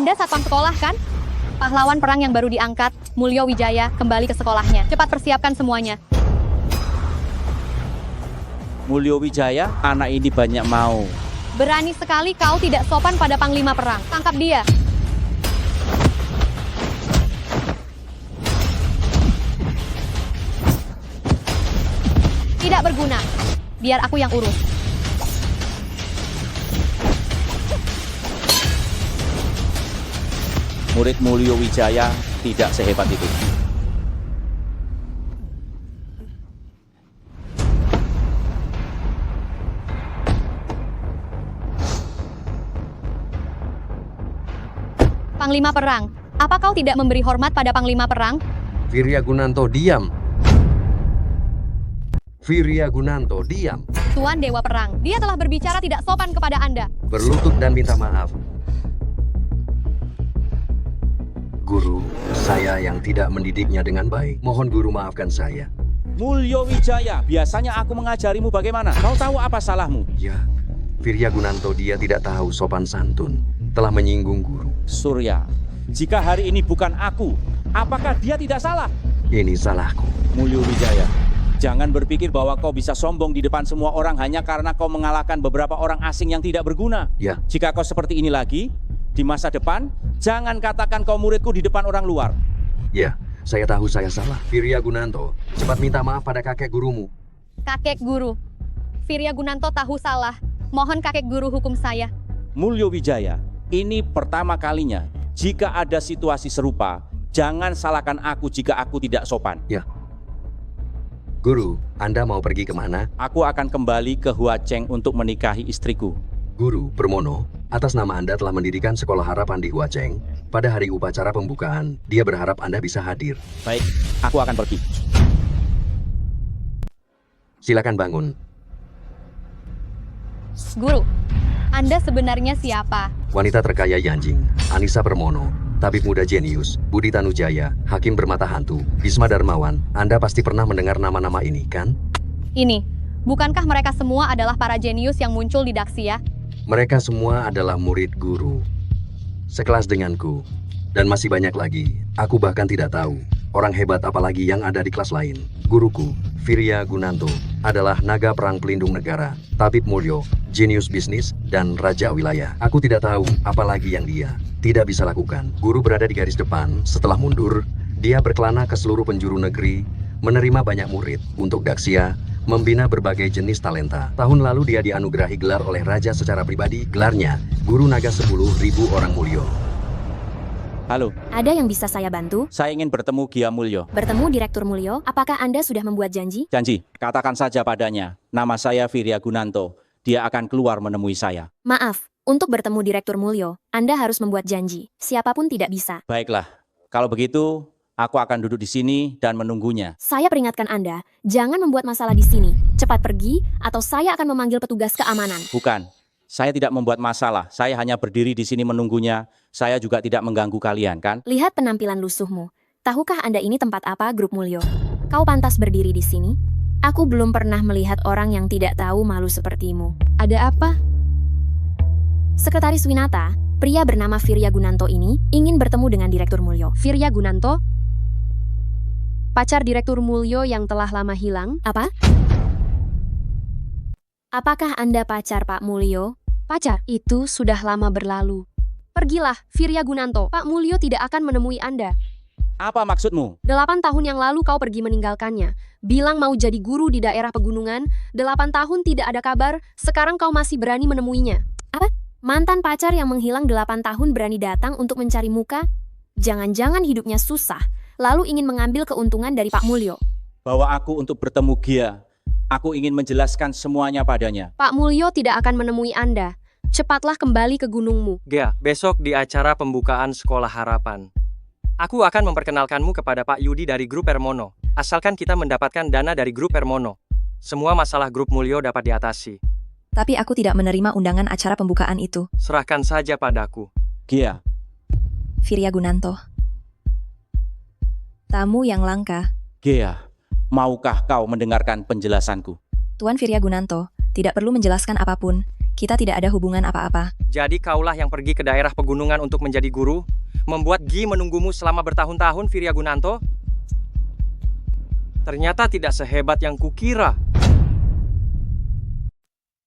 Anda satpam sekolah kan? Pahlawan perang yang baru diangkat, Mulyo Wijaya, kembali ke sekolahnya. Cepat persiapkan semuanya. Mulyo Wijaya, anak ini banyak mau. Berani sekali kau tidak sopan pada panglima perang. Tangkap dia. Tidak berguna. Biar aku yang urus. Murid Mulyo Wijaya tidak sehebat itu. Panglima perang, apa kau tidak memberi hormat pada panglima perang? Viryagunanto, diam. Viryagunanto, diam. Tuan Dewa Perang, dia telah berbicara tidak sopan kepada Anda. Berlutut dan minta maaf. Guru, saya yang tidak mendidiknya dengan baik. Mohon guru maafkan saya. Mulyo Wijaya, biasanya aku mengajarimu bagaimana. Kau tahu apa salahmu? Ya, Viryagunanto dia tidak tahu sopan santun. Telah menyinggung guru. Surya, jika hari ini bukan aku, apakah dia tidak salah? Ini salahku. Mulyo Wijaya, jangan berpikir bahwa kau bisa sombong di depan semua orang hanya karena kau mengalahkan beberapa orang asing yang tidak berguna. Ya, Jika kau seperti ini lagi, di masa depan, jangan katakan kau muridku di depan orang luar. ya, saya tahu saya salah. Viryagunanto, cepat minta maaf pada kakek gurumu. Kakek guru. Viryagunanto tahu salah. Mohon kakek guru hukum saya. Mulyo Wijaya, ini pertama kalinya. Jika ada situasi serupa, jangan salahkan aku jika aku tidak sopan. Guru, Anda mau pergi kemana? Aku akan kembali ke Huacheng untuk menikahi istriku. Guru Permono, atas nama Anda telah mendirikan Sekolah Harapan di Huacheng. Pada hari upacara pembukaan, dia berharap Anda bisa hadir. Baik, aku akan pergi. Silakan bangun. Guru, Anda sebenarnya siapa? Wanita terkaya Yanjing, Anissa Permono, tabib muda jenius, Budi Tanujaya, hakim bermata hantu, Bisma Darmawan. Anda pasti pernah mendengar nama-nama ini, kan? Ini, bukankah mereka semua adalah para jenius yang muncul di Daxia? Mereka semua adalah murid guru. Sekelas denganku. Dan masih banyak lagi. Aku bahkan tidak tahu. Orang hebat apalagi yang ada di kelas lain. Guruku, Viryagunanto, adalah naga perang pelindung negara, tabib mulyo, jenius bisnis, dan raja wilayah. Aku tidak tahu apalagi yang dia tidak bisa lakukan. Guru berada di garis depan. Setelah mundur, dia berkelana ke seluruh penjuru negeri, menerima banyak murid untuk Daxia, membina berbagai jenis talenta. Tahun lalu dia dianugerahi gelar oleh raja secara pribadi. Gelarnya, Guru Naga 10.000 orang mulyo. Halo, Ada yang bisa saya bantu? saya ingin bertemu Gia Mulyo. Bertemu Direktur Mulyo, apakah Anda sudah membuat janji? Janji, katakan saja padanya, nama saya Viryagunanto. Dia akan keluar menemui saya. Maaf, untuk bertemu Direktur Mulyo, Anda harus membuat janji. Siapapun tidak bisa. Baiklah, kalau begitu, aku akan duduk di sini dan menunggunya. Saya peringatkan Anda, jangan membuat masalah di sini. Cepat pergi, atau saya akan memanggil petugas keamanan. Bukan, saya tidak membuat masalah. Saya hanya berdiri di sini menunggunya. Saya juga tidak mengganggu kalian, kan? Lihat penampilan lusuhmu. Tahukah Anda ini tempat apa, Grup Mulyo? Kau pantas berdiri di sini? Aku belum pernah melihat orang yang tidak tahu malu sepertimu. Ada apa? Sekretaris Winata, pria bernama Viryagunanto ini, ingin bertemu dengan Direktur Mulyo. Viryagunanto? Pacar Direktur Mulyo yang telah lama hilang? Apa? Apakah Anda pacar Pak Mulyo? Pacar, itu sudah lama berlalu. Pergilah, Viryagunanto. Pak Mulyo tidak akan menemui Anda. Apa maksudmu? 8 tahun yang lalu kau pergi meninggalkannya. Bilang mau jadi guru di daerah pegunungan. 8 tahun tidak ada kabar, sekarang kau masih berani menemuinya. Mantan pacar yang menghilang 8 tahun berani datang untuk mencari muka? Jangan-jangan hidupnya susah, lalu ingin mengambil keuntungan dari Pak Mulyo. Bawa aku untuk bertemu Gia. Aku ingin menjelaskan semuanya padanya. Pak Mulyo tidak akan menemui Anda. Cepatlah kembali ke gunungmu. Gia, besok di acara pembukaan Sekolah Harapan. Aku akan memperkenalkanmu kepada Pak Yudi dari Grup Permono. Asalkan kita mendapatkan dana dari Grup Permono, semua masalah Grup Mulyo dapat diatasi. Tapi aku tidak menerima undangan acara pembukaan itu. Serahkan saja padaku. Gia, Viryagunanto. Tamu yang langka. Gia, maukah kau mendengarkan penjelasanku? Tuan Viryagunanto, tidak perlu menjelaskan apapun. Kita tidak ada hubungan apa-apa. Jadi kaulah yang pergi ke daerah pegunungan untuk menjadi guru? Membuat Gi menunggumu selama bertahun-tahun, Virya Gunanto? Ternyata tidak sehebat yang kukira.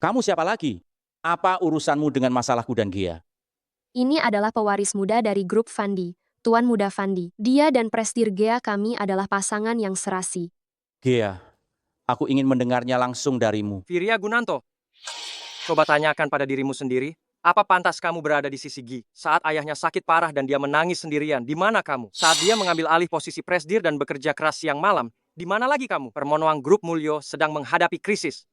Kamu siapa lagi? Apa urusanmu dengan masalahku dan Gia? Ini adalah pewaris muda dari grup Fandi, Tuan Muda Fandi. Dia dan Presdir Gea kami adalah pasangan yang serasi. Gia, aku ingin mendengarnya langsung darimu. Virya Gunanto, coba tanyakan pada dirimu sendiri, apa pantas kamu berada di sisi Gi saat ayahnya sakit parah dan dia menangis sendirian? Di mana kamu? Saat dia mengambil alih posisi Presdir dan bekerja keras siang malam, di mana lagi kamu? Permonoan Grup Mulyo sedang menghadapi krisis.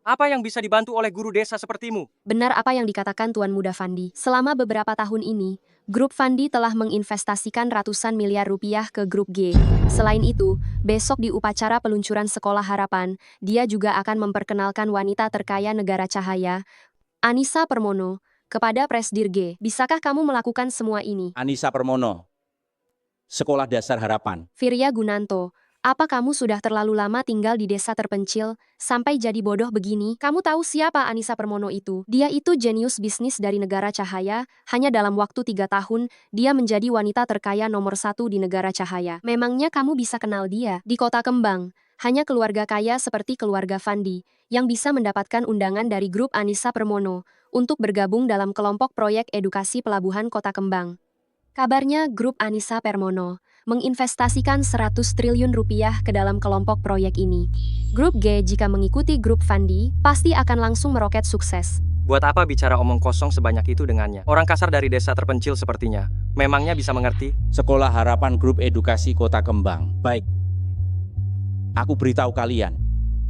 Apa yang bisa dibantu oleh guru desa sepertimu? Benar apa yang dikatakan Tuan Muda Fandi. Selama beberapa tahun ini, Grup Fandi telah menginvestasikan ratusan miliar rupiah ke Grup G. Selain itu, besok di upacara peluncuran Sekolah Harapan, dia juga akan memperkenalkan wanita terkaya negara cahaya, Anissa Permono, kepada Presdir G. Bisakah kamu melakukan semua ini? Anissa Permono, Sekolah Dasar Harapan. Virya Gunanto, apa kamu sudah terlalu lama tinggal di desa terpencil, sampai jadi bodoh begini? Kamu tahu siapa Anissa Permono itu? Dia itu jenius bisnis dari negara cahaya, hanya dalam waktu 3 tahun, dia menjadi wanita terkaya nomor 1 di negara cahaya. Memangnya kamu bisa kenal dia? Di Kota Kembang, hanya keluarga kaya seperti keluarga Fandi, yang bisa mendapatkan undangan dari grup Anissa Permono, untuk bergabung dalam kelompok proyek edukasi pelabuhan Kota Kembang. Kabarnya grup Anissa Permono menginvestasikan 100 triliun rupiah ke dalam kelompok proyek ini. Grup G jika mengikuti grup Fandi, pasti akan langsung meroket sukses. Buat apa bicara omong kosong sebanyak itu dengannya? Orang kasar dari desa terpencil sepertinya, memangnya bisa mengerti? Sekolah Harapan Grup Edukasi Kota Kembang. Baik. Aku beritahu kalian,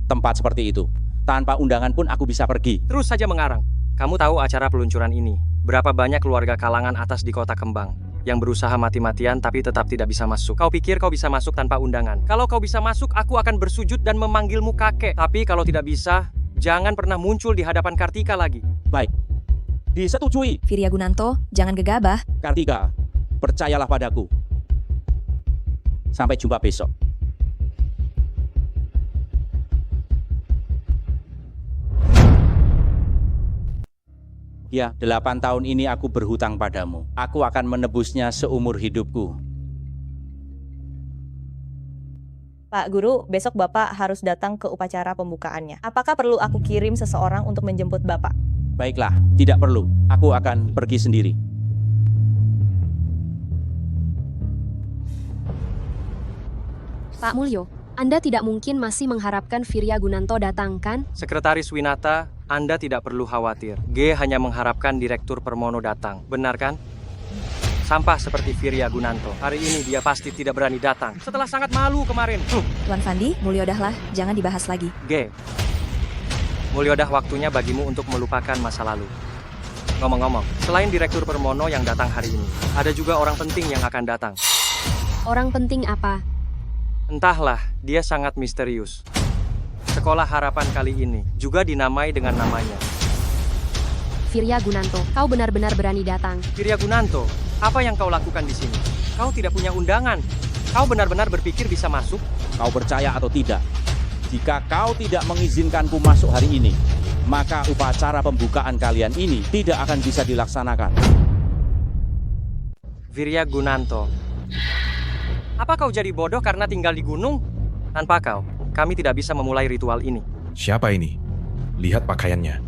tempat seperti itu. Tanpa undangan pun aku bisa pergi. Terus saja mengarang. Kamu tahu acara peluncuran ini? Berapa banyak keluarga kalangan atas di Kota Kembang yang berusaha mati-matian tapi tetap tidak bisa masuk. Kau pikir kau bisa masuk tanpa undangan? Kalau kau bisa masuk, aku akan bersujud dan memanggilmu kakek. Tapi kalau tidak bisa, jangan pernah muncul di hadapan Kartika lagi. Baik. Disetujui. Virya Gunanto, jangan gegabah. Kartika, percayalah padaku. Sampai jumpa besok. Ya, 8 tahun ini aku berhutang padamu. Aku akan menebusnya seumur hidupku. Pak Guru, besok Bapak harus datang ke upacara pembukaannya. Apakah perlu aku kirim seseorang untuk menjemput Bapak? Baiklah, tidak perlu. Aku akan pergi sendiri. Pak Mulyo, Anda tidak mungkin masih mengharapkan Virya Gunanto datang, kan? Sekretaris Winata, Anda tidak perlu khawatir. G hanya mengharapkan Direktur Permono datang. Benar kan? Sampah seperti Virya Gunanto. Hari ini dia pasti tidak berani datang. Setelah sangat malu kemarin. Tuan Fandi, muliodahlah, jangan dibahas lagi. G, mulyodah waktunya bagimu untuk melupakan masa lalu. Ngomong-ngomong, selain Direktur Permono yang datang hari ini, ada juga orang penting yang akan datang. Orang penting apa? Entahlah, dia sangat misterius. Sekolah Harapan kali ini juga dinamai dengan namanya. Virya Gunanto, kau benar-benar berani datang. Virya Gunanto, apa yang kau lakukan di sini? Kau tidak punya undangan. Kau benar-benar berpikir bisa masuk? Kau percaya atau tidak? Jika kau tidak mengizinkanku masuk hari ini, maka upacara pembukaan kalian ini tidak akan bisa dilaksanakan. Virya Gunanto, apa kau jadi bodoh karena tinggal di gunung? Tanpa kau, kami tidak bisa memulai ritual ini. Siapa ini? Lihat pakaiannya.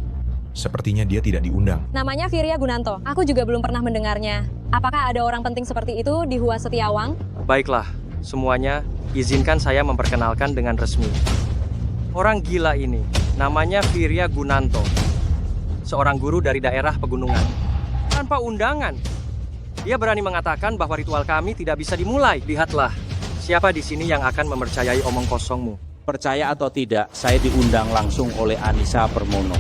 Sepertinya dia tidak diundang. Namanya Virya Gunanto. Aku juga belum pernah mendengarnya. Apakah ada orang penting seperti itu di Hua Setiawang? Baiklah, semuanya, izinkan saya memperkenalkan dengan resmi. Orang gila ini, namanya Virya Gunanto. Seorang guru dari daerah pegunungan. Tanpa undangan. Dia berani mengatakan bahwa ritual kami tidak bisa dimulai. Lihatlah, siapa di sini yang akan mempercayai omong kosongmu? Percaya atau tidak, saya diundang langsung oleh Anissa Permono.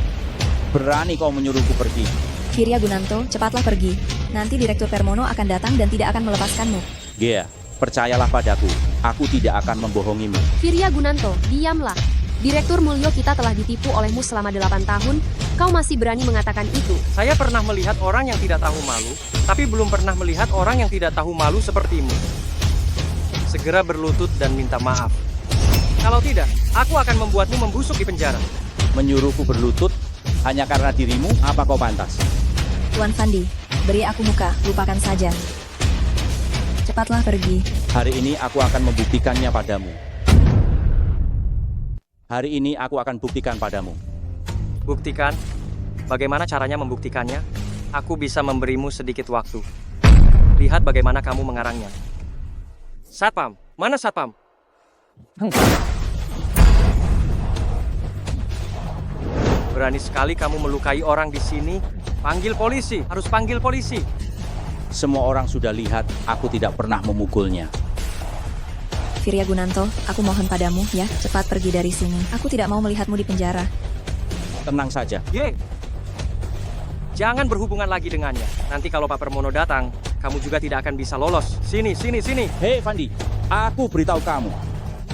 Berani kau menyuruhku pergi? Virya Gunanto, cepatlah pergi. Nanti Direktur Permono akan datang dan tidak akan melepaskanmu. Gea, percayalah padaku. Aku tidak akan membohongimu. Virya Gunanto, diamlah. Direktur Mulyo kita telah ditipu olehmu selama 8 tahun. Kau masih berani mengatakan itu? Saya pernah melihat orang yang tidak tahu malu, tapi belum pernah melihat orang yang tidak tahu malu sepertimu. Segera berlutut dan minta maaf. Kalau tidak, aku akan membuatmu membusuk di penjara. Menyuruhku berlutut? Hanya karena dirimu, apa kau pantas? Tuan Fandi, beri aku muka, lupakan saja. Cepatlah pergi. Hari ini aku akan membuktikannya padamu. Hari ini aku akan buktikan padamu. Buktikan? Bagaimana caranya membuktikannya? Aku bisa memberimu sedikit waktu. Lihat bagaimana kamu mengarangnya. Satpam, mana Satpam? Berani sekali kamu melukai orang di sini. Panggil polisi, harus panggil polisi. Semua orang sudah lihat aku tidak pernah memukulnya. Firya Gunanto, aku mohon padamu ya, cepat pergi dari sini. Aku tidak mau melihatmu di penjara. Tenang saja. Ye! Jangan berhubungan lagi dengannya. Nanti kalau Pak Permono datang, kamu juga tidak akan bisa lolos. Sini, sini, sini. Hei Fandi, aku beritahu kamu.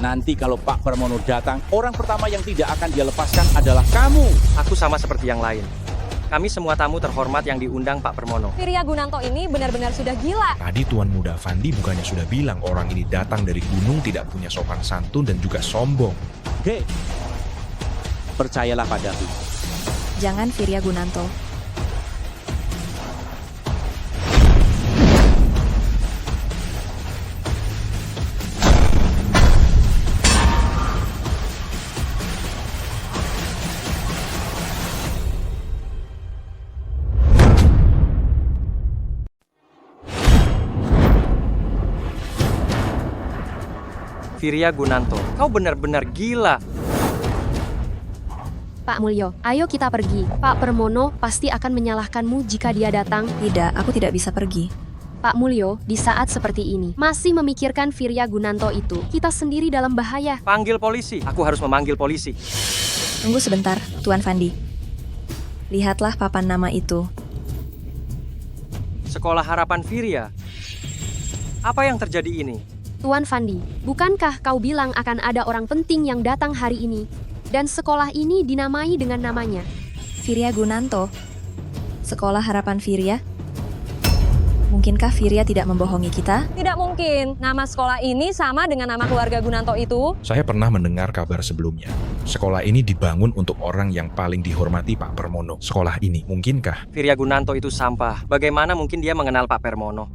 Nanti kalau Pak Permono datang, orang pertama yang tidak akan dia lepaskan adalah kamu. Aku sama seperti yang lain. Kami semua tamu terhormat yang diundang Pak Permono. Firya Gunanto ini benar-benar sudah gila. Tadi Tuan Muda Fandi bukannya sudah bilang orang ini datang dari gunung tidak punya sopan santun dan juga sombong. Hei, percayalah padaku. Jangan Firya Gunanto. Firya Gunanto, kau benar-benar gila. Pak Mulyo, ayo kita pergi. Pak Permono pasti akan menyalahkanmu jika dia datang. Tidak, aku tidak bisa pergi. Pak Mulyo, di saat seperti ini, masih memikirkan Firya Gunanto itu, kita sendiri dalam bahaya. Panggil polisi. Aku harus memanggil polisi. Tunggu sebentar, Tuan Fandi. Lihatlah papan nama itu. Sekolah Harapan Firya. Apa yang terjadi ini? Tuan Fandi, bukankah kau bilang akan ada orang penting yang datang hari ini? Dan sekolah ini dinamai dengan namanya. Firya Gunanto. Sekolah Harapan Firya. Mungkinkah Firya tidak membohongi kita? Tidak mungkin. Nama sekolah ini sama dengan nama keluarga Gunanto itu. Saya pernah mendengar kabar sebelumnya. Sekolah ini dibangun untuk orang yang paling dihormati Pak Permono. Sekolah ini, mungkinkah? Firya Gunanto itu sampah. Bagaimana mungkin dia mengenal Pak Permono?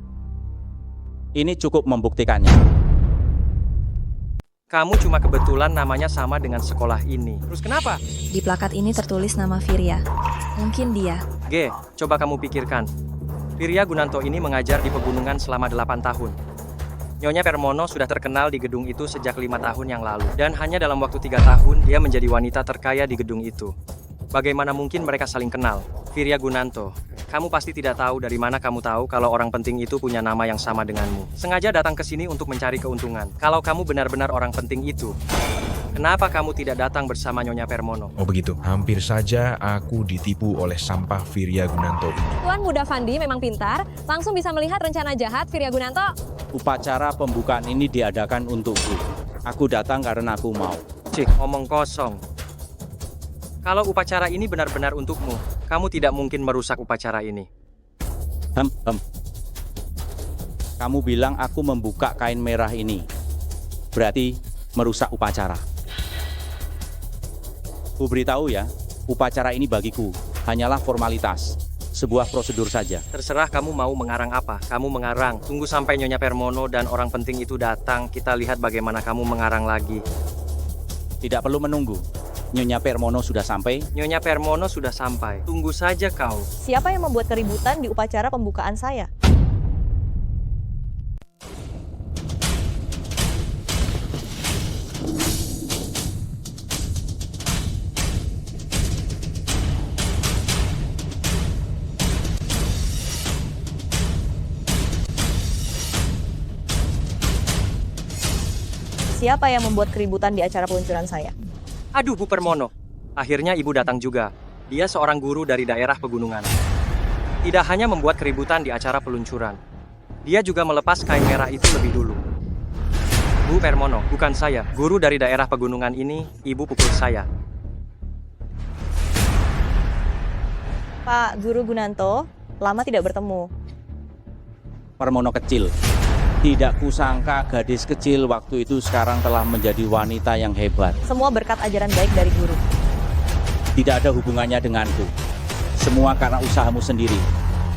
Ini cukup membuktikannya. Kamu cuma kebetulan namanya sama dengan sekolah ini. Terus kenapa? Di plakat ini tertulis nama Firya. Mungkin dia. G, coba kamu pikirkan. Firya Gunanto ini mengajar di pegunungan selama 8 tahun. Nyonya Permono sudah terkenal di gedung itu sejak 5 tahun yang lalu. Dan hanya dalam waktu 3 tahun, dia menjadi wanita terkaya di gedung itu. Bagaimana mungkin mereka saling kenal? Firya Gunanto, kamu pasti tidak tahu dari mana kamu tahu kalau orang penting itu punya nama yang sama denganmu. Sengaja datang ke sini untuk mencari keuntungan. Kalau kamu benar-benar orang penting itu, kenapa kamu tidak datang bersama Nyonya Permono? Oh begitu, hampir saja aku ditipu oleh sampah Firya Gunanto ini. Tuan Muda Fandi memang pintar, langsung bisa melihat rencana jahat Firya Gunanto. Upacara pembukaan ini diadakan untukku. Aku datang karena aku mau. Cik, omong kosong. Kalau upacara ini benar-benar untukmu, kamu tidak mungkin merusak upacara ini. Kamu bilang aku membuka kain merah ini. Berarti merusak upacara. Ku beritahu ya, upacara ini bagiku hanyalah formalitas. Sebuah prosedur saja. Terserah kamu mau mengarang apa. Kamu mengarang. Tunggu sampai Nyonya Permono dan orang penting itu datang. Kita lihat bagaimana kamu mengarang lagi. Tidak perlu menunggu. Nyonya Permono sudah sampai. Nyonya Permono sudah sampai. Tunggu saja kau. Siapa yang membuat keributan di upacara pembukaan saya? Siapa yang membuat keributan di acara peluncuran saya? Aduh, Bu Permono. Akhirnya ibu datang juga. Dia seorang guru dari daerah pegunungan. Tidak hanya membuat keributan di acara peluncuran. Dia juga melepas kain merah itu lebih dulu. Bu Permono, bukan saya. Guru dari daerah pegunungan ini, ibu pukul saya. Pak Guru Gunanto, lama tidak bertemu. Permono kecil. Tidak kusangka gadis kecil waktu itu sekarang telah menjadi wanita yang hebat. Semua berkat ajaran baik dari guru. Tidak ada hubungannya denganku. Semua karena usahamu sendiri.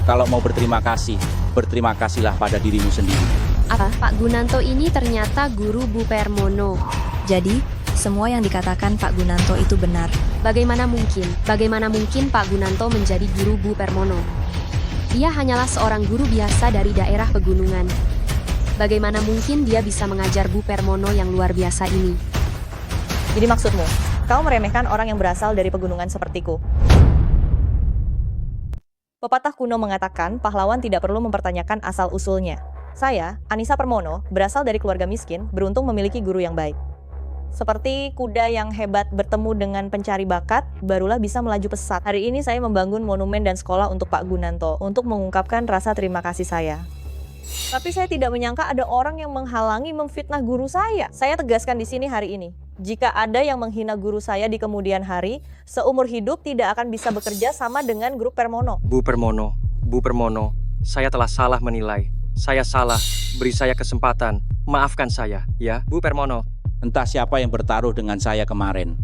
Kalau mau berterima kasih, berterima kasihlah pada dirimu sendiri. Apa? Pak Gunanto ini ternyata guru Bu Permono. Jadi, semua yang dikatakan Pak Gunanto itu benar. Bagaimana mungkin? Bagaimana mungkin Pak Gunanto menjadi guru Bu Permono? Dia hanyalah seorang guru biasa dari daerah pegunungan. Bagaimana mungkin dia bisa mengajar Bu Permono yang luar biasa ini? Jadi maksudmu, kau meremehkan orang yang berasal dari pegunungan sepertiku? Pepatah kuno mengatakan pahlawan tidak perlu mempertanyakan asal-usulnya. Saya, Anissa Permono, berasal dari keluarga miskin, beruntung memiliki guru yang baik. Seperti kuda yang hebat bertemu dengan pencari bakat, barulah bisa melaju pesat. Hari ini saya membangun monumen dan sekolah untuk Pak Gunanto, untuk mengungkapkan rasa terima kasih saya. Tapi saya tidak menyangka ada orang yang menghalangi memfitnah guru saya. Saya tegaskan di sini hari ini, jika ada yang menghina guru saya di kemudian hari, seumur hidup tidak akan bisa bekerja sama dengan grup Permono. Bu Permono, saya telah salah menilai. Saya salah, beri saya kesempatan. Maafkan saya, ya, Bu Permono. Entah siapa yang bertaruh dengan saya kemarin.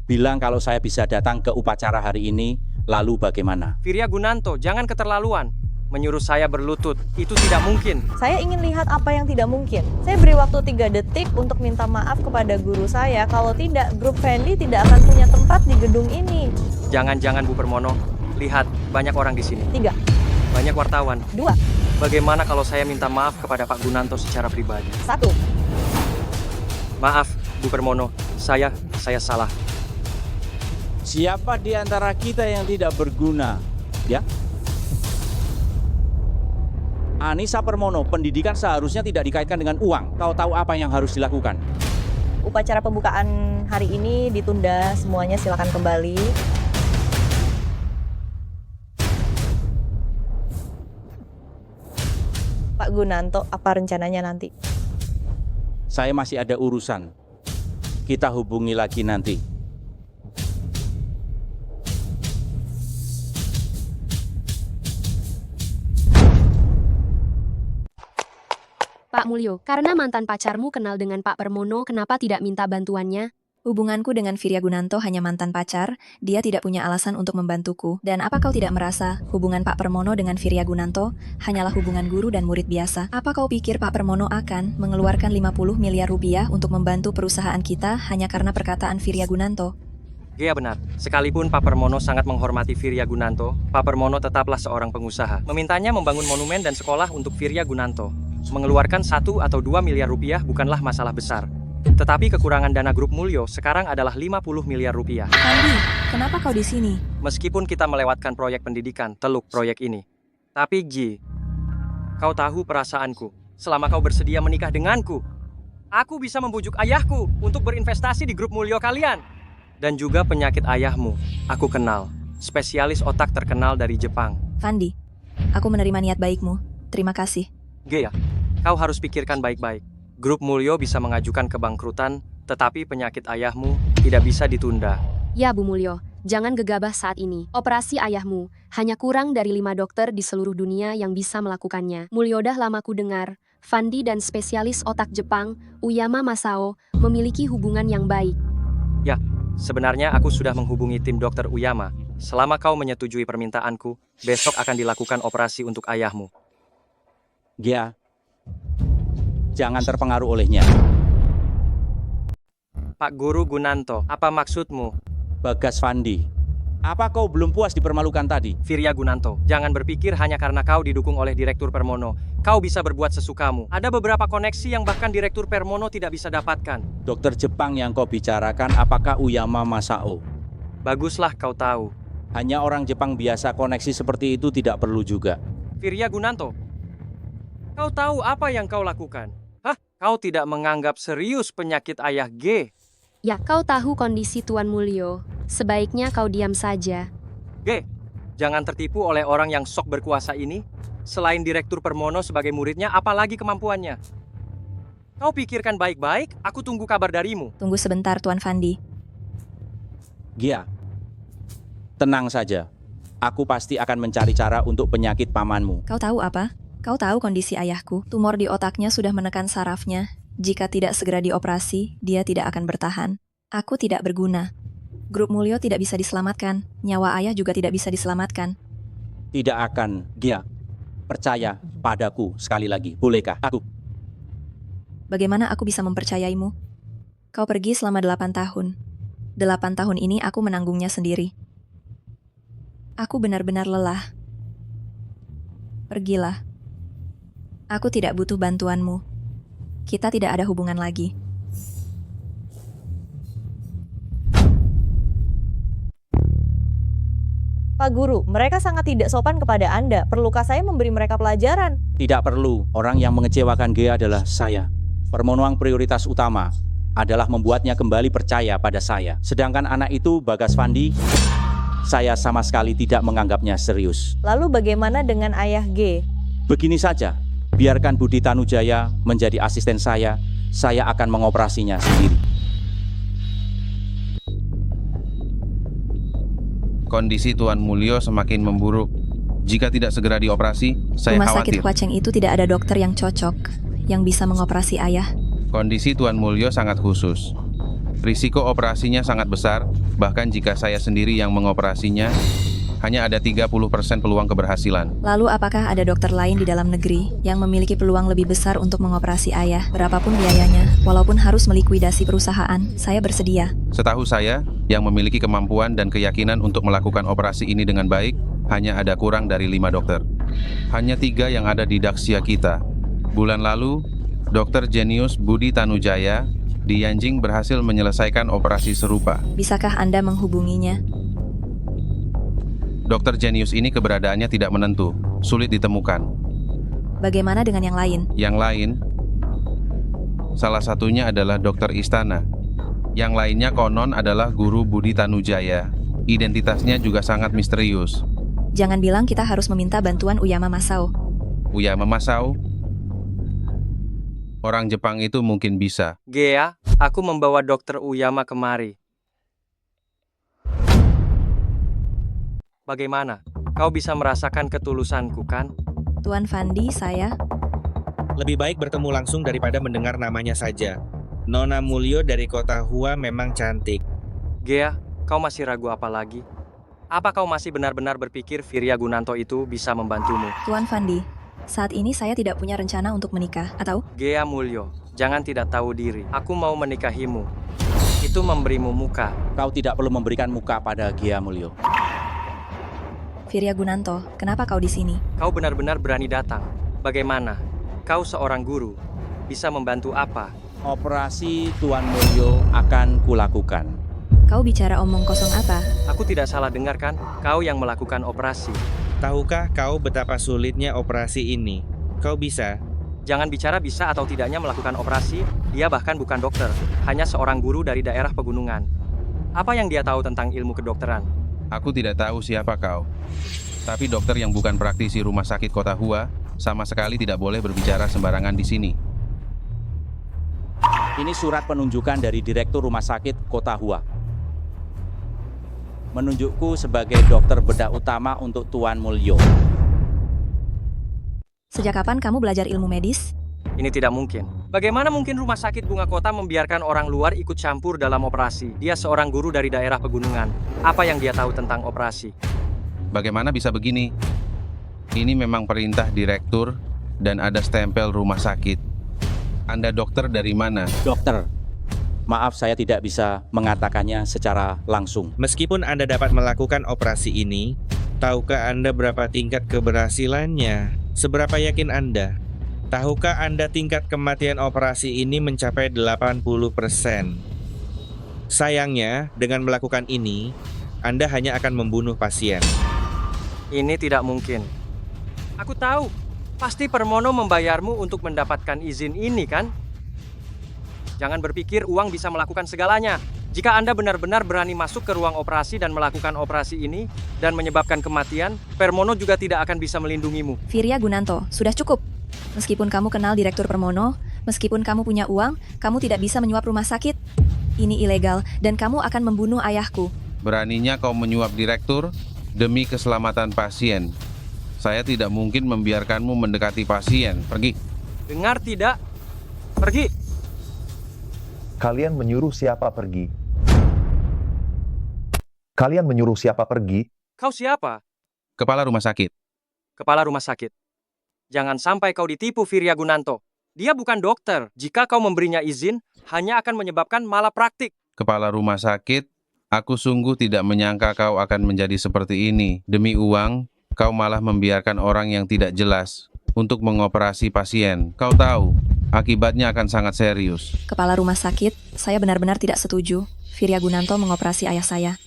Bilang kalau saya bisa datang ke upacara hari ini, lalu bagaimana? Firya Gunanto, jangan keterlaluan. Menyuruh saya berlutut, itu tidak mungkin. Saya ingin lihat apa yang tidak mungkin. Saya beri waktu 3 detik untuk minta maaf kepada guru saya. Kalau tidak, grup Fendi tidak akan punya tempat di gedung ini. Jangan-jangan Bu Permono, lihat, banyak orang di sini. 3, Banyak wartawan. 2, Bagaimana kalau saya minta maaf kepada Pak Gunanto secara pribadi? 1. Maaf, Bu Permono, saya salah. Siapa di antara kita yang tidak berguna? Ya? Anissa Permono, pendidikan seharusnya tidak dikaitkan dengan uang. Kau tahu apa yang harus dilakukan? Upacara pembukaan hari ini ditunda, semuanya silakan kembali. Pak Gunanto, apa rencananya nanti? Saya masih ada urusan. Kita hubungi lagi nanti. Pak Mulyo, karena mantan pacarmu kenal dengan Pak Permono, kenapa tidak minta bantuannya? Hubunganku dengan Firya Gunanto hanya mantan pacar, dia tidak punya alasan untuk membantuku. Dan apa kau tidak merasa hubungan Pak Permono dengan Firya Gunanto hanyalah hubungan guru dan murid biasa? Apa kau pikir Pak Permono akan mengeluarkan 50 miliar rupiah untuk membantu perusahaan kita hanya karena perkataan Firya Gunanto? Ya benar, sekalipun Pak Permono sangat menghormati Firya Gunanto, Pak Permono tetaplah seorang pengusaha. Memintanya membangun monumen dan sekolah untuk Firya Gunanto. Mengeluarkan 1 atau 2 miliar rupiah bukanlah masalah besar. Tetapi kekurangan dana grup Mulyo sekarang adalah 50 miliar rupiah. Andi, kenapa kau di sini? Meskipun kita melewatkan proyek pendidikan, teluk proyek ini. Tapi Gi, kau tahu perasaanku. Selama kau bersedia menikah denganku, aku bisa membujuk ayahku untuk berinvestasi di grup Mulyo kalian. Dan juga penyakit ayahmu, aku kenal. Spesialis otak terkenal dari Jepang. Fandi, aku menerima niat baikmu. Terima kasih. Gea, kau harus pikirkan baik-baik. Grup Mulyo bisa mengajukan kebangkrutan, tetapi penyakit ayahmu tidak bisa ditunda. Ya Bu Mulyo, jangan gegabah saat ini. Operasi ayahmu, hanya kurang dari 5 dokter di seluruh dunia yang bisa melakukannya. Mulyo dah lama ku dengar, Fandi dan spesialis otak Jepang, Uyama Masao, memiliki hubungan yang baik. Ya, sebenarnya aku sudah menghubungi tim dokter Uyama. Selama kau menyetujui permintaanku, besok akan dilakukan operasi untuk ayahmu. Gia, jangan terpengaruh olehnya. Pak Guru Gunanto, apa maksudmu? Bagas Fandi, apa kau belum puas dipermalukan tadi? Firya Gunanto, jangan berpikir hanya karena kau didukung oleh Direktur Permono, kau bisa berbuat sesukamu. Ada beberapa koneksi yang bahkan Direktur Permono tidak bisa dapatkan. Dokter Jepang yang kau bicarakan apakah Uyama Masao? Baguslah kau tahu. Hanya orang Jepang biasa koneksi seperti itu tidak perlu juga. Firya Gunanto, kau tahu apa yang kau lakukan? Hah? Kau tidak menganggap serius penyakit ayah G? Ya, kau tahu kondisi Tuan Mulyo. Sebaiknya kau diam saja. G, jangan tertipu oleh orang yang sok berkuasa ini. Selain Direktur Permono sebagai muridnya, apalagi kemampuannya? Kau pikirkan baik-baik, aku tunggu kabar darimu. Tunggu sebentar, Tuan Fandi. Gia, tenang saja. Aku pasti akan mencari cara untuk penyakit pamanmu. Kau tahu apa? Kau tahu kondisi ayahku. Tumor di otaknya sudah menekan sarafnya. Jika tidak segera dioperasi, dia tidak akan bertahan. Aku tidak berguna. Grup Mulyo tidak bisa diselamatkan. Nyawa ayah juga tidak bisa diselamatkan. Tidak akan, Gia. Percaya padaku sekali lagi. Bolehkah aku? Bagaimana aku bisa mempercayaimu? Kau pergi selama 8 tahun. 8 tahun ini aku menanggungnya sendiri. Aku benar-benar lelah. Pergilah. Aku tidak butuh bantuanmu. Kita tidak ada hubungan lagi. Pak Guru, mereka sangat tidak sopan kepada Anda. Perlukah saya memberi mereka pelajaran? Tidak perlu. Orang yang mengecewakan Gia adalah saya. Permonoang prioritas utama adalah membuatnya kembali percaya pada saya. Sedangkan anak itu, Bagas Fandi, saya sama sekali tidak menganggapnya serius. Lalu bagaimana dengan ayah G? Begini saja, biarkan Budi Tanujaya menjadi asisten saya akan mengoperasinya sendiri. Kondisi Tuan Mulyo semakin memburuk. Jika tidak segera dioperasi, saya Rumah sakit khawatir. Hwacheng itu tidak ada dokter yang cocok, yang bisa mengoperasi ayah. Kondisi Tuan Mulyo sangat khusus. Risiko operasinya sangat besar, bahkan jika saya sendiri yang mengoperasinya, hanya ada 30% peluang keberhasilan. Lalu apakah ada dokter lain di dalam negeri yang memiliki peluang lebih besar untuk mengoperasi ayah? Berapapun biayanya, walaupun harus melikuidasi perusahaan, saya bersedia. Setahu saya, yang memiliki kemampuan dan keyakinan untuk melakukan operasi ini dengan baik, hanya ada kurang dari 5 dokter. Hanya 3 yang ada di Daxia kita. Bulan lalu, Dr. Jenius Budi Tanujaya di Yanjing berhasil menyelesaikan operasi serupa. Bisakah Anda menghubunginya? Dr. Jenius ini keberadaannya tidak menentu, sulit ditemukan. Bagaimana dengan yang lain? Yang lain, salah satunya adalah Dr. Istana. Yang lainnya konon adalah Guru Budi Tanujaya. Identitasnya juga sangat misterius. Jangan bilang kita harus meminta bantuan Uyama Masao. Uyama Masao? Orang Jepang itu mungkin bisa. Gea, aku membawa Dokter Uyama kemari. Bagaimana? Kau bisa merasakan ketulusanku, kan? Tuan Fandi, saya... Lebih baik bertemu langsung daripada mendengar namanya saja. Nona Mulyo dari kota Hua memang cantik. Gea, kau masih ragu apa lagi? Apa kau masih benar-benar berpikir Virya Gunanto itu bisa membantumu? Tuan Fandi, saat ini saya tidak punya rencana untuk menikah, atau? Gea Mulyo, jangan tidak tahu diri. Aku mau menikahimu. Itu memberimu muka. Kau tidak perlu memberikan muka pada Gia Mulyo. Virya Gunanto, kenapa kau di sini? Kau benar-benar berani datang. Bagaimana? Kau seorang guru. Bisa membantu apa? Operasi Tuan Mulyo akan kulakukan. Kau bicara omong kosong apa? Aku tidak salah dengar kan? Kau yang melakukan operasi. Tahukah kau betapa sulitnya operasi ini? Kau bisa? Jangan bicara bisa atau tidaknya melakukan operasi. Dia bahkan bukan dokter. Hanya seorang guru dari daerah pegunungan. Apa yang dia tahu tentang ilmu kedokteran? Aku tidak tahu siapa kau. Tapi dokter yang bukan praktisi rumah sakit kota Hua sama sekali tidak boleh berbicara sembarangan di sini. Ini surat penunjukan dari Direktur Rumah Sakit Kota Hua. Menunjukku sebagai dokter bedah utama untuk Tuan Mulyo. Sejak kapan kamu belajar ilmu medis? Ini tidak mungkin. Bagaimana mungkin rumah sakit bunga kota membiarkan orang luar ikut campur dalam operasi? Dia seorang guru dari daerah pegunungan. Apa yang dia tahu tentang operasi? Bagaimana bisa begini? Ini memang perintah direktur dan ada stempel rumah sakit. Anda dokter dari mana? Dokter, maaf saya tidak bisa mengatakannya secara langsung. Meskipun Anda dapat melakukan operasi ini, tahukah Anda berapa tingkat keberhasilannya? Seberapa yakin Anda? Tahukah Anda tingkat kematian operasi ini mencapai 80%? Sayangnya, dengan melakukan ini, Anda hanya akan membunuh pasien. Ini tidak mungkin. Aku tahu. Pasti Permono membayarmu untuk mendapatkan izin ini, kan? Jangan berpikir uang bisa melakukan segalanya. Jika Anda benar-benar berani masuk ke ruang operasi dan melakukan operasi ini dan menyebabkan kematian, Permono juga tidak akan bisa melindungimu. Virya Gunanto, sudah cukup. Meskipun kamu kenal Direktur Permono, meskipun kamu punya uang, kamu tidak bisa menyuap rumah sakit. Ini ilegal dan kamu akan membunuh ayahku. Beraninya kau menyuap direktur demi keselamatan pasien. Saya tidak mungkin membiarkanmu mendekati pasien. Pergi. Dengar tidak? Pergi. Kalian menyuruh siapa pergi? Kalian menyuruh siapa pergi? Kau siapa? Kepala rumah sakit. Kepala rumah sakit. Jangan sampai kau ditipu, Virya Gunanto. Dia bukan dokter. Jika kau memberinya izin, hanya akan menyebabkan malapraktik. Kepala rumah sakit, aku sungguh tidak menyangka kau akan menjadi seperti ini. Demi uang, kau malah membiarkan orang yang tidak jelas untuk mengoperasi pasien. Kau tahu, akibatnya akan sangat serius. Kepala rumah sakit, saya benar-benar tidak setuju Virya Gunanto mengoperasi ayah saya.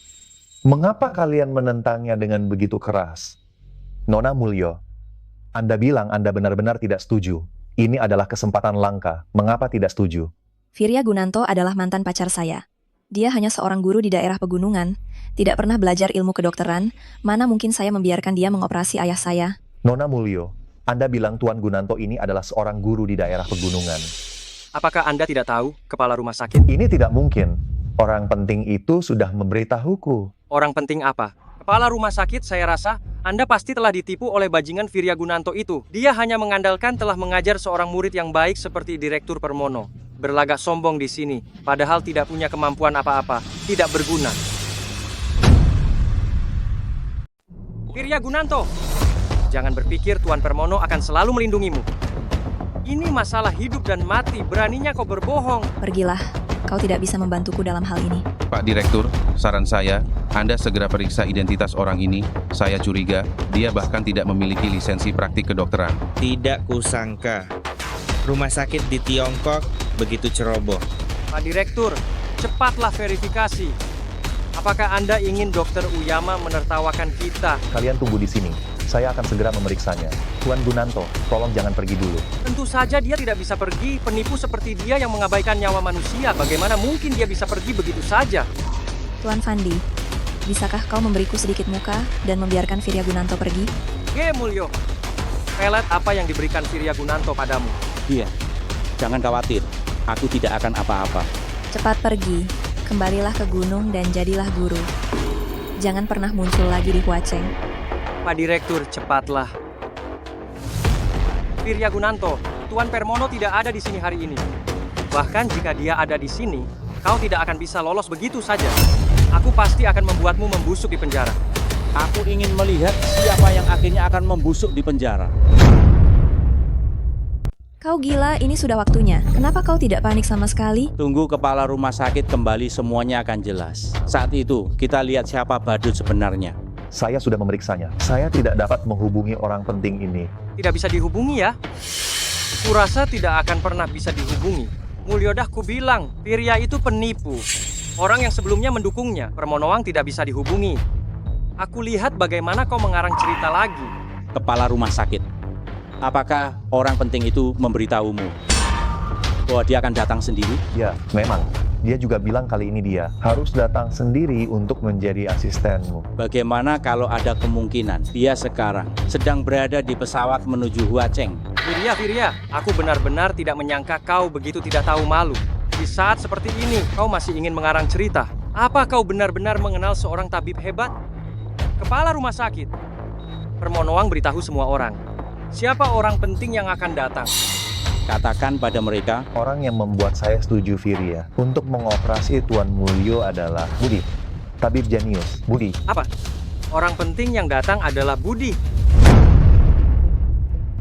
Mengapa kalian menentangnya dengan begitu keras? Nona Mulyo, Anda bilang Anda benar-benar tidak setuju. Ini adalah kesempatan langka. Mengapa tidak setuju? Virya Gunanto adalah mantan pacar saya. Dia hanya seorang guru di daerah pegunungan, tidak pernah belajar ilmu kedokteran, mana mungkin saya membiarkan dia mengoperasi ayah saya. Nona Mulyo, Anda bilang Tuan Gunanto ini adalah seorang guru di daerah pegunungan. Apakah Anda tidak tahu, kepala rumah sakit? Ini tidak mungkin. Orang penting itu sudah memberitahuku. Orang penting apa? Kepala rumah sakit, saya rasa Anda pasti telah ditipu oleh bajingan Virya Gunanto itu. Dia hanya mengandalkan telah mengajar seorang murid yang baik seperti Direktur Permono. Berlagak sombong di sini, padahal tidak punya kemampuan apa-apa, tidak berguna. Virya Gunanto, jangan berpikir Tuan Permono akan selalu melindungimu. Ini masalah hidup dan mati, beraninya kau berbohong. Pergilah, kau tidak bisa membantuku dalam hal ini. Pak Direktur, saran saya, Anda segera periksa identitas orang ini. Saya curiga, dia bahkan tidak memiliki lisensi praktik kedokteran. Tidak kusangka. Rumah sakit di Tiongkok begitu ceroboh. Pak Direktur, cepatlah verifikasi. Apakah Anda ingin Dokter Uyama menertawakan kita? Kalian tunggu di sini. Saya akan segera memeriksanya. Tuan Gunanto, tolong jangan pergi dulu. Tentu saja dia tidak bisa pergi. Penipu seperti dia yang mengabaikan nyawa manusia. Bagaimana mungkin dia bisa pergi begitu saja? Tuan Fandi, bisakah kau memberiku sedikit muka dan membiarkan Virya Gunanto pergi? Ge Mulyo, pelet apa yang diberikan Virya Gunanto padamu? Iya, jangan khawatir. Aku tidak akan apa-apa. Cepat pergi, kembalilah ke gunung dan jadilah guru. Jangan pernah muncul lagi di Huaceng. Pak Direktur, cepatlah. Virya Gunanto, Tuan Permono tidak ada di sini hari ini. Bahkan jika dia ada di sini, kau tidak akan bisa lolos begitu saja. Aku pasti akan membuatmu membusuk di penjara. Aku ingin melihat siapa yang akhirnya akan membusuk di penjara. Kau gila, ini sudah waktunya. Kenapa kau tidak panik sama sekali? Tunggu kepala rumah sakit kembali, semuanya akan jelas. Saat itu, kita lihat siapa badut sebenarnya. Saya sudah memeriksanya. Saya tidak dapat menghubungi orang penting ini. Tidak bisa dihubungi ya? Kurasa tidak akan pernah bisa dihubungi. Mulyodah kubilang, Virya itu penipu. Orang yang sebelumnya mendukungnya, Permonoang tidak bisa dihubungi. Aku lihat bagaimana kau mengarang cerita lagi. Kepala rumah sakit, apakah orang penting itu memberitahumu bahwa dia akan datang sendiri? Ya, memang. Dia juga bilang kali ini dia harus datang sendiri untuk menjadi asistenmu. Bagaimana kalau ada kemungkinan dia sekarang sedang berada di pesawat menuju Huaceng? Virya, aku benar-benar tidak menyangka kau begitu tidak tahu malu. Di saat seperti ini, kau masih ingin mengarang cerita. Apa kau benar-benar mengenal seorang tabib hebat? Kepala rumah sakit. Permonoang beritahu semua orang. Siapa orang penting yang akan datang? Katakan pada mereka, orang yang membuat saya setuju Virya untuk mengoperasi Tuan Mulyo adalah Budi, tabib jenius. Budi. Apa? Orang penting yang datang adalah Budi.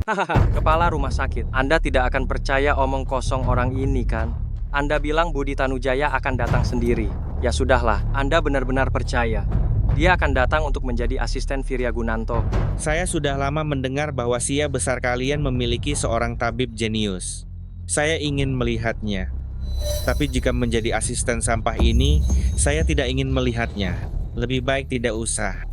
Hahaha, kepala rumah sakit. Anda tidak akan percaya omong kosong orang ini kan? Anda bilang Budi Tanujaya akan datang sendiri. Ya sudahlah, Anda benar-benar percaya. Dia akan datang untuk menjadi asisten Virya Gunanto. Saya sudah lama mendengar bahwa Sia besar kalian memiliki seorang tabib jenius. Saya ingin melihatnya. Tapi jika menjadi asisten sampah ini, saya tidak ingin melihatnya. Lebih baik tidak usah.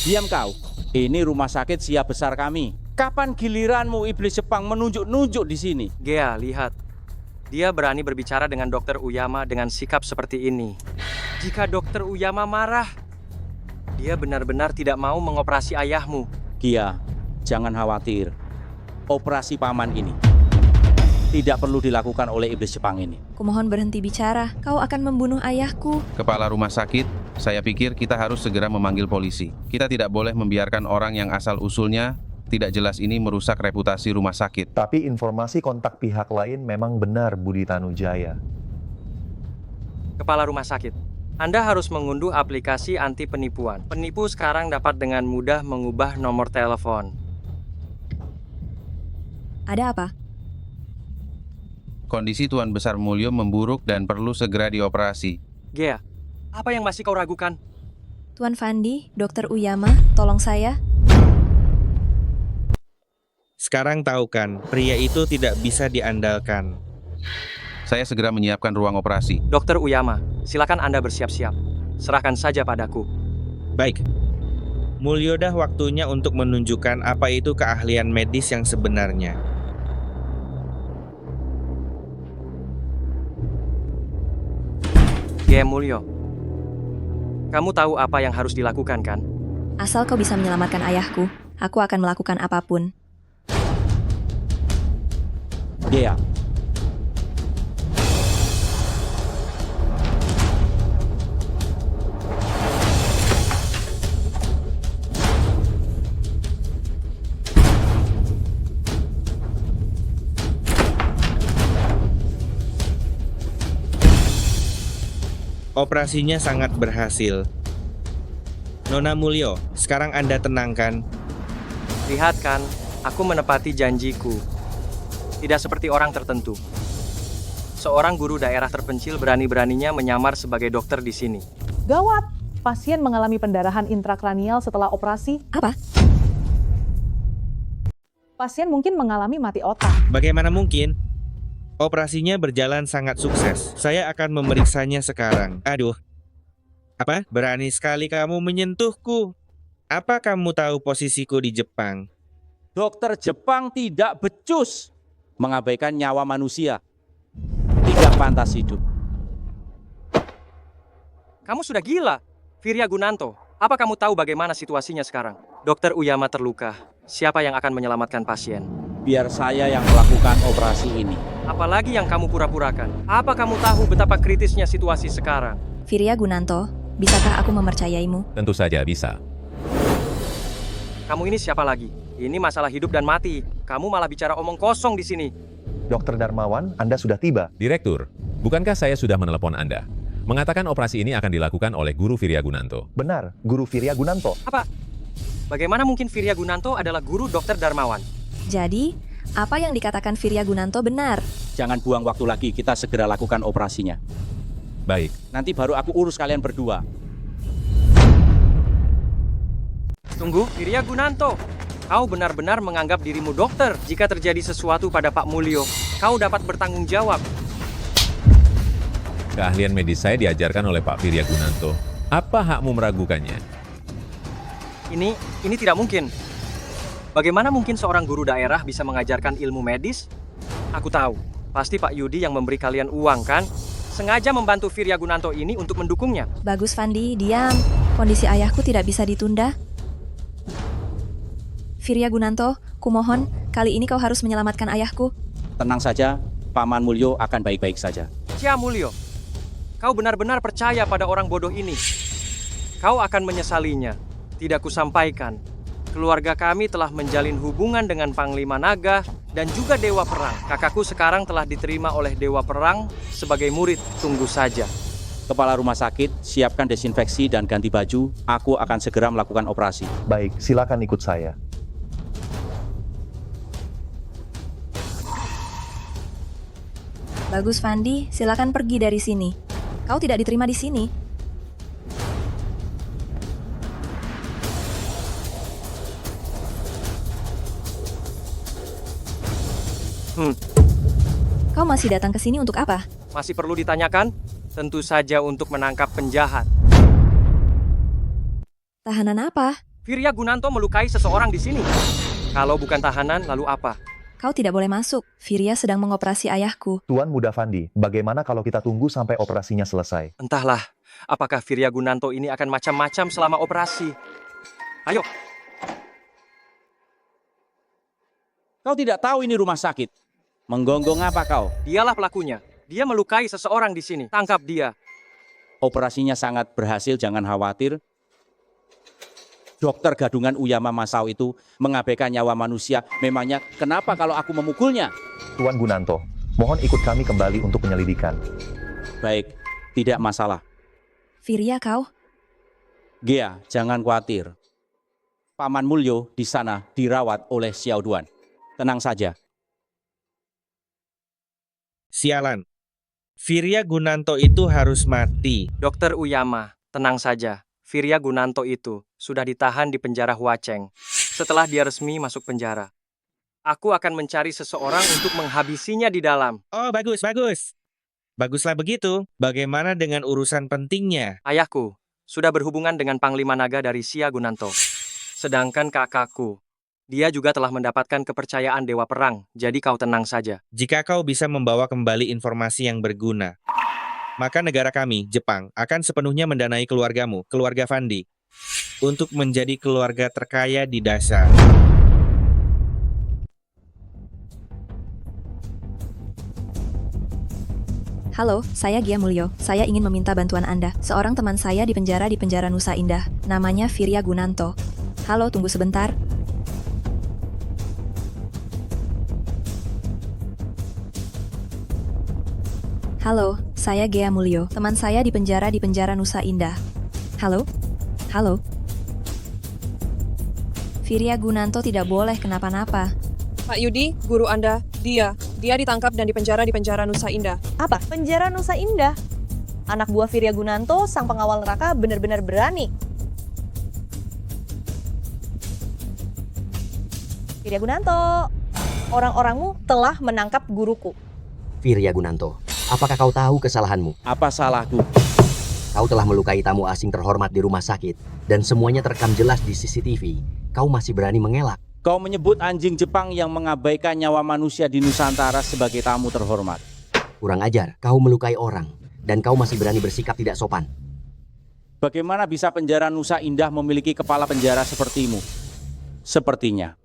Diam kau. Ini rumah sakit Sia besar kami. Kapan giliranmu iblis Jepang menunjuk-nunjuk di sini? Gea, lihat. Dia berani berbicara dengan Dokter Uyama dengan sikap seperti ini. Jika Dokter Uyama marah, dia benar-benar tidak mau mengoperasi ayahmu. Gia, jangan khawatir. Operasi paman ini tidak perlu dilakukan oleh iblis Jepang ini. Kumohon berhenti bicara. Kau akan membunuh ayahku. Kepala rumah sakit, saya pikir kita harus segera memanggil polisi. Kita tidak boleh membiarkan orang yang asal-usulnya tidak jelas ini merusak reputasi rumah sakit. Tapi informasi kontak pihak lain memang benar Budi Tanujaya. Kepala rumah sakit, Anda harus mengunduh aplikasi anti penipuan. Penipu sekarang dapat dengan mudah mengubah nomor telepon. Ada apa? Kondisi Tuan Besar Mulyo memburuk dan perlu segera dioperasi. Gea, apa yang masih kau ragukan? Tuan Fandi, Dokter Uyama, tolong saya. Sekarang tahu kan, pria itu tidak bisa diandalkan. Saya segera menyiapkan ruang operasi. Dokter Uyama, silakan Anda bersiap-siap. Serahkan saja padaku. Baik. Mulyo dah waktunya untuk menunjukkan apa itu keahlian medis yang sebenarnya. Gea Mulyo, kamu tahu apa yang harus dilakukan kan? Asal kau bisa menyelamatkan ayahku, aku akan melakukan apapun. Gea, Operasinya sangat berhasil. Nona Mulyo, sekarang Anda tenangkan. Lihat kan, aku menepati janjiku. Tidak seperti orang tertentu. Seorang guru daerah terpencil berani-beraninya menyamar sebagai dokter di sini. Gawat! Pasien mengalami pendarahan intrakranial setelah operasi. Apa? Pasien mungkin mengalami mati otak. Bagaimana mungkin? Operasinya berjalan sangat sukses. Saya akan memeriksanya sekarang. Aduh. Apa? Berani sekali kamu menyentuhku. Apa kamu tahu posisiku di Jepang? dokter Jepang tidak becus mengabaikan nyawa manusia. Tidak pantas hidup. Kamu sudah gila. Virya Gunanto, apa kamu tahu bagaimana situasinya sekarang? Dokter Uyama terluka. Siapa yang akan menyelamatkan pasien? Biar saya yang melakukan operasi ini. Apalagi yang kamu pura-purakan? Apa kamu tahu betapa kritisnya situasi sekarang? Virya Gunanto, bisakah aku mempercayaimu? Tentu saja bisa. Kamu ini siapa lagi? Ini masalah hidup dan mati. Kamu malah bicara omong kosong di sini. Dr. Darmawan, Anda sudah tiba. Direktur, bukankah saya sudah menelepon Anda? Mengatakan operasi ini akan dilakukan oleh Guru Virya Gunanto. Benar, Guru Virya Gunanto. Apa? Bagaimana mungkin Virya Gunanto adalah guru Dokter Darmawan? Jadi, apa yang dikatakan Virya Gunanto benar? Jangan buang waktu lagi, kita segera lakukan operasinya. Baik. Nanti baru aku urus kalian berdua. Tunggu, Virya Gunanto. Kau benar-benar menganggap dirimu dokter. Jika terjadi sesuatu pada Pak Mulyo, kau dapat bertanggung jawab. Keahlian medis saya diajarkan oleh Pak Virya Gunanto. Apa hakmu meragukannya? Ini tidak mungkin. Bagaimana mungkin seorang guru daerah bisa mengajarkan ilmu medis? Aku tahu, pasti Pak Yudi yang memberi kalian uang kan? Sengaja membantu Virya Gunanto ini untuk mendukungnya. Bagus Fandi, diam. Kondisi ayahku tidak bisa ditunda. Virya Gunanto, kumohon, kali ini kau harus menyelamatkan ayahku. Tenang saja, Paman Mulyo akan baik-baik saja. Cia Mulyo, kau benar-benar percaya pada orang bodoh ini. Kau akan menyesalinya. Tidak kusampaikan. Keluarga kami telah menjalin hubungan dengan Panglima Naga dan juga Dewa Perang. Kakakku sekarang telah diterima oleh Dewa Perang sebagai murid. Tunggu saja. Kepala rumah sakit, siapkan desinfeksi dan ganti baju. Aku akan segera melakukan operasi. Baik, silakan ikut saya. Bagus Fandi, silakan pergi dari sini. Kau tidak diterima di sini. Kau masih datang ke sini untuk apa? Masih perlu ditanyakan? Tentu saja untuk menangkap penjahat. Tahanan apa? Virya Gunanto melukai seseorang di sini. Kalau bukan tahanan, lalu apa? Kau tidak boleh masuk. Virya sedang mengoperasi ayahku. Tuan Muda Fandi, bagaimana kalau kita tunggu sampai operasinya selesai? Entahlah, apakah Virya Gunanto ini akan macam-macam selama operasi. Ayo. Kau tidak tahu ini rumah sakit. Menggonggong apa kau? Dialah pelakunya. Dia melukai seseorang di sini. Tangkap dia. Operasinya sangat berhasil, jangan khawatir. Dokter gadungan Uyama Masao itu mengabaikan nyawa manusia. Memangnya kenapa kalau aku memukulnya? Tuan Gunanto, mohon ikut kami kembali untuk penyelidikan. Baik, tidak masalah. Firya, kau? Gea, jangan khawatir. Paman Mulyo di sana dirawat oleh Xiao Duan. Tenang saja. Sialan. Firya Gunanto itu harus mati. Dokter Uyama, tenang saja. Firya Gunanto itu sudah ditahan di penjara Huacheng setelah dia resmi masuk penjara. Aku akan mencari seseorang untuk menghabisinya di dalam. Oh, bagus, bagus. Baguslah begitu. Bagaimana dengan urusan pentingnya? Ayahku sudah berhubungan dengan Panglima Naga dari Xia Gunanto. Sedangkan kakakku, dia juga telah mendapatkan kepercayaan Dewa Perang, jadi kau tenang saja. Jika kau bisa membawa kembali informasi yang berguna, maka negara kami, Jepang, akan sepenuhnya mendanai keluargamu, keluarga Fandi, untuk menjadi keluarga terkaya di dasar. Halo, saya Gia Mulyo. Saya ingin meminta bantuan Anda. Seorang teman saya di penjara Nusa Indah. Namanya Firya Gunanto. Halo, tunggu sebentar. Halo, saya Gia Mulyo. Teman saya di penjara Nusa Indah. Halo? Halo? Firya Gunanto tidak boleh kenapa-napa. Pak Yudi, guru Anda, dia ditangkap dan dipenjara di penjara Nusa Indah. Apa? Penjara Nusa Indah? Anak buah Firya Gunanto, sang pengawal neraka, benar-benar berani. Firya Gunanto, orang-orangmu telah menangkap guruku. Firya Gunanto, apakah kau tahu kesalahanmu? Apa salahku? Kau telah melukai tamu asing terhormat di rumah sakit, dan semuanya terekam jelas di CCTV. Kau masih berani mengelak? Kau menyebut anjing Jepang yang mengabaikan nyawa manusia di Nusantara sebagai tamu terhormat. Kurang ajar, kau melukai orang, dan kau masih berani bersikap tidak sopan. Bagaimana bisa penjara Nusa Indah memiliki kepala penjara sepertimu? Sepertinya,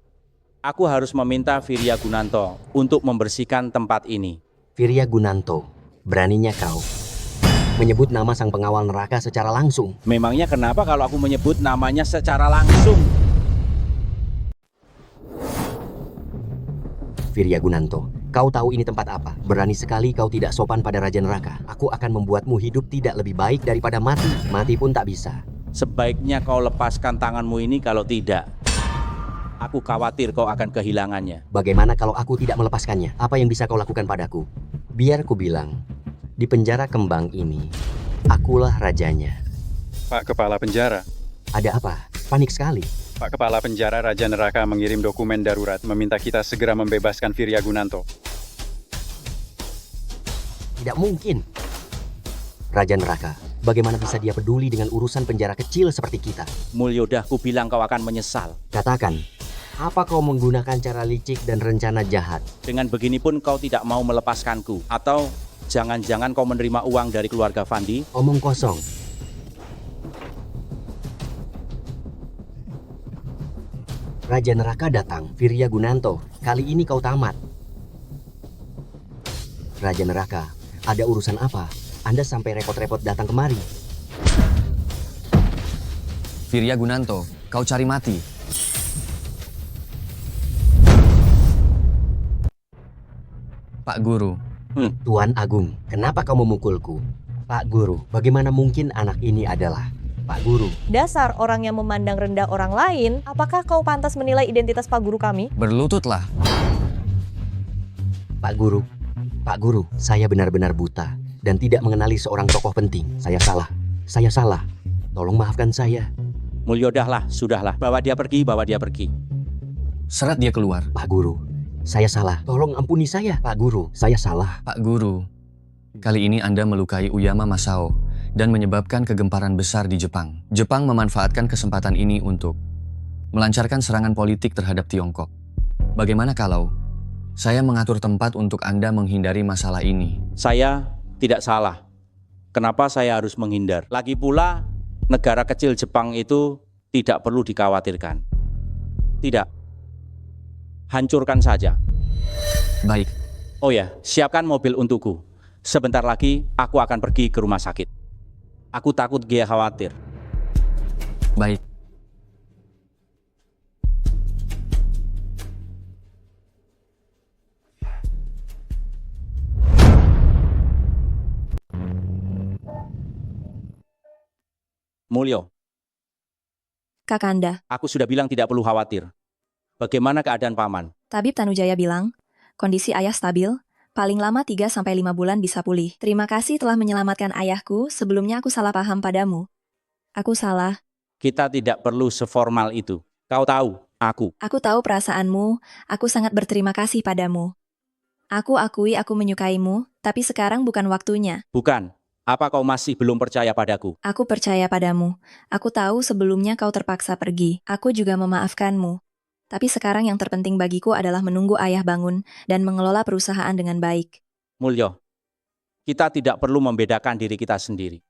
aku harus meminta Firya Gunanto untuk membersihkan tempat ini. Firya Gunanto, beraninya kau menyebut nama sang pengawal neraka secara langsung. Memangnya kenapa kalau aku menyebut namanya secara langsung? Firya Gunanto, kau tahu ini tempat apa? Berani sekali kau tidak sopan pada Raja Neraka. Aku akan membuatmu hidup tidak lebih baik daripada mati. Mati pun tak bisa. Sebaiknya kau lepaskan tanganmu ini, kalau tidak, aku khawatir kau akan kehilangannya. Bagaimana kalau aku tidak melepaskannya? Apa yang bisa kau lakukan padaku? Biar ku bilang, di penjara kembang ini, akulah rajanya. Pak Kepala Penjara. Ada apa? Panik sekali. Pak Kepala Penjara Raja Neraka mengirim dokumen darurat meminta kita segera membebaskan Firya Gunanto. Tidak mungkin. Raja Neraka, bagaimana bisa dia peduli dengan urusan penjara kecil seperti kita? Mulyo, dah ku bilang kau akan menyesal. Katakan, apa kau menggunakan cara licik dan rencana jahat? Dengan begini pun kau tidak mau melepaskanku. Atau jangan-jangan kau menerima uang dari keluarga Fandi? Omong kosong. Raja Neraka datang, Firya Gunanto. Kali ini kau tamat. Raja Neraka, ada urusan apa? Anda sampai repot-repot datang kemari. Firya Gunanto, kau cari mati. Pak Guru. Tuan Agung, kenapa kau memukulku? Pak Guru, bagaimana mungkin anak ini adalah Pak Guru? Dasar orang yang memandang rendah orang lain, apakah kau pantas menilai identitas Pak Guru kami? Berlututlah. Pak Guru, saya benar-benar buta dan tidak mengenali seorang tokoh penting. Saya salah. Tolong maafkan saya. Mulyo, sudahlah. Bawa dia pergi. Seret dia keluar. Pak Guru, saya salah. Tolong ampuni saya. Pak Guru, saya salah. Pak Guru, kali ini Anda melukai Uyama Masao dan menyebabkan kegemparan besar di Jepang. Jepang memanfaatkan kesempatan ini untuk melancarkan serangan politik terhadap Tiongkok. Bagaimana kalau saya mengatur tempat untuk Anda menghindari masalah ini? Saya tidak salah. Kenapa saya harus menghindar? Lagi pula, negara kecil Jepang itu tidak perlu dikhawatirkan. Tidak. Hancurkan saja. Baik. Oh ya, siapkan mobil untukku. Sebentar lagi aku akan pergi ke rumah sakit. Aku takut Gia khawatir. Baik. Mulyo, Kakanda, aku sudah bilang tidak perlu khawatir. Bagaimana keadaan paman? Tabib Tanujaya bilang, kondisi ayah stabil, paling lama 3-5 bulan bisa pulih. Terima kasih telah menyelamatkan ayahku, sebelumnya aku salah paham padamu. Aku salah. Kita tidak perlu seformal itu. Kau tahu, aku. Aku tahu perasaanmu, aku sangat berterima kasih padamu. Aku akui aku menyukaimu, tapi sekarang bukan waktunya. Bukan. Apa kau masih belum percaya padaku? Aku percaya padamu. Aku tahu sebelumnya kau terpaksa pergi. Aku juga memaafkanmu. Tapi sekarang yang terpenting bagiku adalah menunggu ayah bangun dan mengelola perusahaan dengan baik. Mulyo, kita tidak perlu membedakan diri kita sendiri.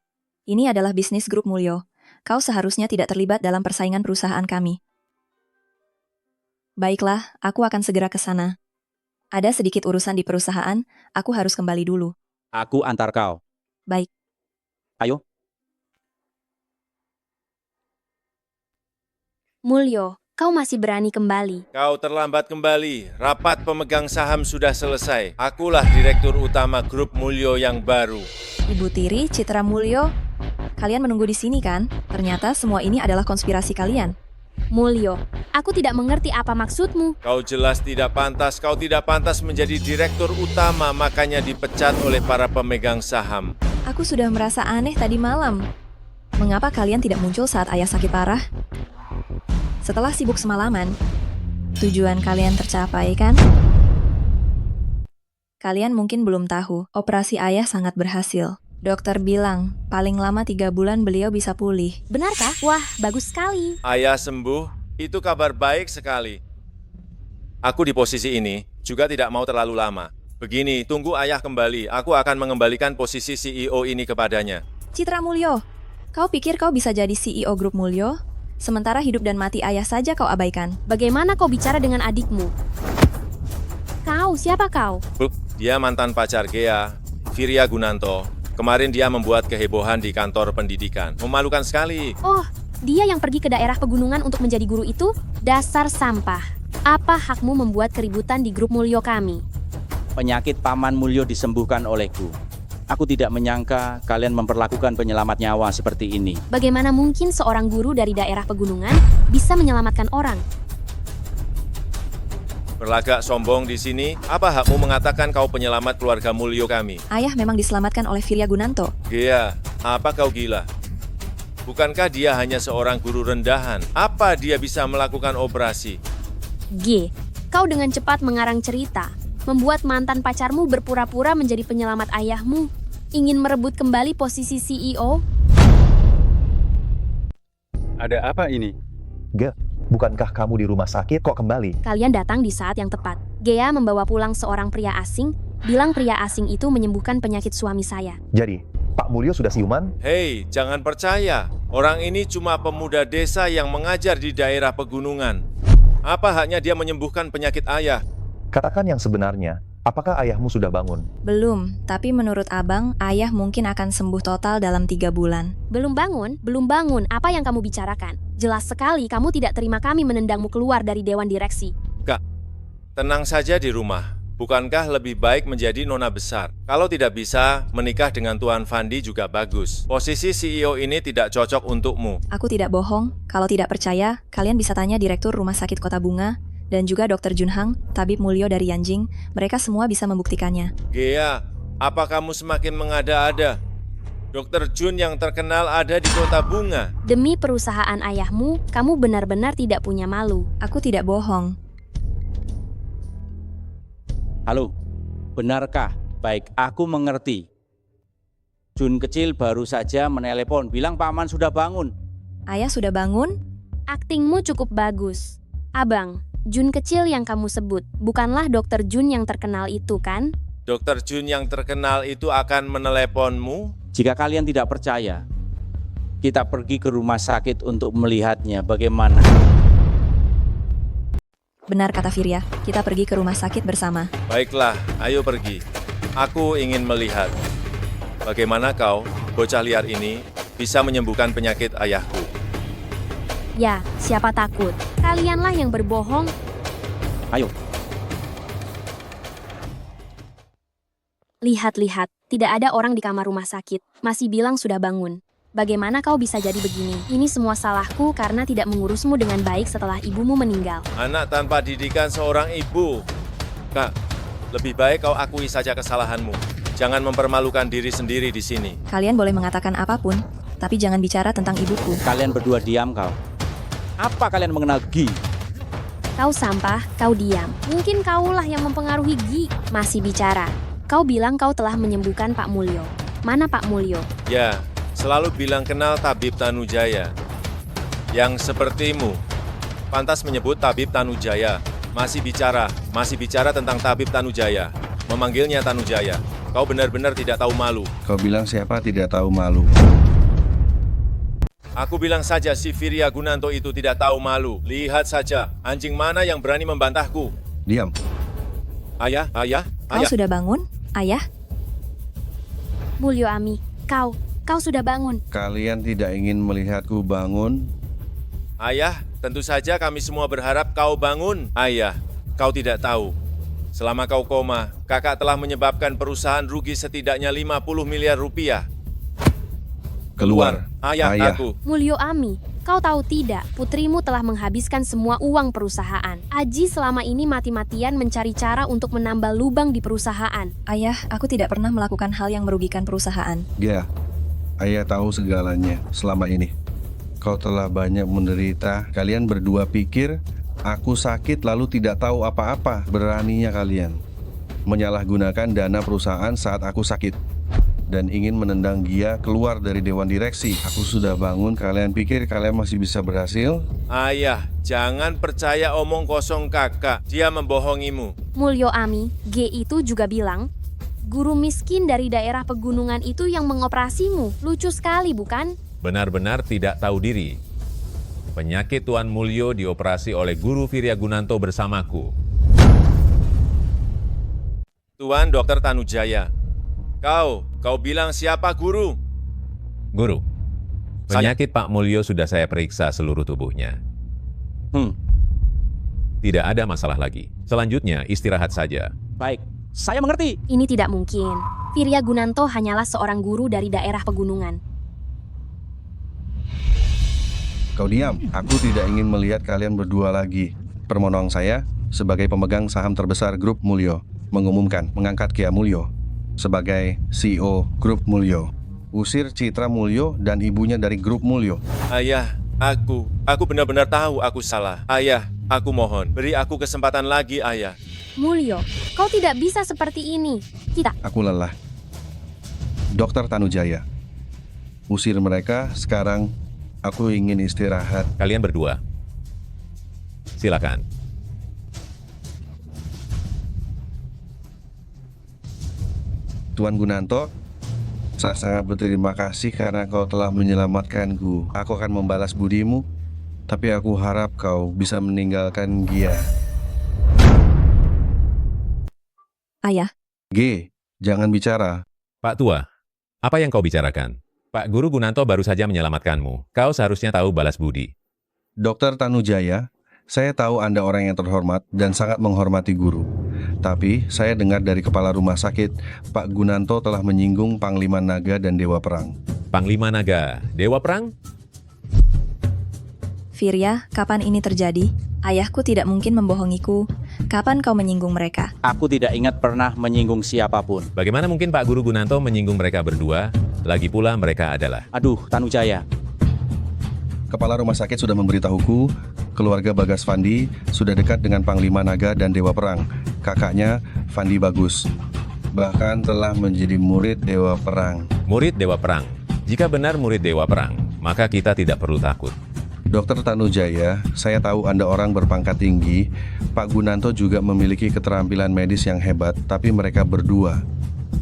Ini adalah bisnis grup Mulyo. Kau seharusnya tidak terlibat dalam persaingan perusahaan kami. Baiklah, aku akan segera ke sana. Ada sedikit urusan di perusahaan, aku harus kembali dulu. Aku antar kau. Baik. Ayo. Mulyo, kau masih berani kembali. Kau terlambat kembali. Rapat pemegang saham sudah selesai. Akulah direktur utama grup Mulyo yang baru. Ibu Tiri, Citra Mulyo, kalian menunggu di sini kan? Ternyata semua ini adalah konspirasi kalian. Mulyo, aku tidak mengerti apa maksudmu. Kau jelas tidak pantas. Kau tidak pantas menjadi direktur utama, makanya dipecat oleh para pemegang saham. Aku sudah merasa aneh tadi malam. Mengapa kalian tidak muncul saat ayah sakit parah? Setelah sibuk semalaman, tujuan kalian tercapai kan? Kalian mungkin belum tahu, operasi ayah sangat berhasil. Dokter bilang, paling lama 3 bulan beliau bisa pulih. Benarkah? Wah, bagus sekali. Ayah sembuh, itu kabar baik sekali. Aku di posisi ini juga tidak mau terlalu lama. Begini, tunggu ayah kembali. Aku akan mengembalikan posisi CEO ini kepadanya. Citra Mulyo, kau pikir kau bisa jadi CEO grup Mulyo? Sementara hidup dan mati ayah saja kau abaikan. Bagaimana kau bicara dengan adikmu? Kau, siapa kau? Dia mantan pacar Gea, Firya Gunanto. Kemarin dia membuat kehebohan di kantor pendidikan. Memalukan sekali. Oh, dia yang pergi ke daerah pegunungan untuk menjadi guru itu? Dasar sampah. Apa hakmu membuat keributan di grup Mulyo kami? Penyakit paman Mulyo disembuhkan olehku. Aku tidak menyangka kalian memperlakukan penyelamat nyawa seperti ini. Bagaimana mungkin seorang guru dari daerah pegunungan bisa menyelamatkan orang? Berlagak sombong di sini, apa hakmu mengatakan kau penyelamat keluarga Mulyo kami? Ayah memang diselamatkan oleh Firya Gunanto. Gea, apa kau gila? Bukankah dia hanya seorang guru rendahan? Apa dia bisa melakukan operasi? G, kau dengan cepat mengarang cerita, membuat mantan pacarmu berpura-pura menjadi penyelamat ayahmu, ingin merebut kembali posisi CEO? Ada apa ini? Ge, bukankah kamu di rumah sakit kok kembali? Kalian datang di saat yang tepat. Gea membawa pulang seorang pria asing, bilang pria asing itu menyembuhkan penyakit suami saya. Jadi, Pak Mulyo sudah siuman? Hei, jangan percaya. Orang ini cuma pemuda desa yang mengajar di daerah pegunungan. Apa haknya dia menyembuhkan penyakit ayah? Katakan yang sebenarnya, apakah ayahmu sudah bangun? Belum, tapi menurut abang, ayah mungkin akan sembuh total dalam 3 bulan. Belum bangun? Belum bangun, apa yang kamu bicarakan? Jelas sekali kamu tidak terima kami menendangmu keluar dari dewan direksi. Kak, tenang saja di rumah. Bukankah lebih baik menjadi nona besar? Kalau tidak bisa, menikah dengan Tuan Fandi juga bagus. Posisi CEO ini tidak cocok untukmu. Aku tidak bohong, kalau tidak percaya, kalian bisa tanya Direktur Rumah Sakit Kota Bunga, dan juga Dr. Junhang, Tabib Mulyo dari Yanjing, mereka semua bisa membuktikannya. Gea, apa kamu semakin mengada-ada? Dr. Jun yang terkenal ada di Kota Bunga. Demi perusahaan ayahmu, kamu benar-benar tidak punya malu. Aku tidak bohong. Halo, benarkah? Baik, aku mengerti. Jun kecil baru saja menelepon, bilang paman sudah bangun. Ayah sudah bangun? Aktingmu cukup bagus. Abang, Jun kecil yang kamu sebut, bukanlah Dr. Jun yang terkenal itu kan? Dr. Jun yang terkenal itu akan meneleponmu? Jika kalian tidak percaya, kita pergi ke rumah sakit untuk melihatnya bagaimana. Benar kata Firya, kita pergi ke rumah sakit bersama. Baiklah, ayo pergi. Aku ingin melihat bagaimana kau, bocah liar ini, bisa menyembuhkan penyakit ayahku. Ya, siapa takut? Kalianlah yang berbohong. Ayo. Lihat-lihat, tidak ada orang di kamar rumah sakit. Masih bilang sudah bangun. Bagaimana kau bisa jadi begini? Ini semua salahku karena tidak mengurusmu dengan baik setelah ibumu meninggal. Anak tanpa didikan seorang ibu. Kak, lebih baik kau akui saja kesalahanmu. Jangan mempermalukan diri sendiri di sini. Kalian boleh mengatakan apapun, tapi jangan bicara tentang ibuku. Kalian berdua diam kau. Apa kalian mengenal Gi? Kau sampah, kau diam. Mungkin kaulah yang mempengaruhi Gi. Masih bicara. Kau bilang kau telah menyembuhkan Pak Mulyo. Mana Pak Mulyo? Ya, selalu bilang kenal Tabib Tanujaya. Yang sepertimu, pantas menyebut Tabib Tanujaya. Masih bicara tentang Tabib Tanujaya. Memanggilnya Tanujaya. Kau benar-benar tidak tahu malu. Kau bilang siapa tidak tahu malu? Aku bilang saja si Virya Gunanto itu tidak tahu malu. Lihat saja, anjing mana yang berani membantahku. Diam. Ayah. Kau sudah bangun, ayah? Mulyo Ami, kau sudah bangun. Kalian tidak ingin melihatku bangun? Ayah, tentu saja kami semua berharap kau bangun. Ayah, kau tidak tahu. Selama kau koma, kakak telah menyebabkan perusahaan rugi setidaknya 50 miliar rupiah. Keluar. Ayah, aku. Mulyo Ami, kau tahu tidak, putrimu telah menghabiskan semua uang perusahaan. Aji selama ini mati-matian mencari cara untuk menambal lubang di perusahaan. Ayah, aku tidak pernah melakukan hal yang merugikan perusahaan. Ya, ayah tahu segalanya selama ini. Kau telah banyak menderita. Kalian berdua pikir aku sakit lalu tidak tahu apa-apa. Beraninya kalian menyalahgunakan dana perusahaan saat aku sakit dan ingin menendang Gia keluar dari dewan direksi. Aku sudah bangun, kalian pikir kalian masih bisa berhasil? Ayah, jangan percaya omong kosong kakak. Dia membohongimu. Mulyo Ami, G itu juga bilang, guru miskin dari daerah pegunungan itu yang mengoperasimu. Lucu sekali, bukan? Benar-benar tidak tahu diri. Penyakit Tuan Mulyo dioperasi oleh Guru Virya Gunanto bersamaku. Tuan Dr. Tanujaya, kau bilang siapa guru? Guru, penyakit Pak Mulyo sudah saya periksa seluruh tubuhnya. Tidak ada masalah lagi. Selanjutnya istirahat saja. Baik, saya mengerti. Ini tidak mungkin. Virya Gunanto hanyalah seorang guru dari daerah pegunungan. Kau diam. Aku tidak ingin melihat kalian berdua lagi. Permohonan saya sebagai pemegang saham terbesar Grup Mulyo mengumumkan mengangkat Gia Mulyo sebagai CEO Grup Mulyo. Usir Citra Mulyo dan ibunya dari Grup Mulyo. Ayah, aku benar-benar tahu aku salah. Ayah, aku mohon, beri aku kesempatan lagi, ayah. Mulyo, kau tidak bisa seperti ini. Aku lelah. Dokter Tanujaya, usir mereka sekarang. Aku ingin istirahat. Kalian berdua, silakan. Tuan Gunanto, saya sangat berterima kasih karena kau telah menyelamatkanku. Aku akan membalas budimu, tapi aku harap kau bisa meninggalkan Gia. Ayah. G, jangan bicara. Pak Tua, apa yang kau bicarakan? Pak Guru Gunanto baru saja menyelamatkanmu. Kau seharusnya tahu balas budi. Dokter Tanujaya, saya tahu Anda orang yang terhormat dan sangat menghormati guru. Tapi saya dengar dari kepala rumah sakit, Pak Gunanto telah menyinggung Panglima Naga dan Dewa Perang. Panglima Naga, Dewa Perang? Virya, kapan ini terjadi? Ayahku tidak mungkin membohongiku. Kapan kau menyinggung mereka? Aku tidak ingat pernah menyinggung siapapun. Bagaimana mungkin Pak Guru Gunanto menyinggung mereka berdua? Lagi pula mereka adalah... Aduh, Tanujaya. Kepala rumah sakit sudah memberitahuku, keluarga Bagas Fandi sudah dekat dengan Panglima Naga dan Dewa Perang. Kakaknya, Fandi Bagus, bahkan telah menjadi murid Dewa Perang. Murid Dewa Perang? Jika benar murid Dewa Perang, maka kita tidak perlu takut. Dokter Tanujaya, saya tahu Anda orang berpangkat tinggi. Pak Gunanto juga memiliki keterampilan medis yang hebat, tapi mereka berdua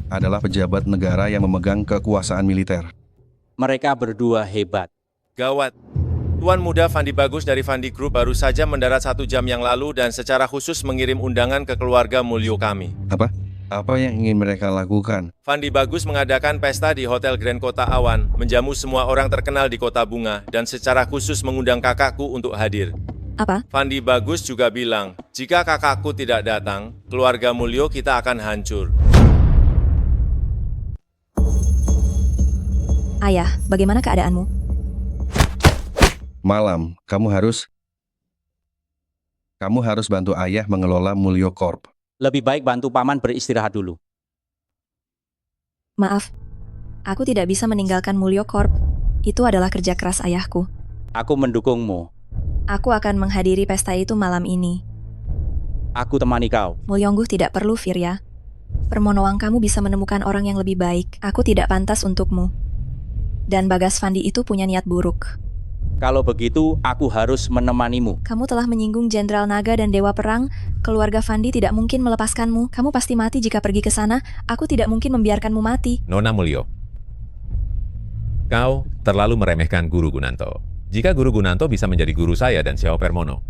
adalah pejabat negara yang memegang kekuasaan militer. Mereka berdua hebat. Gawat. Tuan muda Fandi Bagus dari Fandi Group baru saja mendarat 1 jam yang lalu dan secara khusus mengirim undangan ke keluarga Mulyo kami. Apa? Apa yang ingin mereka lakukan? Fandi Bagus mengadakan pesta di Hotel Grand Kota Awan, menjamu semua orang terkenal di Kota Bunga, dan secara khusus mengundang kakakku untuk hadir. Apa? Fandi Bagus juga bilang, jika kakakku tidak datang, keluarga Mulyo kita akan hancur. Ayah, bagaimana keadaanmu? Malam, kamu harus bantu ayah mengelola Mulyo Corp. Lebih baik bantu paman beristirahat dulu. Maaf, aku tidak bisa meninggalkan Mulyo Corp. Itu adalah kerja keras ayahku. Aku mendukungmu. Aku akan menghadiri pesta itu malam ini. Aku temani kau. Mulyongguh tidak perlu, Firya. Permonoang kamu bisa menemukan orang yang lebih baik. Aku tidak pantas untukmu. Dan Bagas Fandi itu punya niat buruk. Kalau begitu, aku harus menemanimu. Kamu telah menyinggung Jenderal Naga dan Dewa Perang. Keluarga Fandi tidak mungkin melepaskanmu. Kamu pasti mati jika pergi ke sana. Aku tidak mungkin membiarkanmu mati. Nona Mulyo, kau terlalu meremehkan Guru Gunanto. Jika Guru Gunanto bisa menjadi guru saya dan Xiao Permono,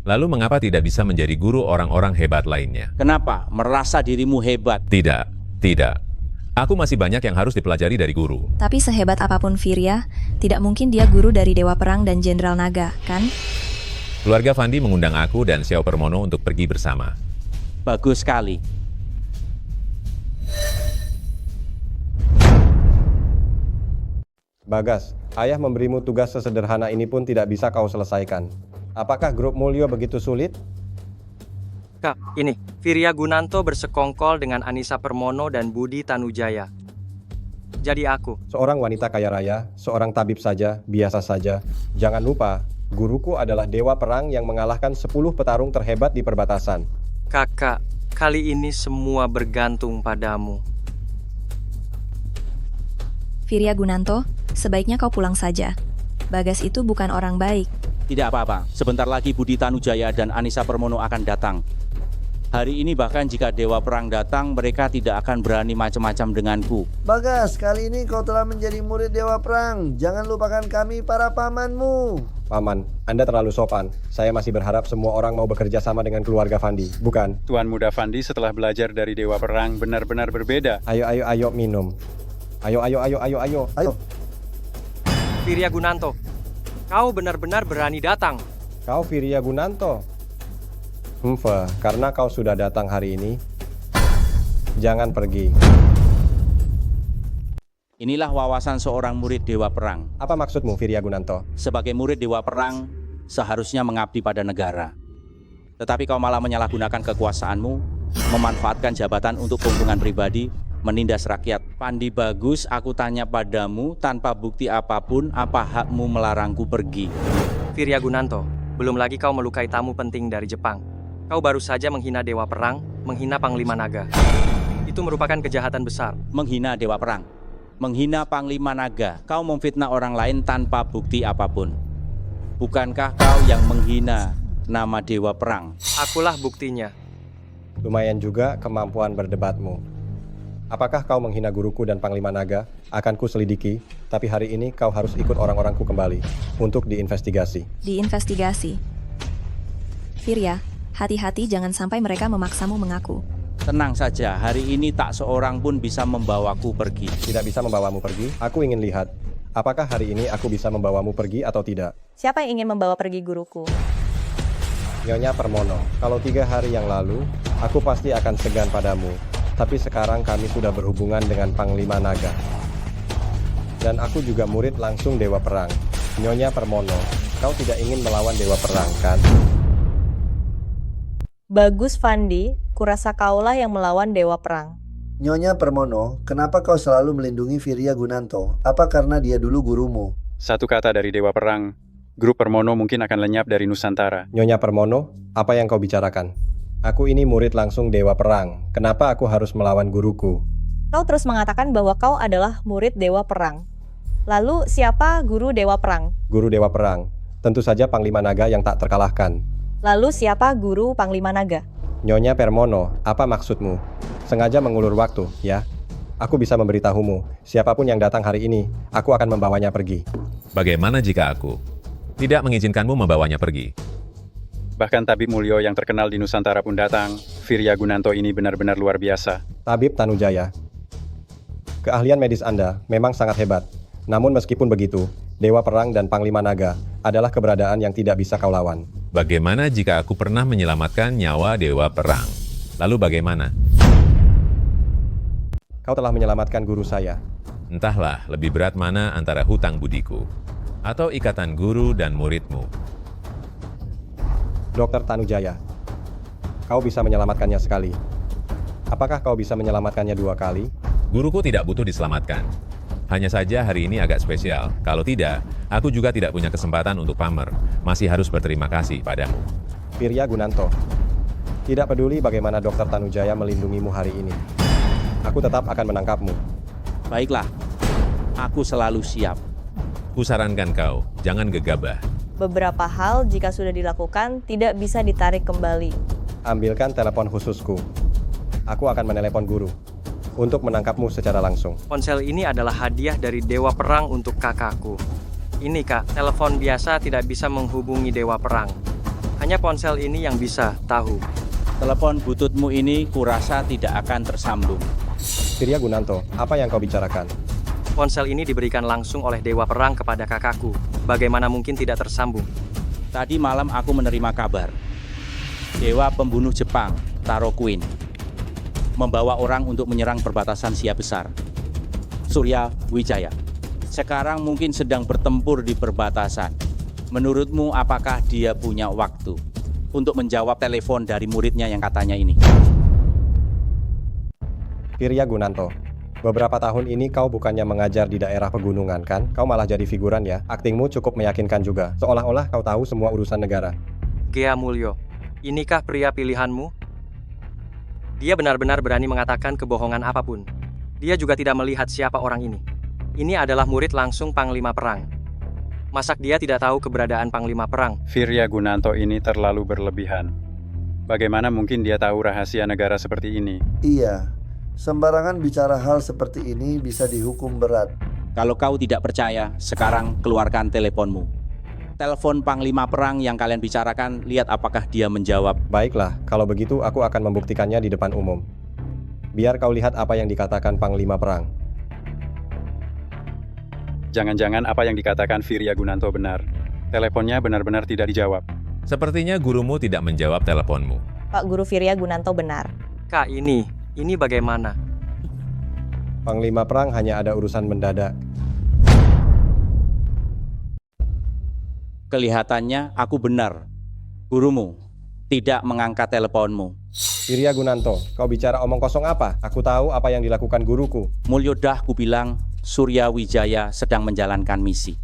lalu mengapa tidak bisa menjadi guru orang-orang hebat lainnya? Kenapa? Merasa dirimu hebat? Tidak. Aku masih banyak yang harus dipelajari dari guru. Tapi sehebat apapun Firya, tidak mungkin dia guru dari Dewa Perang dan Jenderal Naga, kan? Keluarga Fandi mengundang aku dan Xiao Permono untuk pergi bersama. Bagus sekali. Bagas, ayah memberimu tugas sesederhana ini pun tidak bisa kau selesaikan. Apakah grup Mulyo begitu sulit? Kak, ini, Firya Gunanto bersekongkol dengan Anissa Permono dan Budi Tanujaya. Jadi aku. Seorang wanita kaya raya, seorang tabib saja, biasa saja. Jangan lupa, guruku adalah Dewa Perang yang mengalahkan 10 petarung terhebat di perbatasan. Kakak, kali ini semua bergantung padamu. Firya Gunanto, sebaiknya kau pulang saja. Bagas itu bukan orang baik. Tidak apa-apa, sebentar lagi Budi Tanujaya dan Anissa Permono akan datang. Hari ini bahkan jika Dewa Perang datang, mereka tidak akan berani macam-macam denganku. Bagas, kali ini kau telah menjadi murid Dewa Perang. Jangan lupakan kami para pamanmu. Paman, Anda terlalu sopan. Saya masih berharap semua orang mau bekerja sama dengan keluarga Fandi, bukan? Tuan Muda Fandi setelah belajar dari Dewa Perang benar-benar berbeda. Ayo minum. Ayo. Firya Gunanto, kau benar-benar berani datang. Kau Firya Gunanto? Karena kau sudah datang hari ini, jangan pergi. Inilah wawasan seorang murid Dewa Perang. Apa maksudmu, Firya Gunanto? Sebagai murid Dewa Perang, seharusnya mengabdi pada negara. Tetapi kau malah menyalahgunakan kekuasaanmu, memanfaatkan jabatan untuk keuntungan pribadi, menindas rakyat. Fandi Bagus, aku tanya padamu, tanpa bukti apapun, apa hakmu melarangku pergi? Firya Gunanto, belum lagi kau melukai tamu penting dari Jepang. Kau baru saja menghina Dewa Perang, menghina Panglima Naga. Itu merupakan kejahatan besar. Menghina Dewa Perang, menghina Panglima Naga. Kau memfitnah orang lain tanpa bukti apapun. Bukankah kau yang menghina nama Dewa Perang? Akulah buktinya. Lumayan juga kemampuan berdebatmu. Apakah kau menghina guruku dan Panglima Naga? Akan ku selidiki, tapi hari ini kau harus ikut orang-orangku kembali untuk diinvestigasi. Diinvestigasi? Firya, hati-hati jangan sampai mereka memaksamu mengaku. Tenang saja, hari ini tak seorang pun bisa membawaku pergi. Tidak bisa membawamu pergi? Aku ingin lihat, apakah hari ini aku bisa membawamu pergi atau tidak? Siapa yang ingin membawa pergi guruku? Nyonya Permono, kalau 3 hari yang lalu, aku pasti akan segan padamu. Tapi sekarang kami sudah berhubungan dengan Panglima Naga. Dan aku juga murid langsung Dewa Perang. Nyonya Permono, kau tidak ingin melawan Dewa Perang, kan? Bagus Fandi, kurasa kaulah yang melawan Dewa Perang. Nyonya Permono, kenapa kau selalu melindungi Firya Gunanto? Apa karena dia dulu gurumu? Satu kata dari Dewa Perang, grup Permono mungkin akan lenyap dari Nusantara. Nyonya Permono, apa yang kau bicarakan? Aku ini murid langsung Dewa Perang. Kenapa aku harus melawan guruku? Kau terus mengatakan bahwa kau adalah murid Dewa Perang. Lalu siapa guru Dewa Perang? Guru Dewa Perang. Tentu saja Panglima Naga yang tak terkalahkan. Lalu siapa guru Panglima Naga? Nyonya Permono, apa maksudmu? Sengaja mengulur waktu, ya? Aku bisa memberitahumu, siapapun yang datang hari ini, aku akan membawanya pergi. Bagaimana jika aku tidak mengizinkanmu membawanya pergi? Bahkan Tabib Mulyo yang terkenal di Nusantara pun datang. Firya Gunanto ini benar-benar luar biasa. Tabib Tanujaya, keahlian medis Anda memang sangat hebat. Namun meskipun begitu, Dewa Perang dan Panglima Naga adalah keberadaan yang tidak bisa kau lawan. Bagaimana jika aku pernah menyelamatkan nyawa Dewa Perang? Lalu bagaimana? Kau telah menyelamatkan guru saya. Entahlah lebih berat mana antara hutang budiku atau ikatan guru dan muridmu. Dr. Tanujaya, kau bisa menyelamatkannya sekali. Apakah kau bisa menyelamatkannya 2 kali? Guruku tidak butuh diselamatkan. Hanya saja hari ini agak spesial. Kalau tidak, aku juga tidak punya kesempatan untuk pamer. Masih harus berterima kasih padamu. Firya Gunanto, tidak peduli bagaimana Dr. Tanujaya melindungimu hari ini. Aku tetap akan menangkapmu. Baiklah, aku selalu siap. Kusarankan kau, jangan gegabah. Beberapa hal jika sudah dilakukan tidak bisa ditarik kembali. Ambilkan telepon khususku. Aku akan menelepon guru untuk menangkapmu secara langsung. Ponsel ini adalah hadiah dari Dewa Perang untuk kakakku. Ini kak, telepon biasa tidak bisa menghubungi Dewa Perang. Hanya ponsel ini yang bisa tahu. Telepon bututmu ini kurasa tidak akan tersambung. Firya Gunanto, apa yang kau bicarakan? Ponsel ini diberikan langsung oleh Dewa Perang kepada kakakku. Bagaimana mungkin tidak tersambung? Tadi malam aku menerima kabar. Dewa pembunuh Jepang, Taro Queen, membawa orang untuk menyerang perbatasan Sia Besar, Surya Wijaya. Sekarang mungkin sedang bertempur di perbatasan. Menurutmu apakah dia punya waktu untuk menjawab telepon dari muridnya yang katanya ini? Firya Gunanto, beberapa tahun ini kau bukannya mengajar di daerah pegunungan kan? Kau malah jadi figuran ya? Aktingmu cukup meyakinkan juga, seolah-olah kau tahu semua urusan negara. Gea Mulyo, inikah pria pilihanmu? Dia benar-benar berani mengatakan kebohongan apapun. Dia juga tidak melihat siapa orang ini. Ini adalah murid langsung Panglima Perang. Masak dia tidak tahu keberadaan Panglima Perang? Firya Gunanto ini terlalu berlebihan. Bagaimana mungkin dia tahu rahasia negara seperti ini? Iya, sembarangan bicara hal seperti ini bisa dihukum berat. Kalau kau tidak percaya, sekarang keluarkan teleponmu. Telepon Panglima Perang yang kalian bicarakan, lihat apakah dia menjawab. Baiklah, kalau begitu aku akan membuktikannya di depan umum. Biar kau lihat apa yang dikatakan Panglima Perang. Jangan-jangan apa yang dikatakan Firya Gunanto benar. Teleponnya benar-benar tidak dijawab. Sepertinya gurumu tidak menjawab teleponmu. Pak Guru Firya Gunanto benar. Kak, ini bagaimana? Panglima Perang hanya ada urusan mendadak. Kelihatannya aku benar. Gurumu tidak mengangkat teleponmu. Firya Gunanto, kau bicara omong kosong apa? Aku tahu apa yang dilakukan guruku. Mulyodah ku bilang Surya Wijaya sedang menjalankan misi.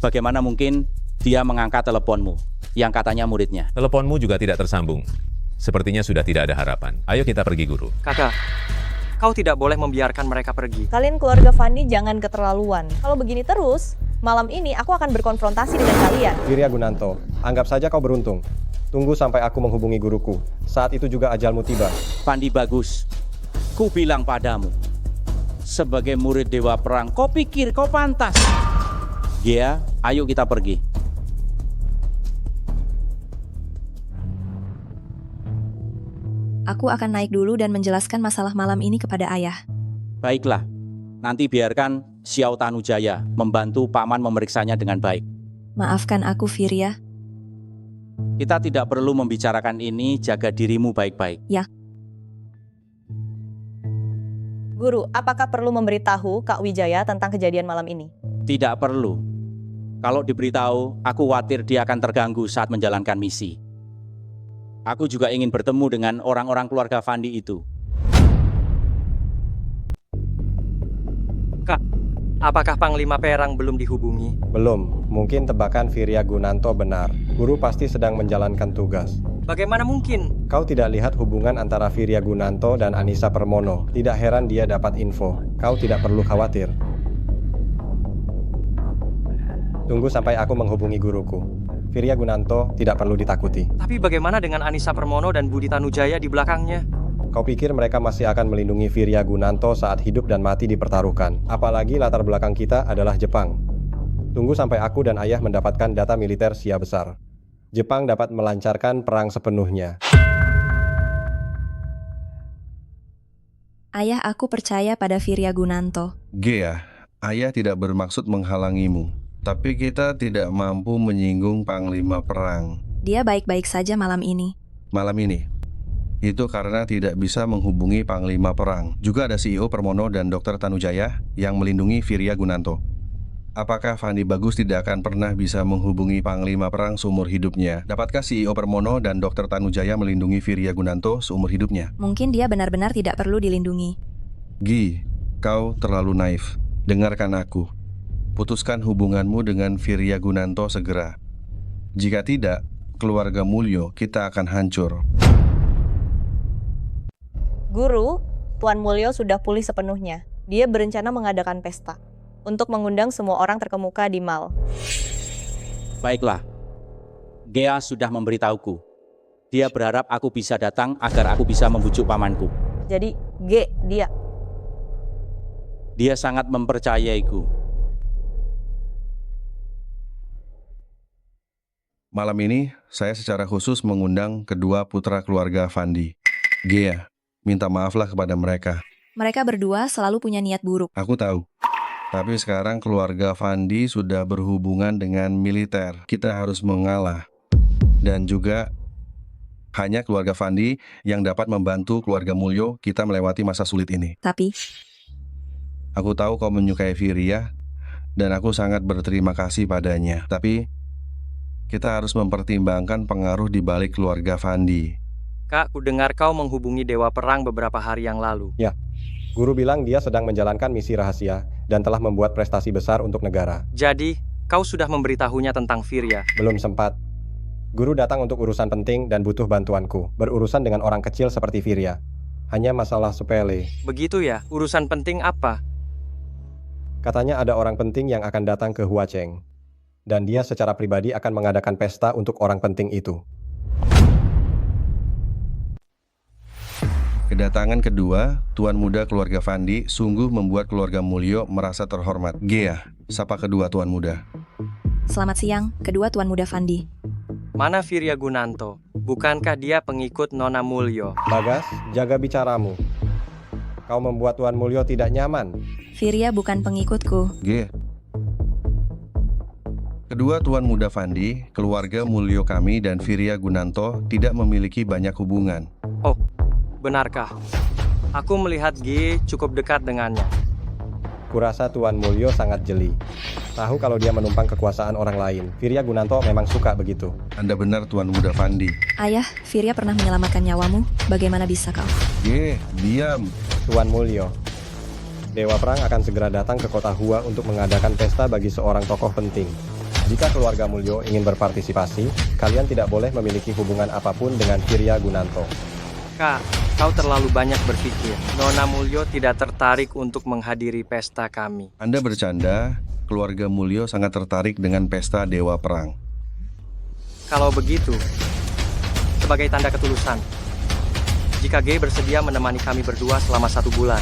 Bagaimana mungkin dia mengangkat teleponmu yang katanya muridnya? Teleponmu juga tidak tersambung. Sepertinya sudah tidak ada harapan. Ayo kita pergi, guru. Kakak, kau tidak boleh membiarkan mereka pergi. Kalian keluarga Fandi jangan keterlaluan. Kalau begini terus, malam ini aku akan berkonfrontasi dengan kalian. Firya Gunanto, anggap saja kau beruntung. Tunggu sampai aku menghubungi guruku. Saat itu juga ajalmu tiba. Fandi bagus. Ku bilang padamu, sebagai murid Dewa Perang, kau pikir kau pantas? Gea, ayo kita pergi. Aku akan naik dulu dan menjelaskan masalah malam ini kepada ayah. Baiklah, nanti biarkan Xiao Tanujaya membantu paman memeriksanya dengan baik. Maafkan aku, Firya. Kita tidak perlu membicarakan ini, jaga dirimu baik-baik. Ya. Guru, apakah perlu memberitahu Kak Wijaya tentang kejadian malam ini? Tidak perlu. Kalau diberitahu, aku khawatir dia akan terganggu saat menjalankan misi. Aku juga ingin bertemu dengan orang-orang keluarga Fandi itu. Kak, apakah Panglima Perang belum dihubungi? Belum. Mungkin tebakan Firya Gunanto benar. Guru pasti sedang menjalankan tugas. Bagaimana mungkin? Kau tidak lihat hubungan antara Firya Gunanto dan Anissa Permono. Tidak heran dia dapat info. Kau tidak perlu khawatir. Tunggu sampai aku menghubungi guruku. Firya Gunanto tidak perlu ditakuti. Tapi bagaimana dengan Anissa Permono dan Budi Tanujaya di belakangnya? Kau pikir mereka masih akan melindungi Firya Gunanto saat hidup dan mati dipertaruhkan? Apalagi latar belakang kita adalah Jepang. Tunggu sampai aku dan ayah mendapatkan data militer Sia Besar. Jepang dapat melancarkan perang sepenuhnya. Ayah, aku percaya pada Firya Gunanto. Gea, ayah tidak bermaksud menghalangimu. Tapi kita tidak mampu menyinggung Panglima Perang. Dia baik-baik saja malam ini. Malam ini? Itu karena tidak bisa menghubungi Panglima Perang. Juga ada CEO Permono dan Dr. Tanujaya yang melindungi Virya Gunanto. Apakah Fandi Bagus tidak akan pernah bisa menghubungi Panglima Perang seumur hidupnya? Dapatkah CEO Permono dan Dr. Tanujaya melindungi Virya Gunanto seumur hidupnya? Mungkin dia benar-benar tidak perlu dilindungi. Gi, kau terlalu naif. Dengarkan aku. Putuskan hubunganmu dengan Virya Gunanto segera. Jika tidak, keluarga Mulyo kita akan hancur. Guru, Tuan Mulyo sudah pulih sepenuhnya. Dia berencana mengadakan pesta untuk mengundang semua orang terkemuka di Mal. Baiklah, Gea sudah memberitahuku. Dia berharap aku bisa datang agar aku bisa membujuk pamanku. Jadi, dia. Dia sangat mempercayaiku. Malam ini, saya secara khusus mengundang kedua putra keluarga Fandi. Gea, minta maaflah kepada mereka. Mereka berdua selalu punya niat buruk. Aku tahu. Tapi sekarang keluarga Fandi sudah berhubungan dengan militer. Kita harus mengalah. Dan juga hanya keluarga Fandi yang dapat membantu keluarga Mulyo kita melewati masa sulit ini. Tapi aku tahu kau menyukai Virya dan aku sangat berterima kasih padanya. Tapi kita harus mempertimbangkan pengaruh di balik keluarga Fandi. Kak, ku dengar kau menghubungi Dewa Perang beberapa hari yang lalu. Ya, guru bilang dia sedang menjalankan misi rahasia dan telah membuat prestasi besar untuk negara. Jadi, kau sudah memberitahunya tentang Virya? Belum sempat. Guru datang untuk urusan penting dan butuh bantuanku. Berurusan dengan orang kecil seperti Virya. Hanya masalah sepele. Begitu ya? Urusan penting apa? Katanya ada orang penting yang akan datang ke Huacheng. Dan dia secara pribadi akan mengadakan pesta untuk orang penting itu. Kedatangan kedua, Tuan Muda keluarga Fandi sungguh membuat keluarga Mulyo merasa terhormat. Gea, sapa kedua Tuan Muda. Selamat siang, kedua Tuan Muda Fandi. Mana Virya Gunanto? Bukankah dia pengikut Nona Mulyo? Bagas, jaga bicaramu. Kau membuat Tuan Mulyo tidak nyaman. Virya bukan pengikutku. Gea. Kedua Tuan Muda Fandi, keluarga Mulyo kami dan Virya Gunanto tidak memiliki banyak hubungan. Oh, benarkah? Aku melihat G cukup dekat dengannya. Kurasa Tuan Mulyo sangat jeli. Tahu kalau dia menumpang kekuasaan orang lain. Virya Gunanto memang suka begitu. Anda benar Tuan Muda Fandi. Ayah, Virya pernah menyelamatkan nyawamu. Bagaimana bisa kau? Diam. Tuan Mulyo, Dewa Perang akan segera datang ke kota Hua untuk mengadakan pesta bagi seorang tokoh penting. Jika keluarga Mulyo ingin berpartisipasi, kalian tidak boleh memiliki hubungan apapun dengan Virya Gunanto. Kak, kau terlalu banyak berpikir. Nona Mulyo tidak tertarik untuk menghadiri pesta kami. Anda bercanda, keluarga Mulyo sangat tertarik dengan pesta Dewa Perang. Kalau begitu, sebagai tanda ketulusan, jika G bersedia menemani kami berdua selama 1 bulan,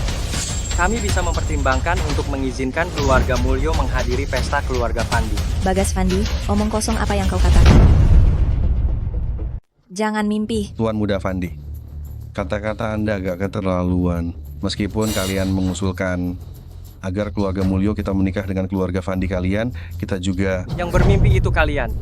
kami bisa mempertimbangkan untuk mengizinkan keluarga Mulyo menghadiri pesta keluarga Fandi. Bagas Fandi, omong kosong apa yang kau katakan? Jangan mimpi. Tuan Muda Fandi, kata-kata Anda agak keterlaluan. Meskipun kalian mengusulkan agar keluarga Mulyo kita menikah dengan keluarga Fandi kalian, kita juga... Yang bermimpi itu kalian.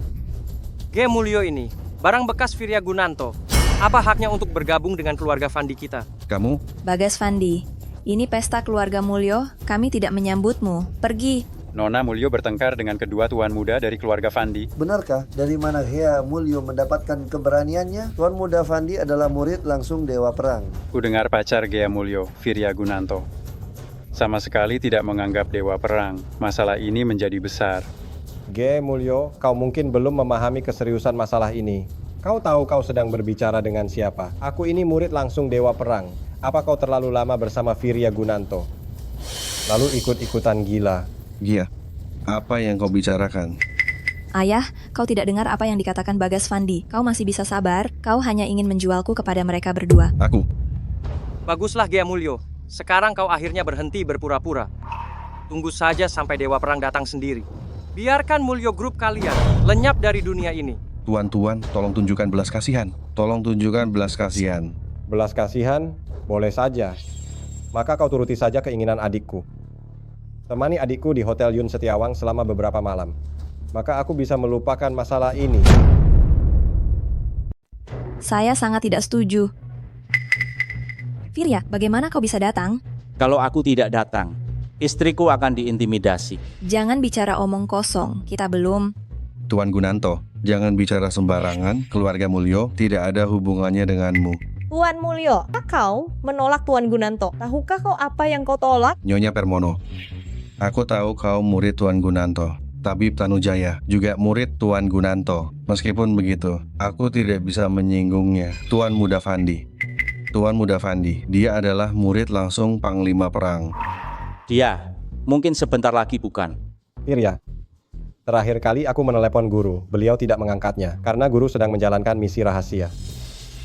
G Mulyo ini, barang bekas Virya Gunanto. Apa haknya untuk bergabung dengan keluarga Fandi kita? Kamu? Bagas Fandi, ini pesta keluarga Mulyo, kami tidak menyambutmu. Pergi. Nona Mulyo bertengkar dengan kedua tuan muda dari keluarga Fandi. Benarkah dari mana Gea Mulyo mendapatkan keberaniannya? Tuan Muda Fandi adalah murid langsung Dewa Perang. Ku dengar pacar Gea Mulyo, Virya Gunanto, sama sekali tidak menganggap Dewa Perang. Masalah ini menjadi besar. Gea Mulyo, kau mungkin belum memahami keseriusan masalah ini. Kau tahu kau sedang berbicara dengan siapa? Aku ini murid langsung Dewa Perang. Apa kau terlalu lama bersama Virya Gunanto? Lalu ikut-ikutan gila. Gia, apa yang kau bicarakan? Ayah, kau tidak dengar apa yang dikatakan Bagas Fandi. Kau masih bisa sabar, kau hanya ingin menjualku kepada mereka berdua. Aku. Baguslah Gea Mulyo, sekarang kau akhirnya berhenti berpura-pura. Tunggu saja sampai Dewa Perang datang sendiri. Biarkan Mulyo Group kalian lenyap dari dunia ini. Tuan-tuan, tolong tunjukkan belas kasihan. Tolong tunjukkan belas kasihan. Belas kasihan? Boleh saja. Maka kau turuti saja keinginan adikku. Temani adikku di Hotel Yun Setiawang selama beberapa malam. Maka aku bisa melupakan masalah ini. Saya sangat tidak setuju. Firya, bagaimana kau bisa datang? Kalau aku tidak datang, istriku akan diintimidasi. Jangan bicara omong kosong, kita belum. Tuan Gunanto, jangan bicara sembarangan, keluarga Mulyo tidak ada hubungannya denganmu. Tuan Mulyo, kau menolak Tuan Gunanto. Tahukah kau apa yang kau tolak? Nyonya Permono, aku tahu kau murid Tuan Gunanto. Tabib Tanujaya juga murid Tuan Gunanto. Meskipun begitu, aku tidak bisa menyinggungnya. Tuan Muda Fandi. Tuan Muda Fandi, dia adalah murid langsung Panglima Perang. Dia, mungkin sebentar lagi bukan. Firya, terakhir kali aku menelepon guru. Beliau tidak mengangkatnya, karena guru sedang menjalankan misi rahasia.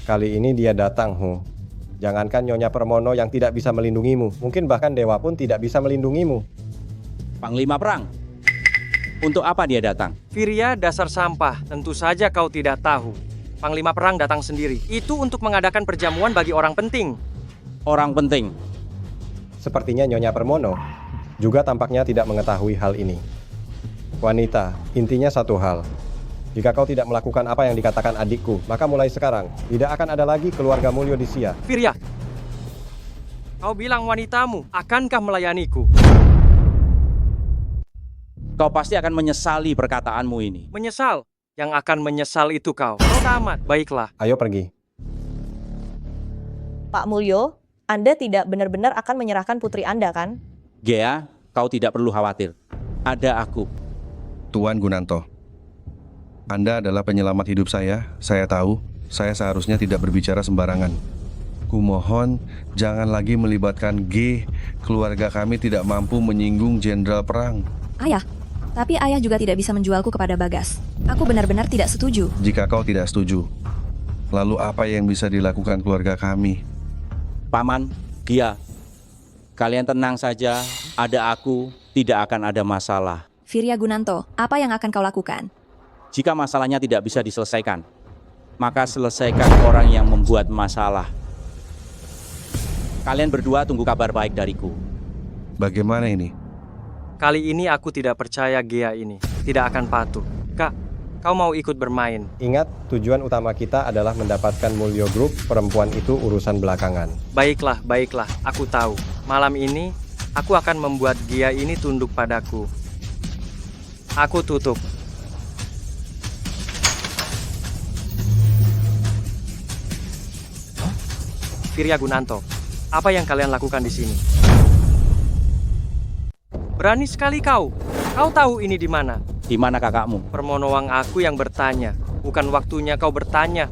Kali ini dia datang, Jangankan Nyonya Permono yang tidak bisa melindungimu, mungkin bahkan dewa pun tidak bisa melindungimu. Panglima Perang, untuk apa dia datang? Firya, dasar sampah. Tentu saja kau tidak tahu. Panglima Perang datang sendiri. Itu untuk mengadakan perjamuan bagi orang penting. Orang penting? Sepertinya Nyonya Permono juga tampaknya tidak mengetahui hal ini. Wanita, intinya satu hal. Jika kau tidak melakukan apa yang dikatakan adikku, maka mulai sekarang tidak akan ada lagi keluarga Mulyo di Sia. Firya, kau bilang wanitamu, akankah melayaniku? Kau pasti akan menyesali perkataanmu ini. Menyesal? Yang akan menyesal itu kau. Kau tamat. Baiklah. Ayo pergi. Pak Mulyo, Anda tidak benar-benar akan menyerahkan putri Anda, kan? Gea, kau tidak perlu khawatir. Ada aku. Tuan Gunanto, Anda adalah penyelamat hidup saya tahu. Saya seharusnya tidak berbicara sembarangan. Kumohon, jangan lagi melibatkan G. Keluarga kami tidak mampu menyinggung Jenderal Perang. Ayah, tapi ayah juga tidak bisa menjualku kepada Bagas. Aku benar-benar tidak setuju. Jika kau tidak setuju, lalu apa yang bisa dilakukan keluarga kami? Paman, Gia, kalian tenang saja. Ada aku, tidak akan ada masalah. Firya Gunanto, apa yang akan kau lakukan? Jika masalahnya tidak bisa diselesaikan, maka selesaikan orang yang membuat masalah. Kalian berdua tunggu kabar baik dariku. Bagaimana ini? Kali ini aku tidak percaya Gea ini. Tidak akan patuh. Kak, kau mau ikut bermain? Ingat, tujuan utama kita adalah mendapatkan Mulyo Group. Perempuan itu urusan belakangan. Baiklah, baiklah. Aku tahu. Malam ini, aku akan membuat Gea ini tunduk padaku. Aku tutup. Firya Gunanto, apa yang kalian lakukan di sini? Berani sekali kau. Kau tahu ini di mana? Di mana kakakmu? Permonowang aku yang bertanya. Bukan waktunya kau bertanya.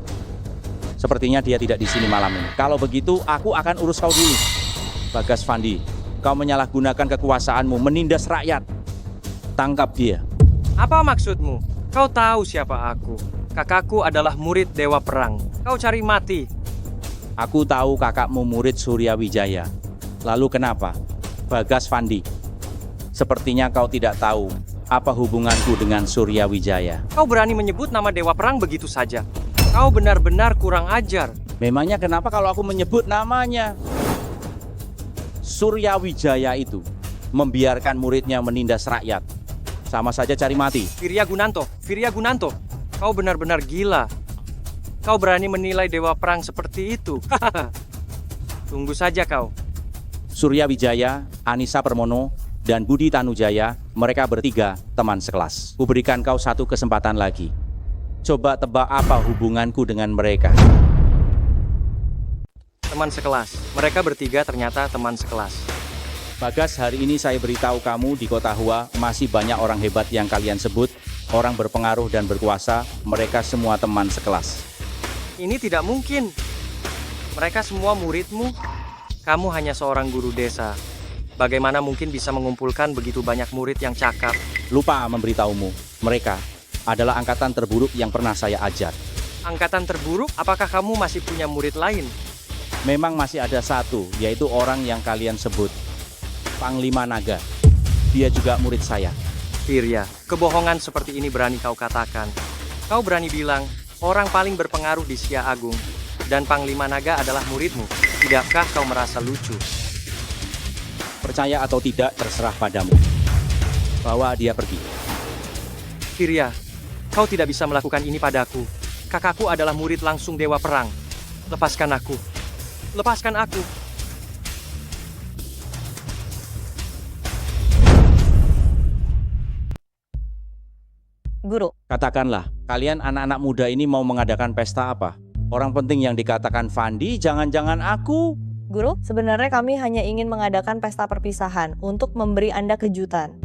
Sepertinya dia tidak di sini malam ini. Kalau begitu, aku akan urus kau dulu. Bagas Fandi, kau menyalahgunakan kekuasaanmu menindas rakyat. Tangkap dia. Apa maksudmu? Kau tahu siapa aku. Kakakku adalah murid Dewa Perang. Kau cari mati. Aku tahu kakakmu murid Surya Wijaya. Lalu kenapa? Bagas Fandi, sepertinya kau tidak tahu apa hubunganku dengan Surya Wijaya. Kau berani menyebut nama Dewa Perang begitu saja. Kau benar-benar kurang ajar. Memangnya kenapa kalau aku menyebut namanya? Surya Wijaya itu membiarkan muridnya menindas rakyat. Sama saja cari mati. Firya Gunanto, kau benar-benar gila. Kau berani menilai Dewa Perang seperti itu. Tunggu saja kau. Surya Wijaya, Anissa Permono, dan Budi Tanujaya, mereka bertiga teman sekelas. Kuberikan kau satu kesempatan lagi. Coba tebak apa hubunganku dengan mereka. Teman sekelas. Mereka bertiga ternyata teman sekelas. Bagas, hari ini saya beritahu kamu di Kota Hua masih banyak orang hebat yang kalian sebut, orang berpengaruh dan berkuasa, mereka semua teman sekelas. Ini tidak mungkin. Mereka semua muridmu. Kamu hanya seorang guru desa. Bagaimana mungkin bisa mengumpulkan begitu banyak murid yang cakap? Lupa memberitahumu, mereka adalah angkatan terburuk yang pernah saya ajar. Angkatan terburuk? Apakah kamu masih punya murid lain? Memang masih ada satu, yaitu orang yang kalian sebut Panglima Naga. Dia juga murid saya. Firya, kebohongan seperti ini berani kau katakan. Kau berani bilang orang paling berpengaruh di Sia Agung dan Panglima Naga adalah muridmu. Tidakkah kau merasa lucu? Percaya atau tidak terserah padamu. Bawa dia pergi. Firya, kau tidak bisa melakukan ini padaku. Kakakku adalah murid langsung Dewa Perang. Lepaskan aku. Lepaskan aku. Guru. Katakanlah, kalian anak-anak muda ini mau mengadakan pesta apa? Orang penting yang dikatakan Fandi, jangan-jangan aku. Guru, sebenarnya kami hanya ingin mengadakan pesta perpisahan untuk memberi Anda kejutan.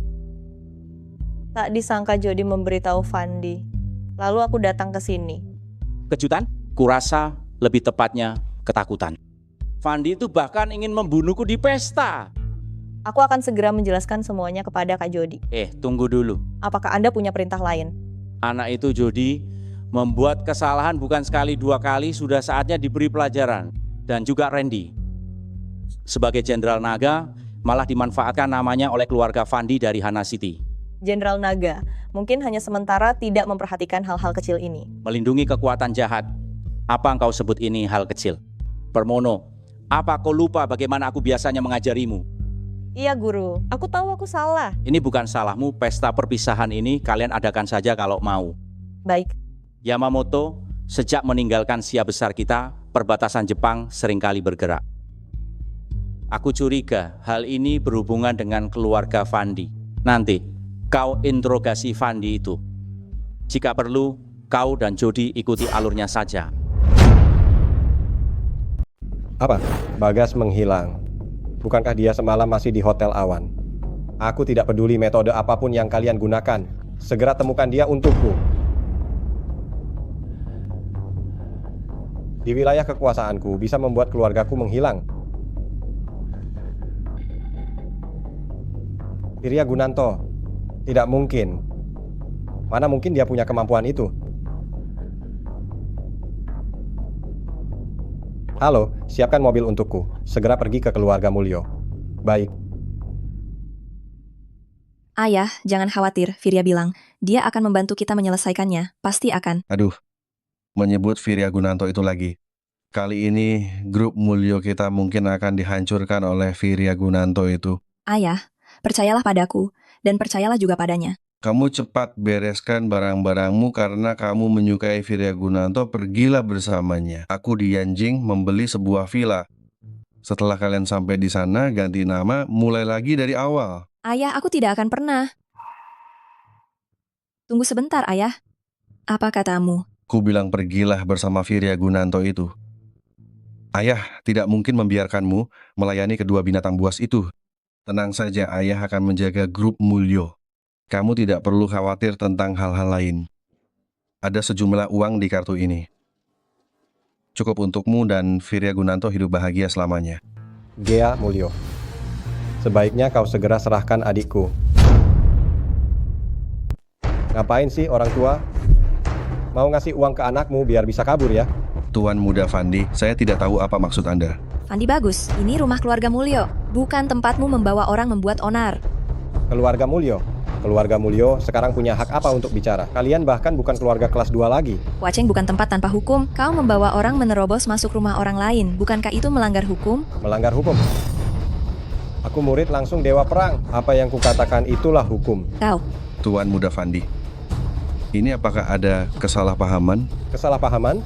Tak disangka Jody memberitahu Fandi. Lalu aku datang ke sini. Kejutan? Kurasa lebih tepatnya ketakutan. Fandi itu bahkan ingin membunuhku di pesta. Aku akan segera menjelaskan semuanya kepada Kak Jody. Tunggu dulu. Apakah Anda punya perintah lain? Anak itu Jody membuat kesalahan bukan sekali dua kali, sudah saatnya diberi pelajaran. Dan juga Randy. Sebagai Jenderal Naga, malah dimanfaatkan namanya oleh keluarga Fandi dari Hana City. Jenderal Naga, mungkin hanya sementara tidak memperhatikan hal-hal kecil ini. Melindungi kekuatan jahat. Apa engkau sebut ini hal kecil? Permono, apa kau lupa bagaimana aku biasanya mengajarimu? Iya guru, aku tahu aku salah. Ini bukan salahmu, pesta perpisahan ini kalian adakan saja kalau mau. Baik. Yamamoto, sejak meninggalkan Sia besar kita, perbatasan Jepang seringkali bergerak. Aku curiga hal ini berhubungan dengan keluarga Fandi. Nanti, kau interogasi Fandi itu. Jika perlu, kau dan Jody ikuti alurnya saja. Apa? Bagas menghilang. Bukankah dia semalam masih di Hotel Awan? Aku tidak peduli metode apapun yang kalian gunakan. Segera temukan dia untukku. Di wilayah kekuasaanku bisa membuat keluargaku menghilang. Firya Gunanto, tidak mungkin. Mana mungkin dia punya kemampuan itu? Halo, siapkan mobil untukku. Segera pergi ke keluarga Mulyo. Baik. Ayah, jangan khawatir, Firya bilang. Dia akan membantu kita menyelesaikannya. Pasti akan. Aduh, menyebut Firya Gunanto itu lagi. Kali ini grup Mulyo kita mungkin akan dihancurkan oleh Firya Gunanto itu. Ayah, percayalah padaku, dan percayalah juga padanya. Kamu cepat bereskan barang-barangmu karena kamu menyukai Firya Gunanto, pergilah bersamanya. Aku di Yanjing membeli sebuah villa. Setelah kalian sampai di sana, ganti nama, mulai lagi dari awal. Ayah, aku tidak akan pernah. Tunggu sebentar, Ayah. Apa katamu? Ku bilang pergilah bersama Firya Gunanto itu. Ayah tidak mungkin membiarkanmu melayani kedua binatang buas itu. Tenang saja, ayah akan menjaga grup Mulyo. Kamu tidak perlu khawatir tentang hal-hal lain. Ada sejumlah uang di kartu ini. Cukup untukmu dan Firya Gunanto hidup bahagia selamanya. Gea Mulyo, sebaiknya kau segera serahkan adikku. Ngapain sih orang tua? Mau ngasih uang ke anakmu biar bisa kabur ya? Tuan Muda Fandi, saya tidak tahu apa maksud Anda. Fandi bagus, ini rumah keluarga Mulyo. Bukan tempatmu membawa orang membuat onar. Keluarga Mulyo? Keluarga Mulyo sekarang punya hak apa untuk bicara? Kalian bahkan bukan keluarga kelas 2 lagi. Waceng bukan tempat tanpa hukum. Kau membawa orang menerobos masuk rumah orang lain. Bukankah itu melanggar hukum? Melanggar hukum? Aku murid langsung Dewa Perang. Apa yang kukatakan itulah hukum. Kau. Tuan Muda Fandi, ini apakah ada kesalahpahaman? Kesalahpahaman?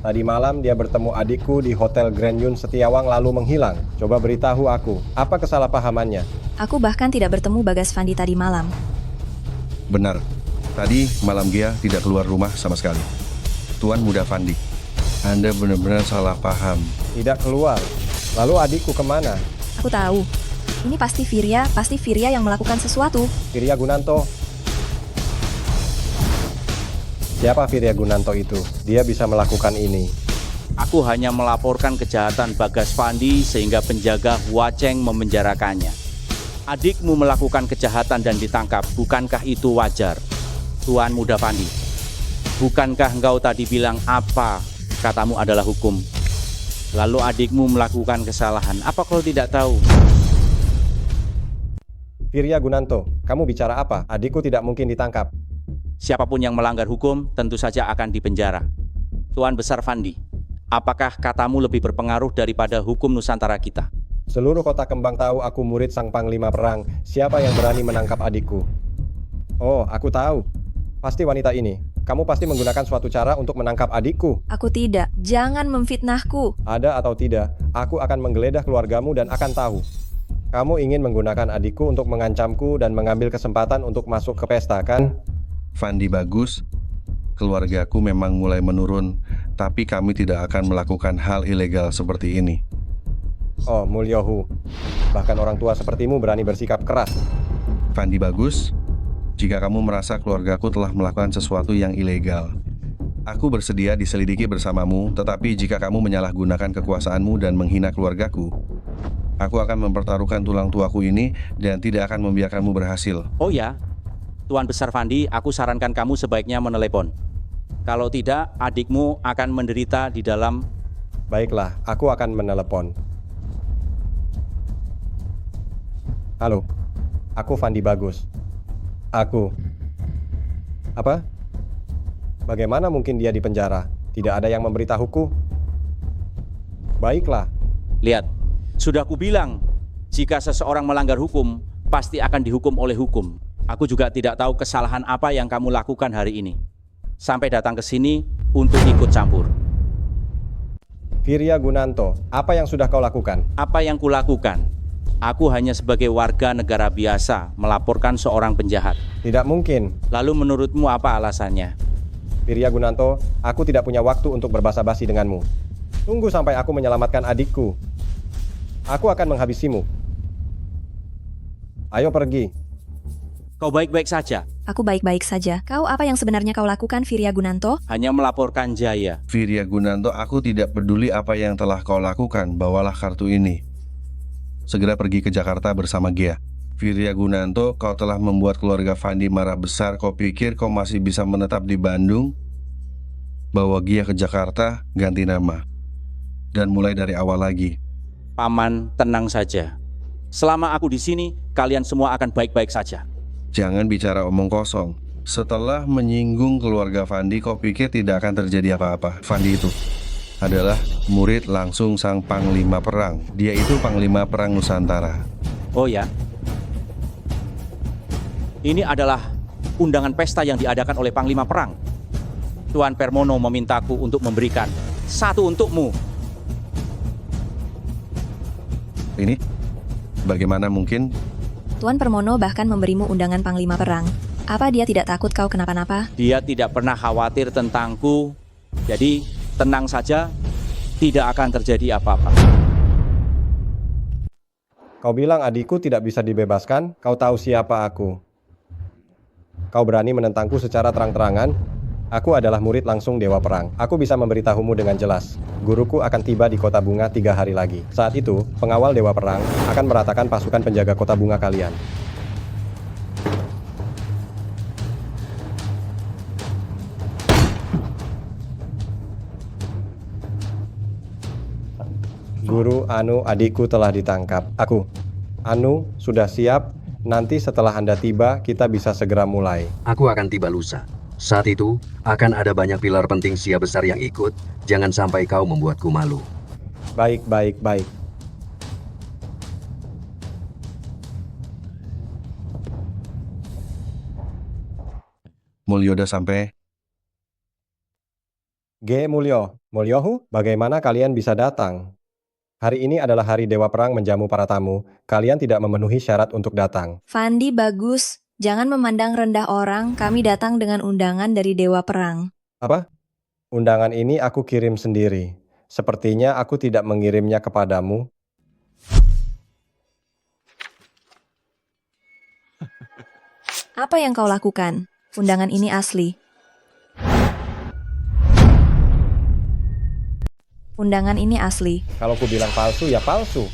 Tadi malam dia bertemu adikku di Hotel Grand Yun Setiawang lalu menghilang. Coba beritahu aku, apa kesalahpahamannya? Aku bahkan tidak bertemu Bagas Fandi tadi malam. Benar, tadi malam Gia tidak keluar rumah sama sekali. Tuan Muda Fandi, Anda benar-benar salah paham. Tidak keluar. Lalu adikku kemana? Aku tahu. Ini pasti Firya yang melakukan sesuatu. Firya Gunanto. Siapa Firya Gunanto itu? Dia bisa melakukan ini. Aku hanya melaporkan kejahatan Bagas Fandi sehingga penjaga Waceng memenjarakannya. Adikmu melakukan kejahatan dan ditangkap, bukankah itu wajar? Tuan Muda Fandi, bukankah engkau tadi bilang apa katamu adalah hukum? Lalu adikmu melakukan kesalahan, apa kau tidak tahu? Firya Gunanto, kamu bicara apa? Adikku tidak mungkin ditangkap. Siapapun yang melanggar hukum tentu saja akan dipenjara. Tuan Besar Fandi, apakah katamu lebih berpengaruh daripada hukum Nusantara kita? Seluruh kota Kembang tahu aku murid Sang Panglima Perang. Siapa yang berani menangkap adikku? Oh, aku tahu. Pasti wanita ini. Kamu pasti menggunakan suatu cara untuk menangkap adikku. Aku tidak. Jangan memfitnahku. Ada atau tidak, aku akan menggeledah keluargamu dan akan tahu. Kamu ingin menggunakan adikku untuk mengancamku dan mengambil kesempatan untuk masuk ke pesta, kan? Fandi bagus, keluargaku memang mulai menurun, tapi kami tidak akan melakukan hal ilegal seperti ini. Oh, Mulyohu. Bahkan orang tua sepertimu berani bersikap keras. Fandi bagus, jika kamu merasa keluargaku telah melakukan sesuatu yang ilegal, aku bersedia diselidiki bersamamu, tetapi jika kamu menyalahgunakan kekuasaanmu dan menghina keluargaku, aku akan mempertaruhkan tulang tuaku ini dan tidak akan membiarkanmu berhasil. Oh ya, Tuan Besar Fandi, aku sarankan kamu sebaiknya menelepon. Kalau tidak, adikmu akan menderita di dalam... Baiklah, aku akan menelepon. Halo, aku Fandi Bagus. Aku... Apa? Bagaimana mungkin dia di penjara? Tidak ada yang memberitahuku. Baiklah. Lihat, sudah kubilang, jika seseorang melanggar hukum, pasti akan dihukum oleh hukum. Aku juga tidak tahu kesalahan apa yang kamu lakukan hari ini. Sampai datang ke sini untuk ikut campur. Firya Gunanto, apa yang sudah kau lakukan? Apa yang kulakukan? Aku hanya sebagai warga negara biasa melaporkan seorang penjahat. Tidak mungkin. Lalu menurutmu apa alasannya? Firya Gunanto, aku tidak punya waktu untuk berbasa-basi denganmu. Tunggu sampai aku menyelamatkan adikku. Aku akan menghabisimu. Ayo pergi. Kau baik-baik saja. Aku baik-baik saja. Kau apa yang sebenarnya kau lakukan, Firya Gunanto? Hanya melaporkan Jaya. Firya Gunanto, aku tidak peduli apa yang telah kau lakukan. Bawalah kartu ini. Segera pergi ke Jakarta bersama Gia. Firya Gunanto, kau telah membuat keluarga Fandi marah besar. Kau pikir kau masih bisa menetap di Bandung? Bawa Gia ke Jakarta, ganti nama. Dan mulai dari awal lagi. Paman, tenang saja. Selama aku di sini, kalian semua akan baik-baik saja. Jangan bicara omong kosong. Setelah menyinggung keluarga Fandi, kau pikir tidak akan terjadi apa-apa. Fandi itu adalah murid langsung sang Panglima Perang. Dia itu Panglima Perang Nusantara. Oh ya? Ini adalah undangan pesta yang diadakan oleh Panglima Perang. Tuan Permono memintaku untuk memberikan satu untukmu. Ini? Bagaimana mungkin? Tuan Permono bahkan memberimu undangan Panglima Perang. Apa dia tidak takut kau kenapa-napa? Dia tidak pernah khawatir tentangku. Jadi, tenang saja, tidak akan terjadi apa-apa. Kau bilang adikku tidak bisa dibebaskan, kau tahu siapa aku. Kau berani menentangku secara terang-terangan? Aku adalah murid langsung Dewa Perang. Aku bisa memberitahumu dengan jelas. Guruku akan tiba di Kota Bunga 3 hari lagi. Saat itu, pengawal Dewa Perang akan meratakan pasukan penjaga Kota Bunga kalian. Guru Anu, adikku telah ditangkap. Anu, sudah siap. Nanti setelah Anda tiba, kita bisa segera mulai. Aku akan tiba lusa. Saat itu, akan ada banyak pilar penting Sia besar yang ikut. Jangan sampai kau membuatku malu. Baik. Mulyoda sampai. G. Mulyohu, bagaimana kalian bisa datang? Hari ini adalah hari Dewa Perang menjamu para tamu. Kalian tidak memenuhi syarat untuk datang. Fandi bagus. Jangan memandang rendah orang, kami datang dengan undangan dari Dewa Perang. Apa? Undangan ini aku kirim sendiri. Sepertinya aku tidak mengirimnya kepadamu. Apa yang kau lakukan? Undangan ini asli. Undangan ini asli. Kalau ku bilang palsu, ya palsu.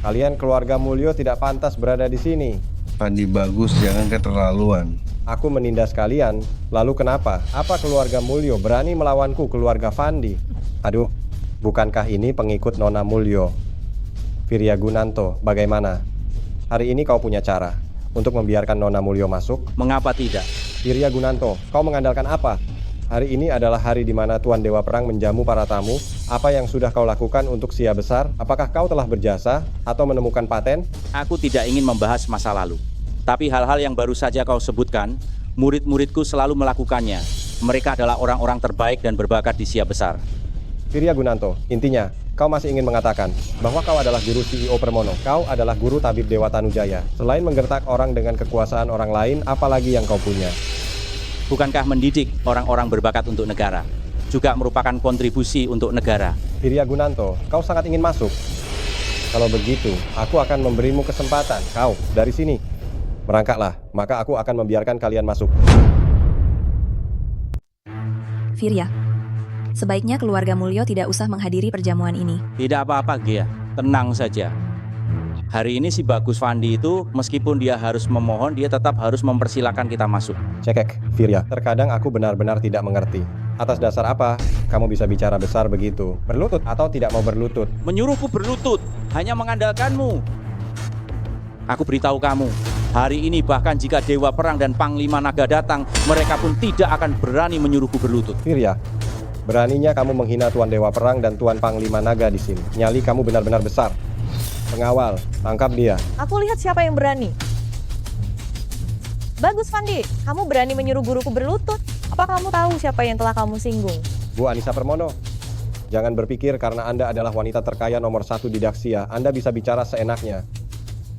Kalian keluarga Mulyo tidak pantas berada di sini. Fandi bagus, jangan keterlaluan. Aku menindas kalian, lalu kenapa? Apa keluarga Mulyo berani melawanku, keluarga Fandi? Aduh, bukankah ini pengikut Nona Mulyo? Firya Gunanto, bagaimana? Hari ini kau punya cara untuk membiarkan Nona Mulyo masuk? Mengapa tidak? Firya Gunanto, kau mengandalkan apa? Hari ini adalah hari di mana Tuan Dewa Perang menjamu para tamu. Apa yang sudah kau lakukan untuk Sia besar? Apakah kau telah berjasa atau menemukan paten? Aku tidak ingin membahas masa lalu. Tapi hal-hal yang baru saja kau sebutkan, murid-muridku selalu melakukannya. Mereka adalah orang-orang terbaik dan berbakat di Sia besar. Firya Gunanto, intinya, kau masih ingin mengatakan bahwa kau adalah guru CEO Permono. Kau adalah guru tabib Dewa Tanujaya. Selain menggertak orang dengan kekuasaan orang lain, apalagi yang kau punya? Bukankah mendidik orang-orang berbakat untuk negara juga merupakan kontribusi untuk negara? Firya Gunanto, kau sangat ingin masuk? Kalau begitu, aku akan memberimu kesempatan. Kau, dari sini. Merangkaklah, maka aku akan membiarkan kalian masuk. Firya, sebaiknya keluarga Mulyo tidak usah menghadiri perjamuan ini. Tidak apa-apa, Gea. Tenang saja. Hari ini si Bagus Fandi itu, meskipun dia harus memohon, dia tetap harus mempersilahkan kita masuk. Cekek, Firya. Terkadang aku benar-benar tidak mengerti. Atas dasar apa kamu bisa bicara besar begitu? Berlutut atau tidak mau berlutut? Menyuruhku berlutut, hanya mengandalkanmu. Aku beritahu kamu, hari ini bahkan jika Dewa Perang dan Panglima Naga datang, mereka pun tidak akan berani menyuruhku berlutut. Firya, beraninya kamu menghina Tuan Dewa Perang dan Tuan Panglima Naga di sini. Nyali kamu benar-benar besar. Pengawal, tangkap dia. Aku lihat siapa yang berani. Bagus Fandi, kamu berani menyuruh guruku berlutut? Apa kamu tahu siapa yang telah kamu singgung? Bu Anissa Permono, jangan berpikir karena Anda adalah wanita terkaya nomor 1 di Daksia, Anda bisa bicara seenaknya.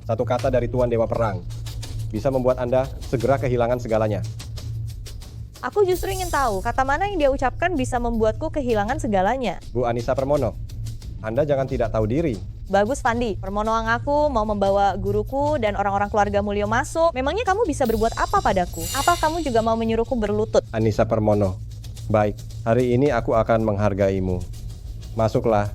Satu kata dari Tuan Dewa Perang bisa membuat Anda segera kehilangan segalanya. Aku justru ingin tahu kata mana yang dia ucapkan bisa membuatku kehilangan segalanya. Bu Anissa Permono, Anda jangan tidak tahu diri. Bagus Fandi, Permono ngaku mau membawa guruku dan orang-orang keluarga Mulyo masuk. Memangnya kamu bisa berbuat apa padaku? Apa kamu juga mau menyuruhku berlutut? Anissa Permono, baik, hari ini aku akan menghargaimu. Masuklah.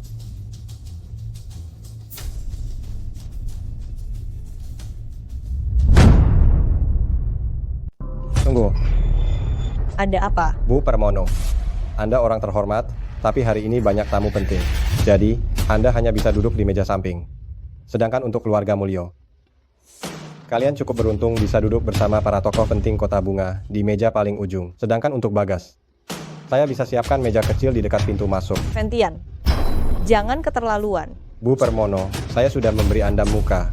Tunggu. Ada apa? Bu Permono, Anda orang terhormat, tapi hari ini banyak tamu penting. Jadi, Anda hanya bisa duduk di meja samping. Sedangkan untuk keluarga Mulyo, kalian cukup beruntung bisa duduk bersama para tokoh penting Kota Bunga di meja paling ujung. Sedangkan untuk Bagas, saya bisa siapkan meja kecil di dekat pintu masuk. Ventian, jangan keterlaluan. Bu Permono, saya sudah memberi Anda muka.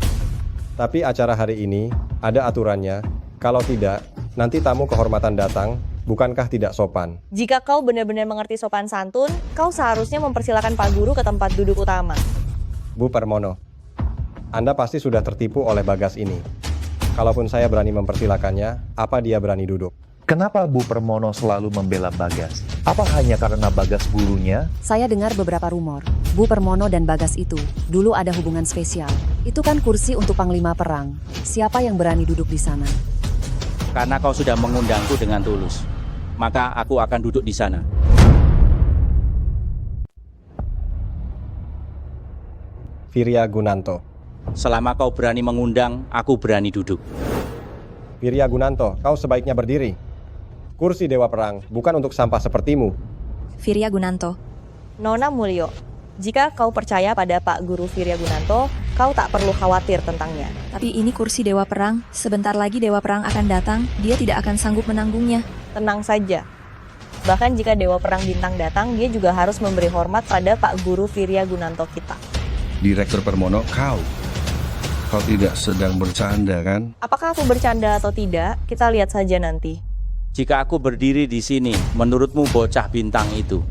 Tapi acara hari ini ada aturannya. Kalau tidak, nanti tamu kehormatan datang. Bukankah tidak sopan? Jika kau benar-benar mengerti sopan santun, kau seharusnya mempersilakan Pak Guru ke tempat duduk utama. Bu Permono, Anda pasti sudah tertipu oleh Bagas ini. Kalaupun saya berani mempersilakannya, apa dia berani duduk? Kenapa Bu Permono selalu membela Bagas? Apa hanya karena Bagas gurunya? Saya dengar beberapa rumor. Bu Permono dan Bagas itu dulu ada hubungan spesial. Itu kan kursi untuk Panglima Perang. Siapa yang berani duduk di sana? Karena kau sudah mengundangku dengan tulus, maka aku akan duduk di sana. Firya Gunanto. Selama kau berani mengundang, aku berani duduk. Firya Gunanto, kau sebaiknya berdiri. Kursi Dewa Perang bukan untuk sampah sepertimu. Firya Gunanto. Nona Mulyo, jika kau percaya pada Pak Guru Firya Gunanto, kau tak perlu khawatir tentangnya. Tapi ini kursi Dewa Perang, sebentar lagi Dewa Perang akan datang, dia tidak akan sanggup menanggungnya. Tenang saja. Bahkan jika Dewa Perang Bintang datang, dia juga harus memberi hormat pada Pak Guru Firya Gunanto kita. Direktur Permono, kau tidak sedang bercanda kan? Apakah aku bercanda atau tidak? Kita lihat saja nanti. Jika aku berdiri di sini, menurutmu bocah bintang itu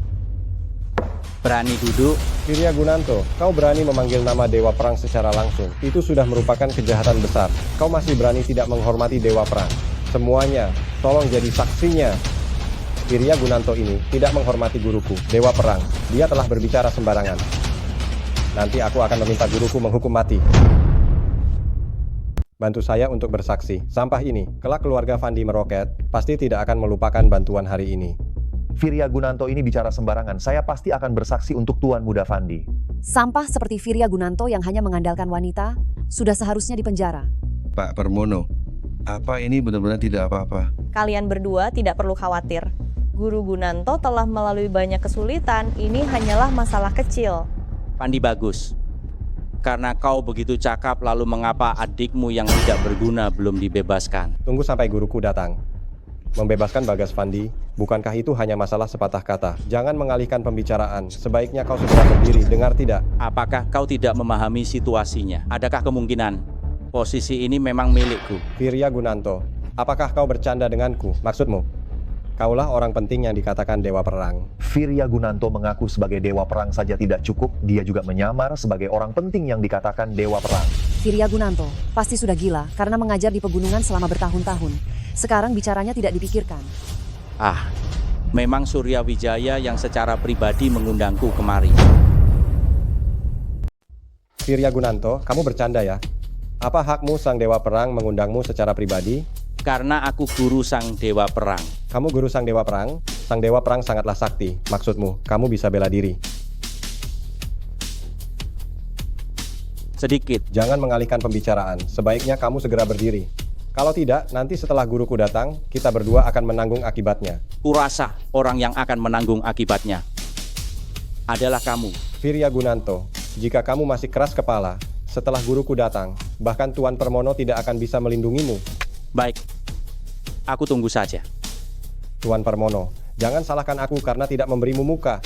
berani duduk? Firya Gunanto, kau berani memanggil nama Dewa Perang secara langsung. Itu sudah merupakan kejahatan besar. Kau masih berani tidak menghormati Dewa Perang. Semuanya, tolong jadi saksinya. Firya Gunanto ini tidak menghormati guruku, Dewa Perang. Dia telah berbicara sembarangan. Nanti aku akan meminta guruku menghukum mati. Bantu saya untuk bersaksi. Sampah ini, kelak keluarga Fandi meroket, pasti tidak akan melupakan bantuan hari ini. Firya Gunanto ini bicara sembarangan. Saya pasti akan bersaksi untuk Tuan Muda Fandi. Sampah seperti Firya Gunanto yang hanya mengandalkan wanita, sudah seharusnya dipenjara. Pak Permono, apa ini benar-benar tidak apa-apa? Kalian berdua tidak perlu khawatir. Guru Gunanto telah melalui banyak kesulitan, ini hanyalah masalah kecil. Fandi bagus. Karena kau begitu cakap, lalu mengapa adikmu yang tidak berguna belum dibebaskan? Tunggu sampai guruku datang. Membebaskan Bagas Fandi, bukankah itu hanya masalah sepatah kata? Jangan mengalihkan pembicaraan, sebaiknya kau segera berdiri, dengar tidak? Apakah kau tidak memahami situasinya? Adakah kemungkinan posisi ini memang milikku? Firya Gunanto, apakah kau bercanda denganku? Maksudmu? Kaulah orang penting yang dikatakan dewa perang. Viryagunanto mengaku sebagai dewa perang saja tidak cukup, dia juga menyamar sebagai orang penting yang dikatakan dewa perang. Viryagunanto pasti sudah gila karena mengajar di pegunungan selama bertahun-tahun. Sekarang bicaranya tidak dipikirkan. Memang Surya Wijaya yang secara pribadi mengundangku kemari. Viryagunanto, kamu bercanda ya? Apa hakmu sang dewa perang mengundangmu secara pribadi? Karena aku guru sang dewa perang. Kamu guru sang dewa perang? Sang dewa perang sangatlah sakti. Maksudmu, kamu bisa bela diri. Sedikit. Jangan mengalihkan pembicaraan. Sebaiknya kamu segera berdiri. Kalau tidak, nanti setelah guruku datang, kita berdua akan menanggung akibatnya. Kurasa orang yang akan menanggung akibatnya adalah kamu. Viryagunanto, jika kamu masih keras kepala, setelah guruku datang, bahkan Tuan Permono tidak akan bisa melindungimu. Baik, aku tunggu saja. Tuan Permono, jangan salahkan aku karena tidak memberimu muka.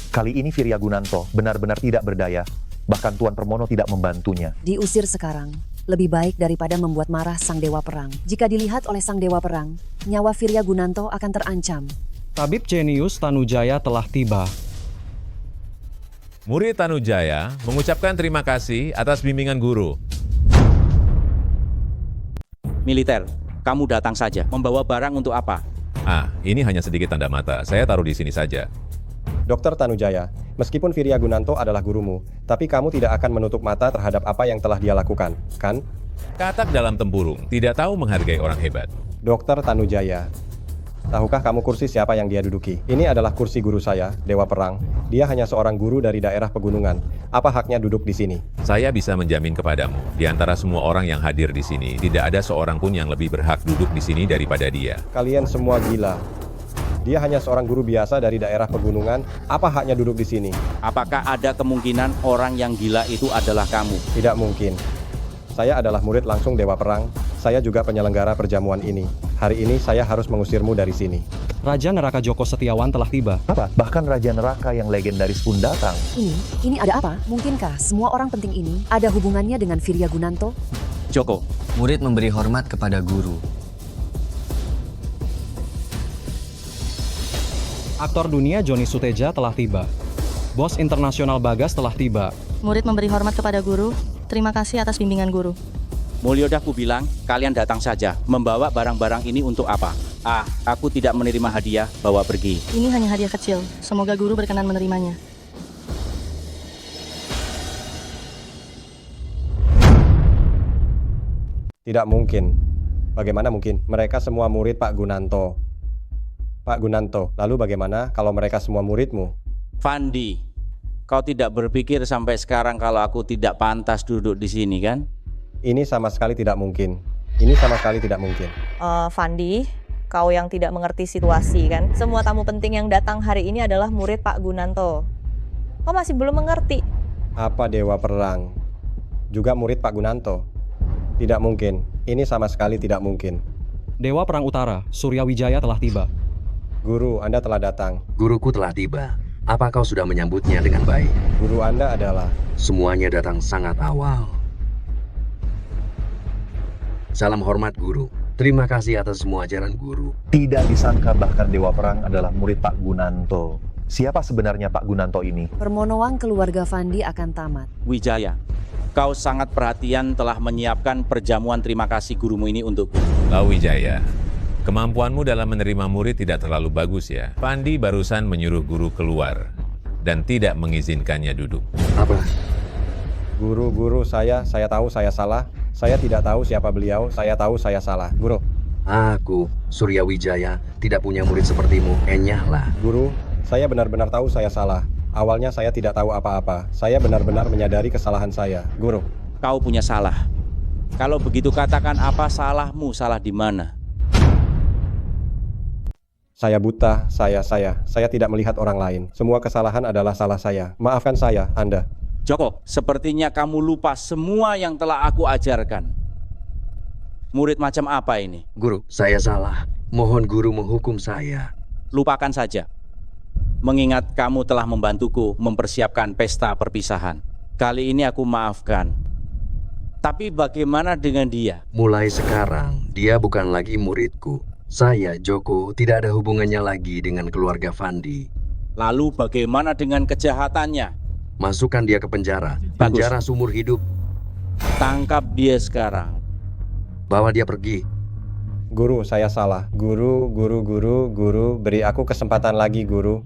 Kali ini Viryagunanto benar-benar tidak berdaya, bahkan Tuan Permono tidak membantunya. Diusir sekarang, lebih baik daripada membuat marah sang dewa perang. Jika dilihat oleh sang dewa perang, nyawa Viryagunanto akan terancam. Tabib Jenius Tanujaya telah tiba. Murid Tanujaya mengucapkan terima kasih atas bimbingan guru. Militer, kamu datang saja. Membawa barang untuk apa? Ini hanya sedikit tanda mata. Saya taruh di sini saja. Dr. Tanujaya, meskipun Viryagunanto adalah gurumu, tapi kamu tidak akan menutup mata terhadap apa yang telah dia lakukan, kan? Katak dalam tempurung, tidak tahu menghargai orang hebat. Dr. Tanujaya, tahukah kamu kursi siapa yang dia duduki? Ini adalah kursi guru saya, Dewa Perang. Dia hanya seorang guru dari daerah pegunungan. Apa haknya duduk di sini? Saya bisa menjamin kepadamu, di antara semua orang yang hadir di sini, tidak ada seorang pun yang lebih berhak duduk di sini daripada dia. Kalian semua gila. Dia hanya seorang guru biasa dari daerah pegunungan. Apa haknya duduk di sini? Apakah ada kemungkinan orang yang gila itu adalah kamu? Tidak mungkin. Saya adalah murid langsung Dewa Perang. Saya juga penyelenggara perjamuan ini. Hari ini saya harus mengusirmu dari sini. Raja Neraka Joko Setiawan telah tiba. Apa? Bahkan Raja Neraka yang legendaris pun datang. Ini ada apa? Mungkinkah semua orang penting ini ada hubungannya dengan Viryagunanto? Joko. Murid memberi hormat kepada guru. Aktor dunia Joni Suteja telah tiba. Bos internasional Bagas telah tiba. Murid memberi hormat kepada guru. Terima kasih atas bimbingan guru. Mulyodaku bilang, kalian datang saja. Membawa barang-barang ini untuk apa? Aku tidak menerima hadiah, bawa pergi. Ini hanya hadiah kecil. Semoga guru berkenan menerimanya. Tidak mungkin. Bagaimana mungkin? Mereka semua murid Pak Gunanto. Pak Gunanto, lalu bagaimana kalau mereka semua muridmu? Fandi, kau tidak berpikir sampai sekarang kalau aku tidak pantas duduk di sini, kan? Ini sama sekali tidak mungkin. Ini sama sekali tidak mungkin. Fandi, kau yang tidak mengerti situasi kan? Semua tamu penting yang datang hari ini adalah murid Pak Gunanto. Kau masih belum mengerti. Apa Dewa Perang? Juga murid Pak Gunanto? Tidak mungkin. Ini sama sekali tidak mungkin. Dewa Perang Utara, Surya Wijaya telah tiba. Guru, Anda telah datang. Guruku telah tiba. Apa kau sudah menyambutnya dengan baik? Guru Anda adalah... Semuanya datang sangat awal. Salam hormat guru. Terima kasih atas semua ajaran guru. Tidak disangka bahkan Dewa Perang adalah murid Pak Gunanto. Siapa sebenarnya Pak Gunanto ini? Permonoan keluarga Fandi akan tamat. Wijaya, kau sangat perhatian telah menyiapkan perjamuan terima kasih gurumu ini untukku. Wijaya, kemampuanmu dalam menerima murid tidak terlalu bagus ya. Fandi barusan menyuruh guru keluar dan tidak mengizinkannya duduk. Apa? Guru, saya tahu saya salah. Saya tidak tahu siapa beliau, saya tahu saya salah. Guru. Aku, Surya Wijaya, tidak punya murid sepertimu. Enyahlah. Guru, saya benar-benar tahu saya salah. Awalnya saya tidak tahu apa-apa. Saya benar-benar menyadari kesalahan saya. Guru. Kau punya salah. Kalau begitu katakan apa salahmu, salah di mana? Saya buta, saya tidak melihat orang lain. Semua kesalahan adalah salah saya. Maafkan saya, Anda. Joko, sepertinya kamu lupa semua yang telah aku ajarkan. Murid macam apa ini? Guru, saya salah. Mohon guru menghukum saya. Lupakan saja. Mengingat kamu telah membantuku mempersiapkan pesta perpisahan. Kali ini aku maafkan. Tapi bagaimana dengan dia? Mulai sekarang, dia bukan lagi muridku. Saya, Joko, tidak ada hubungannya lagi dengan keluarga Fandi. Lalu bagaimana dengan kejahatannya? Masukkan dia ke penjara. Bagus. Penjara seumur hidup. Tangkap dia sekarang. Bawa dia pergi. Guru, saya salah. Guru, beri aku kesempatan lagi, guru.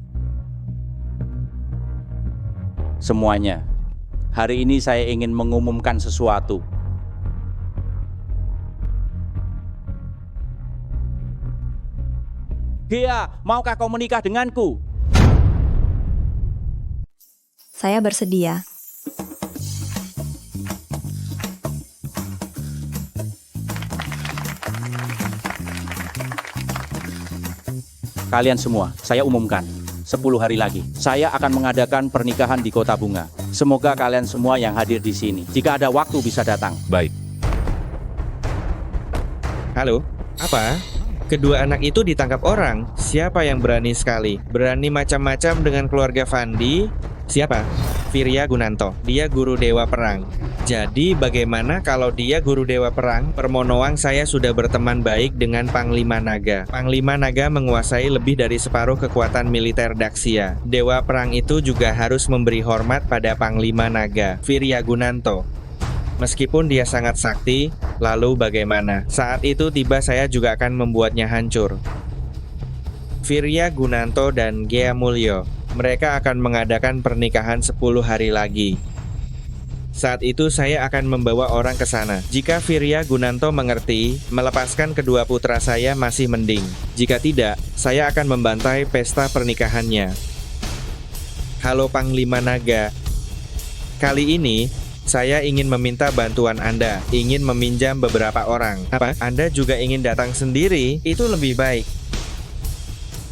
Semuanya. Hari ini saya ingin mengumumkan sesuatu. Gia, maukah kau menikah denganku? Saya bersedia. Kalian semua, saya umumkan. 10 hari lagi, saya akan mengadakan pernikahan di Kota Bunga. Semoga kalian semua yang hadir di sini, jika ada waktu bisa datang. Baik. Halo, apa? Kedua anak itu ditangkap orang. Siapa yang berani sekali? Berani macam-macam dengan keluarga Fandi? Siapa? Firya Gunanto. Dia guru dewa perang. Jadi bagaimana kalau dia guru dewa perang? Permonoang saya sudah berteman baik dengan Panglima Naga. Panglima Naga menguasai lebih dari separuh kekuatan militer Daksya. Dewa perang itu juga harus memberi hormat pada Panglima Naga, Firya Gunanto. Meskipun dia sangat sakti, lalu bagaimana? Saat itu tiba saya juga akan membuatnya hancur. Firya Gunanto dan Gea Mulyo, mereka akan mengadakan pernikahan 10 hari lagi. Saat itu saya akan membawa orang ke sana. Jika Firya Gunanto mengerti, melepaskan kedua putra saya masih mending. Jika tidak, saya akan membantai pesta pernikahannya. Halo Panglima Naga. Kali ini, saya ingin meminta bantuan Anda, ingin meminjam beberapa orang. Apa? Anda juga ingin datang sendiri? Itu lebih baik.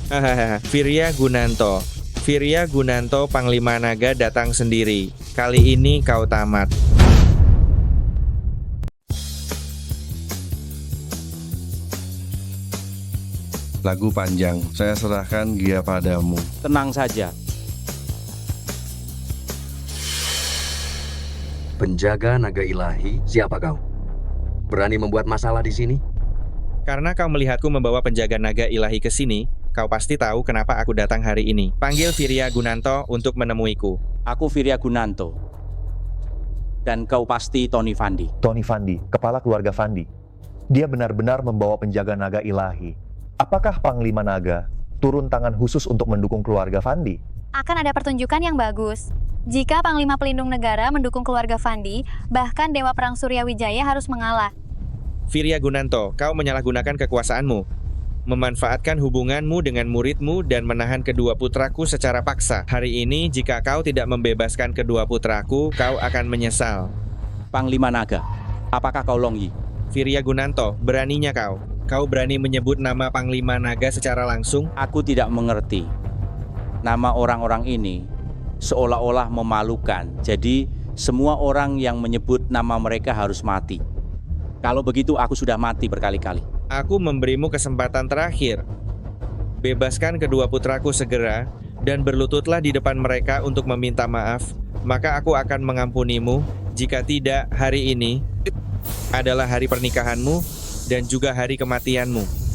Hahaha, Firya Gunanto. Firya Gunanto Panglima Naga datang sendiri. Kali ini kau tamat. Lagu panjang, saya serahkan Gia padamu. Tenang saja. Penjaga naga ilahi, siapa kau? Berani membuat masalah di sini? Karena kau melihatku membawa penjaga naga ilahi ke sini, kau pasti tahu kenapa aku datang hari ini. Panggil Firya Gunanto untuk menemuiku. Aku Firya Gunanto. Dan kau pasti Tony Fandi. Tony Fandi, kepala keluarga Fandi. Dia benar-benar membawa penjaga naga ilahi. Apakah Panglima Naga turun tangan khusus untuk mendukung keluarga Fandi? Akan ada pertunjukan yang bagus. Jika Panglima Pelindung Negara mendukung keluarga Fandi, bahkan Dewa Perang Suryawijaya harus mengalah. Firya Gunanto, kau menyalahgunakan kekuasaanmu, memanfaatkan hubunganmu dengan muridmu dan menahan kedua putraku secara paksa. Hari ini, jika kau tidak membebaskan kedua putraku, kau akan menyesal. Panglima Naga, apakah kau Longyi? Firya Gunanto, beraninya kau. Kau berani menyebut nama Panglima Naga secara langsung? Aku tidak mengerti. Nama orang-orang ini seolah-olah memalukan. Jadi, semua orang yang menyebut nama mereka harus mati. Kalau begitu, aku sudah mati berkali-kali. Aku memberimu kesempatan terakhir. Bebaskan kedua putraku segera, dan berlututlah di depan mereka untuk meminta maaf. Maka aku akan mengampunimu. Jika tidak, hari ini adalah hari pernikahanmu, dan juga hari kematianmu.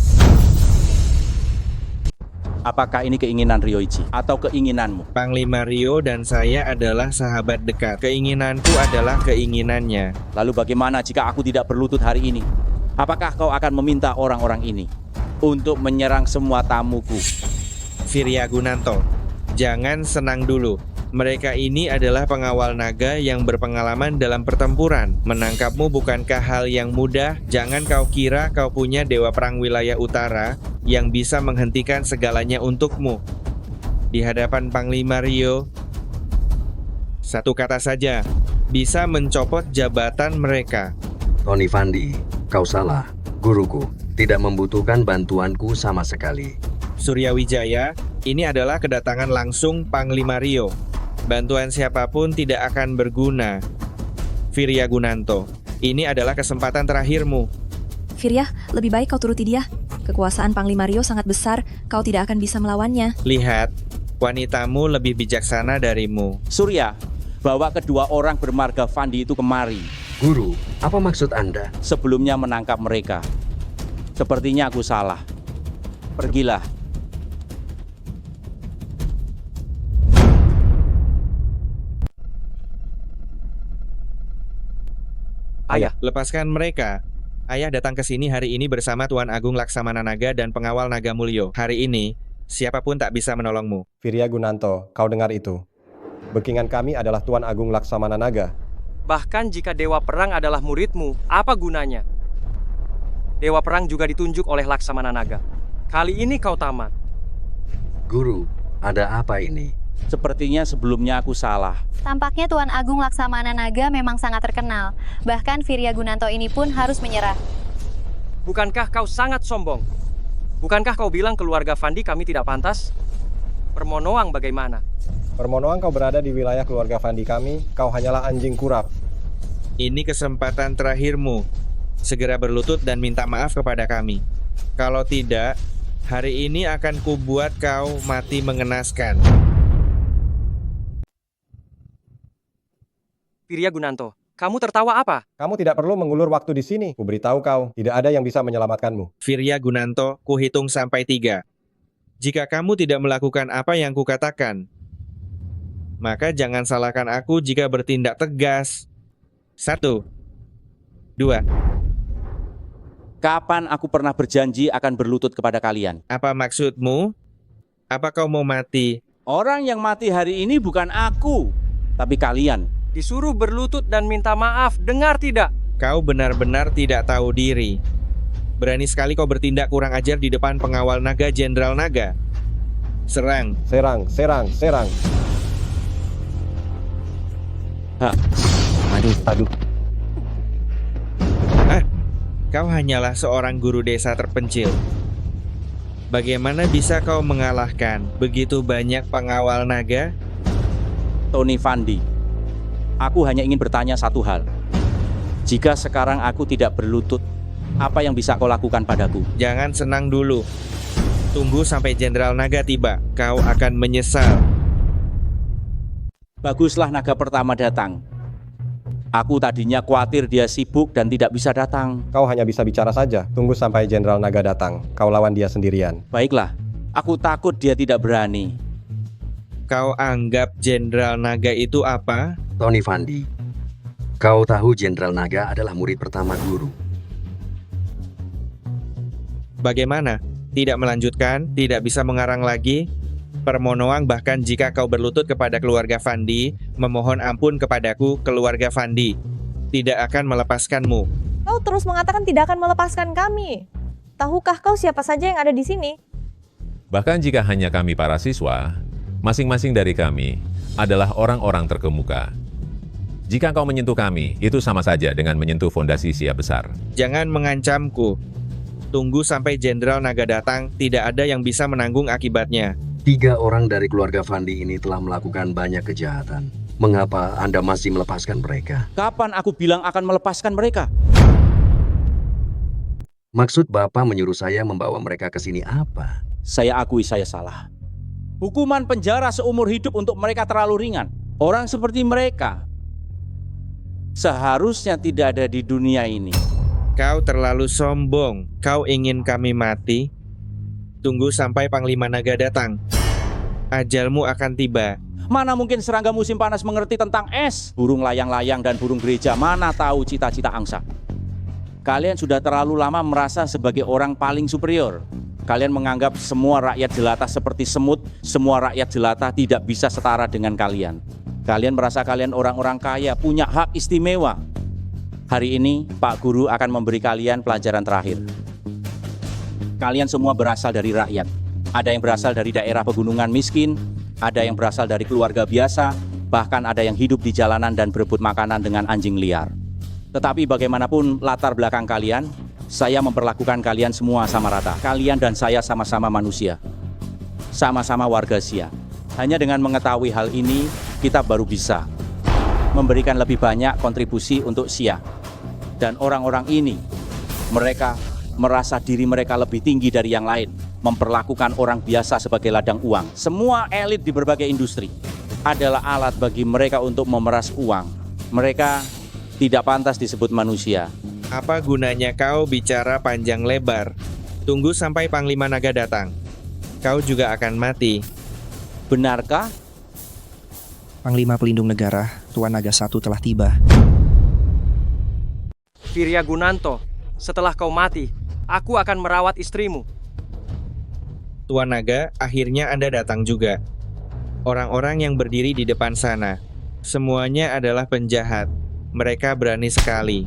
Apakah ini keinginan Ryoichi atau keinginanmu? Panglima Ryo dan saya adalah sahabat dekat. Keinginanku adalah keinginannya. Lalu bagaimana jika aku tidak berlutut hari ini? Apakah kau akan meminta orang-orang ini untuk menyerang semua tamuku? Firya Gunanto, jangan senang dulu. Mereka ini adalah pengawal naga yang berpengalaman dalam pertempuran. Menangkapmu bukankah hal yang mudah? Jangan kau kira kau punya Dewa Perang Wilayah Utara yang bisa menghentikan segalanya untukmu. Di hadapan Panglima Ryo, satu kata saja, bisa mencopot jabatan mereka. Tony Fandi, kau salah. Guruku tidak membutuhkan bantuanku sama sekali. Suryawijaya, ini adalah kedatangan langsung Panglima Ryo. Bantuan siapapun tidak akan berguna. Firya Gunanto, ini adalah kesempatan terakhirmu. Firya, lebih baik kau turuti dia. Kekuasaan Panglima Ryo sangat besar, kau tidak akan bisa melawannya. Lihat, wanitamu lebih bijaksana darimu. Surya, bawa kedua orang bermarga Fandi itu kemari. Guru, apa maksud Anda? Sebelumnya menangkap mereka. Sepertinya aku salah. Pergilah. Ayah, lepaskan mereka. Ayah datang ke sini hari ini bersama Tuan Agung Laksamana Naga dan pengawal Naga Mulyo. Hari ini, siapapun tak bisa menolongmu. Firya Gunanto, kau dengar itu? Backingan kami adalah Tuan Agung Laksamana Naga. Bahkan jika Dewa Perang adalah muridmu, apa gunanya? Dewa Perang juga ditunjuk oleh Laksamana Naga. Kali ini kau tamat. Guru, ada apa ini? Sepertinya sebelumnya aku salah. Tampaknya Tuan Agung Laksamana Naga memang sangat terkenal. Bahkan Firya Gunanto ini pun harus menyerah. Bukankah kau sangat sombong? Bukankah kau bilang keluarga Fandi kami tidak pantas? Permonoang bagaimana? Permonoang kau berada di wilayah keluarga Fandi kami, kau hanyalah anjing kurap. Ini kesempatan terakhirmu. Segera berlutut dan minta maaf kepada kami. Kalau tidak, hari ini akan kubuat kau mati mengenaskan. Firya Gunanto, kamu tertawa apa? Kamu tidak perlu mengulur waktu di sini. Kuberitahu kau, tidak ada yang bisa menyelamatkanmu. Firya Gunanto, kuhitung sampai 3. Jika kamu tidak melakukan apa yang kukatakan, maka jangan salahkan aku jika bertindak tegas. 1, 2. Kapan aku pernah berjanji akan berlutut kepada kalian? Apa maksudmu? Apa kau mau mati? Orang yang mati hari ini bukan aku, tapi kalian. Disuruh berlutut dan minta maaf, dengar tidak? Kau benar-benar tidak tahu diri. Berani sekali kau bertindak kurang ajar di depan pengawal naga Jenderal Naga. Serang. Serang, serang, serang. Aduh. Kau hanyalah seorang guru desa terpencil. Bagaimana bisa kau mengalahkan begitu banyak pengawal naga? Tony Fandi, aku hanya ingin bertanya satu hal. Jika sekarang aku tidak berlutut, apa yang bisa kau lakukan padaku? Jangan senang dulu. Tunggu sampai Jenderal Naga tiba. Kau akan menyesal. Baguslah naga pertama datang. Aku tadinya khawatir dia sibuk dan tidak bisa datang. Kau hanya bisa bicara saja. Tunggu sampai Jenderal Naga datang. Kau lawan dia sendirian. Baiklah, aku takut dia tidak berani. Kau anggap Jenderal Naga itu apa? Tony Fandi, kau tahu Jenderal Naga adalah murid pertama guru. Bagaimana? Tidak melanjutkan? Tidak bisa mengarang lagi? Permonoang bahkan jika kau berlutut kepada keluarga Fandi, memohon ampun kepadaku, keluarga Fandi, tidak akan melepaskanmu. Kau terus mengatakan tidak akan melepaskan kami. Tahukah kau siapa saja yang ada di sini? Bahkan jika hanya kami para siswa, masing-masing dari kami adalah orang-orang terkemuka. Jika kau menyentuh kami, itu sama saja dengan menyentuh fondasi Siap Besar. Jangan mengancamku. Tunggu sampai Jenderal Naga datang, tidak ada yang bisa menanggung akibatnya. 3 orang dari keluarga Fandi ini telah melakukan banyak kejahatan. Mengapa Anda masih melepaskan mereka? Kapan aku bilang akan melepaskan mereka? Maksud Bapak menyuruh saya membawa mereka ke sini apa? Saya akui saya salah. Hukuman penjara seumur hidup untuk mereka terlalu ringan. Orang seperti mereka seharusnya tidak ada di dunia ini. Kau terlalu sombong. Kau ingin kami mati? Tunggu sampai Panglima Naga datang. Ajalmu akan tiba. Mana mungkin serangga musim panas mengerti tentang es? Burung layang-layang dan burung gereja mana tahu cita-cita angsa? Kalian sudah terlalu lama merasa sebagai orang paling superior. Kalian menganggap semua rakyat jelata seperti semut. Semua rakyat jelata tidak bisa setara dengan kalian. Kalian merasa kalian orang-orang kaya, punya hak istimewa. Hari ini Pak Guru akan memberi kalian pelajaran terakhir. Kalian semua berasal dari rakyat. Ada yang berasal dari daerah pegunungan miskin, ada yang berasal dari keluarga biasa, bahkan ada yang hidup di jalanan dan berebut makanan dengan anjing liar. Tetapi bagaimanapun latar belakang kalian, saya memperlakukan kalian semua sama rata. Kalian dan saya sama-sama manusia. Sama-sama warga Sia. Hanya dengan mengetahui hal ini, kita baru bisa memberikan lebih banyak kontribusi untuk Sia. Dan orang-orang ini, mereka merasa diri mereka lebih tinggi dari yang lain, memperlakukan orang biasa sebagai ladang uang. Semua elit di berbagai industri adalah alat bagi mereka untuk memeras uang. Mereka tidak pantas disebut manusia. Apa gunanya kau bicara panjang lebar? Tunggu sampai Panglima Naga datang. Kau juga akan mati. Benarkah? Panglima Pelindung Negara, Tuan Naga 1 telah tiba. Virya Gunanto, setelah kau mati, aku akan merawat istrimu. Tuan Naga, akhirnya Anda datang juga. Orang-orang yang berdiri di depan sana, semuanya adalah penjahat. Mereka berani sekali.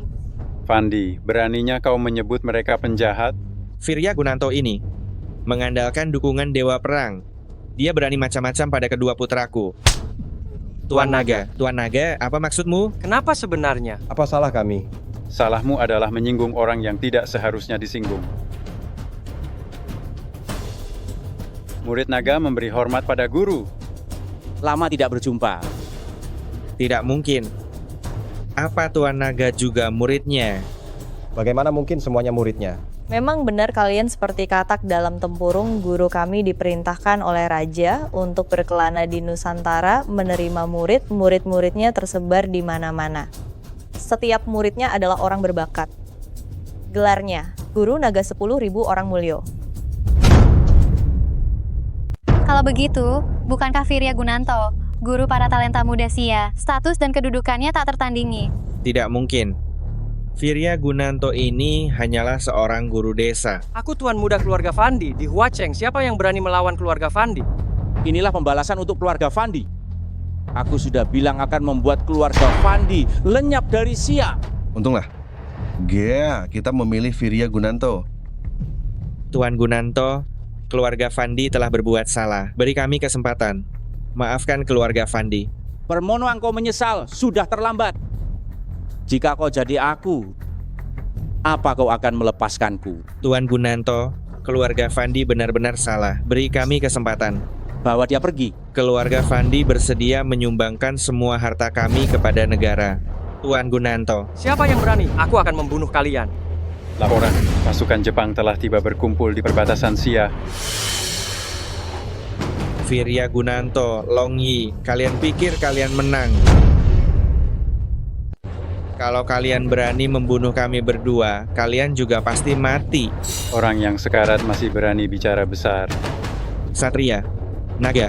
Fandi, beraninya kau menyebut mereka penjahat? Virya Gunanto ini mengandalkan dukungan Dewa Perang. Dia berani macam-macam pada kedua putraku. Tuan Naga, apa maksudmu? Kenapa sebenarnya? Apa salah kami? Salahmu adalah menyinggung orang yang tidak seharusnya disinggung. Murid naga memberi hormat pada guru. Lama tidak berjumpa. Tidak mungkin. Apa Tuan Naga juga muridnya? Bagaimana mungkin semuanya muridnya? Memang benar kalian seperti katak dalam tempurung, guru kami diperintahkan oleh raja untuk berkelana di Nusantara, menerima murid, murid-muridnya tersebar di mana-mana. Setiap muridnya adalah orang berbakat. Gelarnya, Guru Naga 10.000 Orang Mulyo. Kalau begitu, bukankah Virya Gunanto, guru para talenta muda Sia, status dan kedudukannya tak tertandingi? Tidak mungkin. Virya Gunanto ini hanyalah seorang guru desa. Aku tuan muda keluarga Fandi di Huacheng. Siapa yang berani melawan keluarga Fandi? Inilah pembalasan untuk keluarga Fandi. Aku sudah bilang akan membuat keluarga Fandi lenyap dari Sia. Untunglah. Kita memilih Virya Gunanto. Tuan Gunanto, keluarga Fandi telah berbuat salah. Beri kami kesempatan. Maafkan keluarga Fandi. Permono engkau menyesal, sudah terlambat. Jika kau jadi aku, apa kau akan melepaskanku? Tuan Gunanto, keluarga Fandi benar-benar salah. Beri kami kesempatan. Bawa dia pergi. Keluarga Fandi bersedia menyumbangkan semua harta kami kepada negara. Tuan Gunanto. Siapa yang berani? Aku akan membunuh kalian. Laporan, pasukan Jepang telah tiba berkumpul di perbatasan Sia. Virya Gunanto, Long Yi, kalian pikir kalian menang? Kalau kalian berani membunuh kami berdua, kalian juga pasti mati. Orang yang sekarat masih berani bicara besar. Satria, Naga,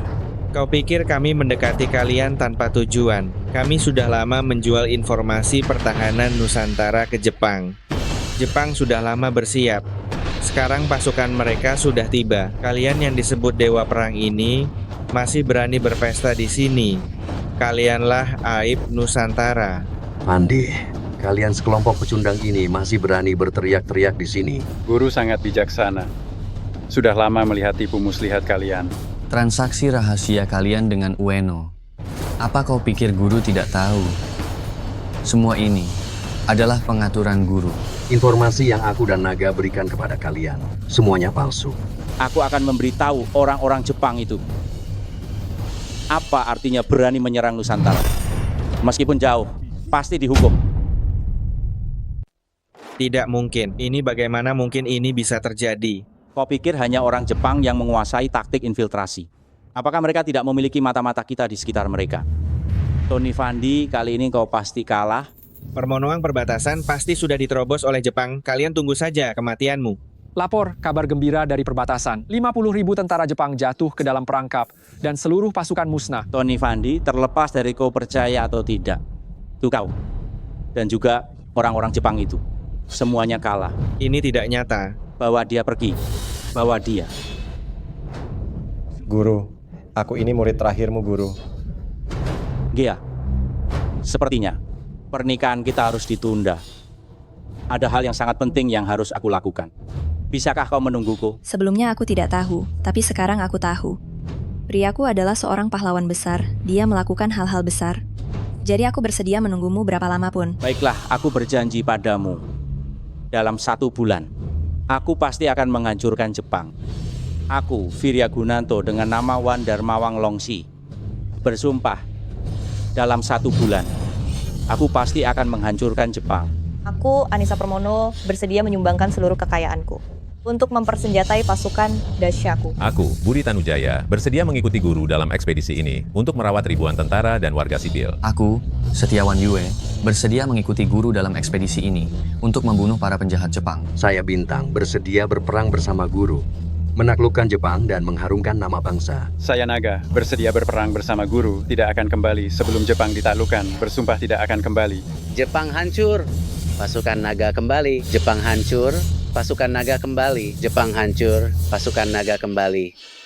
kau pikir kami mendekati kalian tanpa tujuan? Kami sudah lama menjual informasi pertahanan Nusantara ke Jepang. Jepang sudah lama bersiap. Sekarang pasukan mereka sudah tiba. Kalian yang disebut Dewa Perang ini masih berani berpesta di sini. Kalianlah aib Nusantara. Fandi, kalian sekelompok pecundang ini masih berani berteriak-teriak di sini. Guru sangat bijaksana. Sudah lama melihat tipu muslihat kalian. Transaksi rahasia kalian dengan Ueno. Apa kau pikir guru tidak tahu? Semua ini adalah pengaturan guru. Informasi yang aku dan Naga berikan kepada kalian, semuanya palsu. Aku akan memberitahu orang-orang Jepang itu. Apa artinya berani menyerang Nusantara? Meskipun jauh, pasti dihukum. Tidak mungkin. Ini bagaimana mungkin ini bisa terjadi? Kau pikir hanya orang Jepang yang menguasai taktik infiltrasi? Apakah mereka tidak memiliki mata-mata kita di sekitar mereka? Tony Fandi, kali ini kau pasti kalah. Permonoang perbatasan pasti sudah diterobos oleh Jepang. Kalian tunggu saja kematianmu. Lapor kabar gembira dari perbatasan. 50.000 tentara Jepang jatuh ke dalam perangkap dan seluruh pasukan musnah. Tony Fandi, terlepas dari kau percaya atau tidak, itu kau dan juga orang-orang Jepang itu semuanya kalah. Ini tidak nyata. Bawa dia pergi. Bawa dia. Guru, aku ini murid terakhirmu, Guru. Gia, sepertinya pernikahan kita harus ditunda. Ada hal yang sangat penting yang harus aku lakukan. Bisakah kau menungguku? Sebelumnya aku tidak tahu, tapi sekarang aku tahu. Priaku adalah seorang pahlawan besar. Dia melakukan hal-hal besar. Jadi aku bersedia menunggumu berapa lama pun. Baiklah, aku berjanji padamu. Dalam 1 bulan, aku pasti akan menghancurkan Jepang. Aku, Virya Gunanto dengan nama Wan Darmawang Longsi, bersumpah, dalam 1 bulan, aku pasti akan menghancurkan Jepang. Aku, Anissa Permono, bersedia menyumbangkan seluruh kekayaanku untuk mempersenjatai pasukan Dasyaku. Aku, Budi Tanujaya, bersedia mengikuti guru dalam ekspedisi ini untuk merawat ribuan tentara dan warga sipil. Aku, Setiawan Yue, bersedia mengikuti guru dalam ekspedisi ini untuk membunuh para penjahat Jepang. Saya Bintang bersedia berperang bersama guru, menaklukkan Jepang dan mengharumkan nama bangsa. Saya Naga, bersedia berperang bersama guru, tidak akan kembali sebelum Jepang ditaklukkan, bersumpah tidak akan kembali. Jepang hancur, pasukan naga kembali. Jepang hancur, pasukan naga kembali. Jepang hancur, pasukan naga kembali.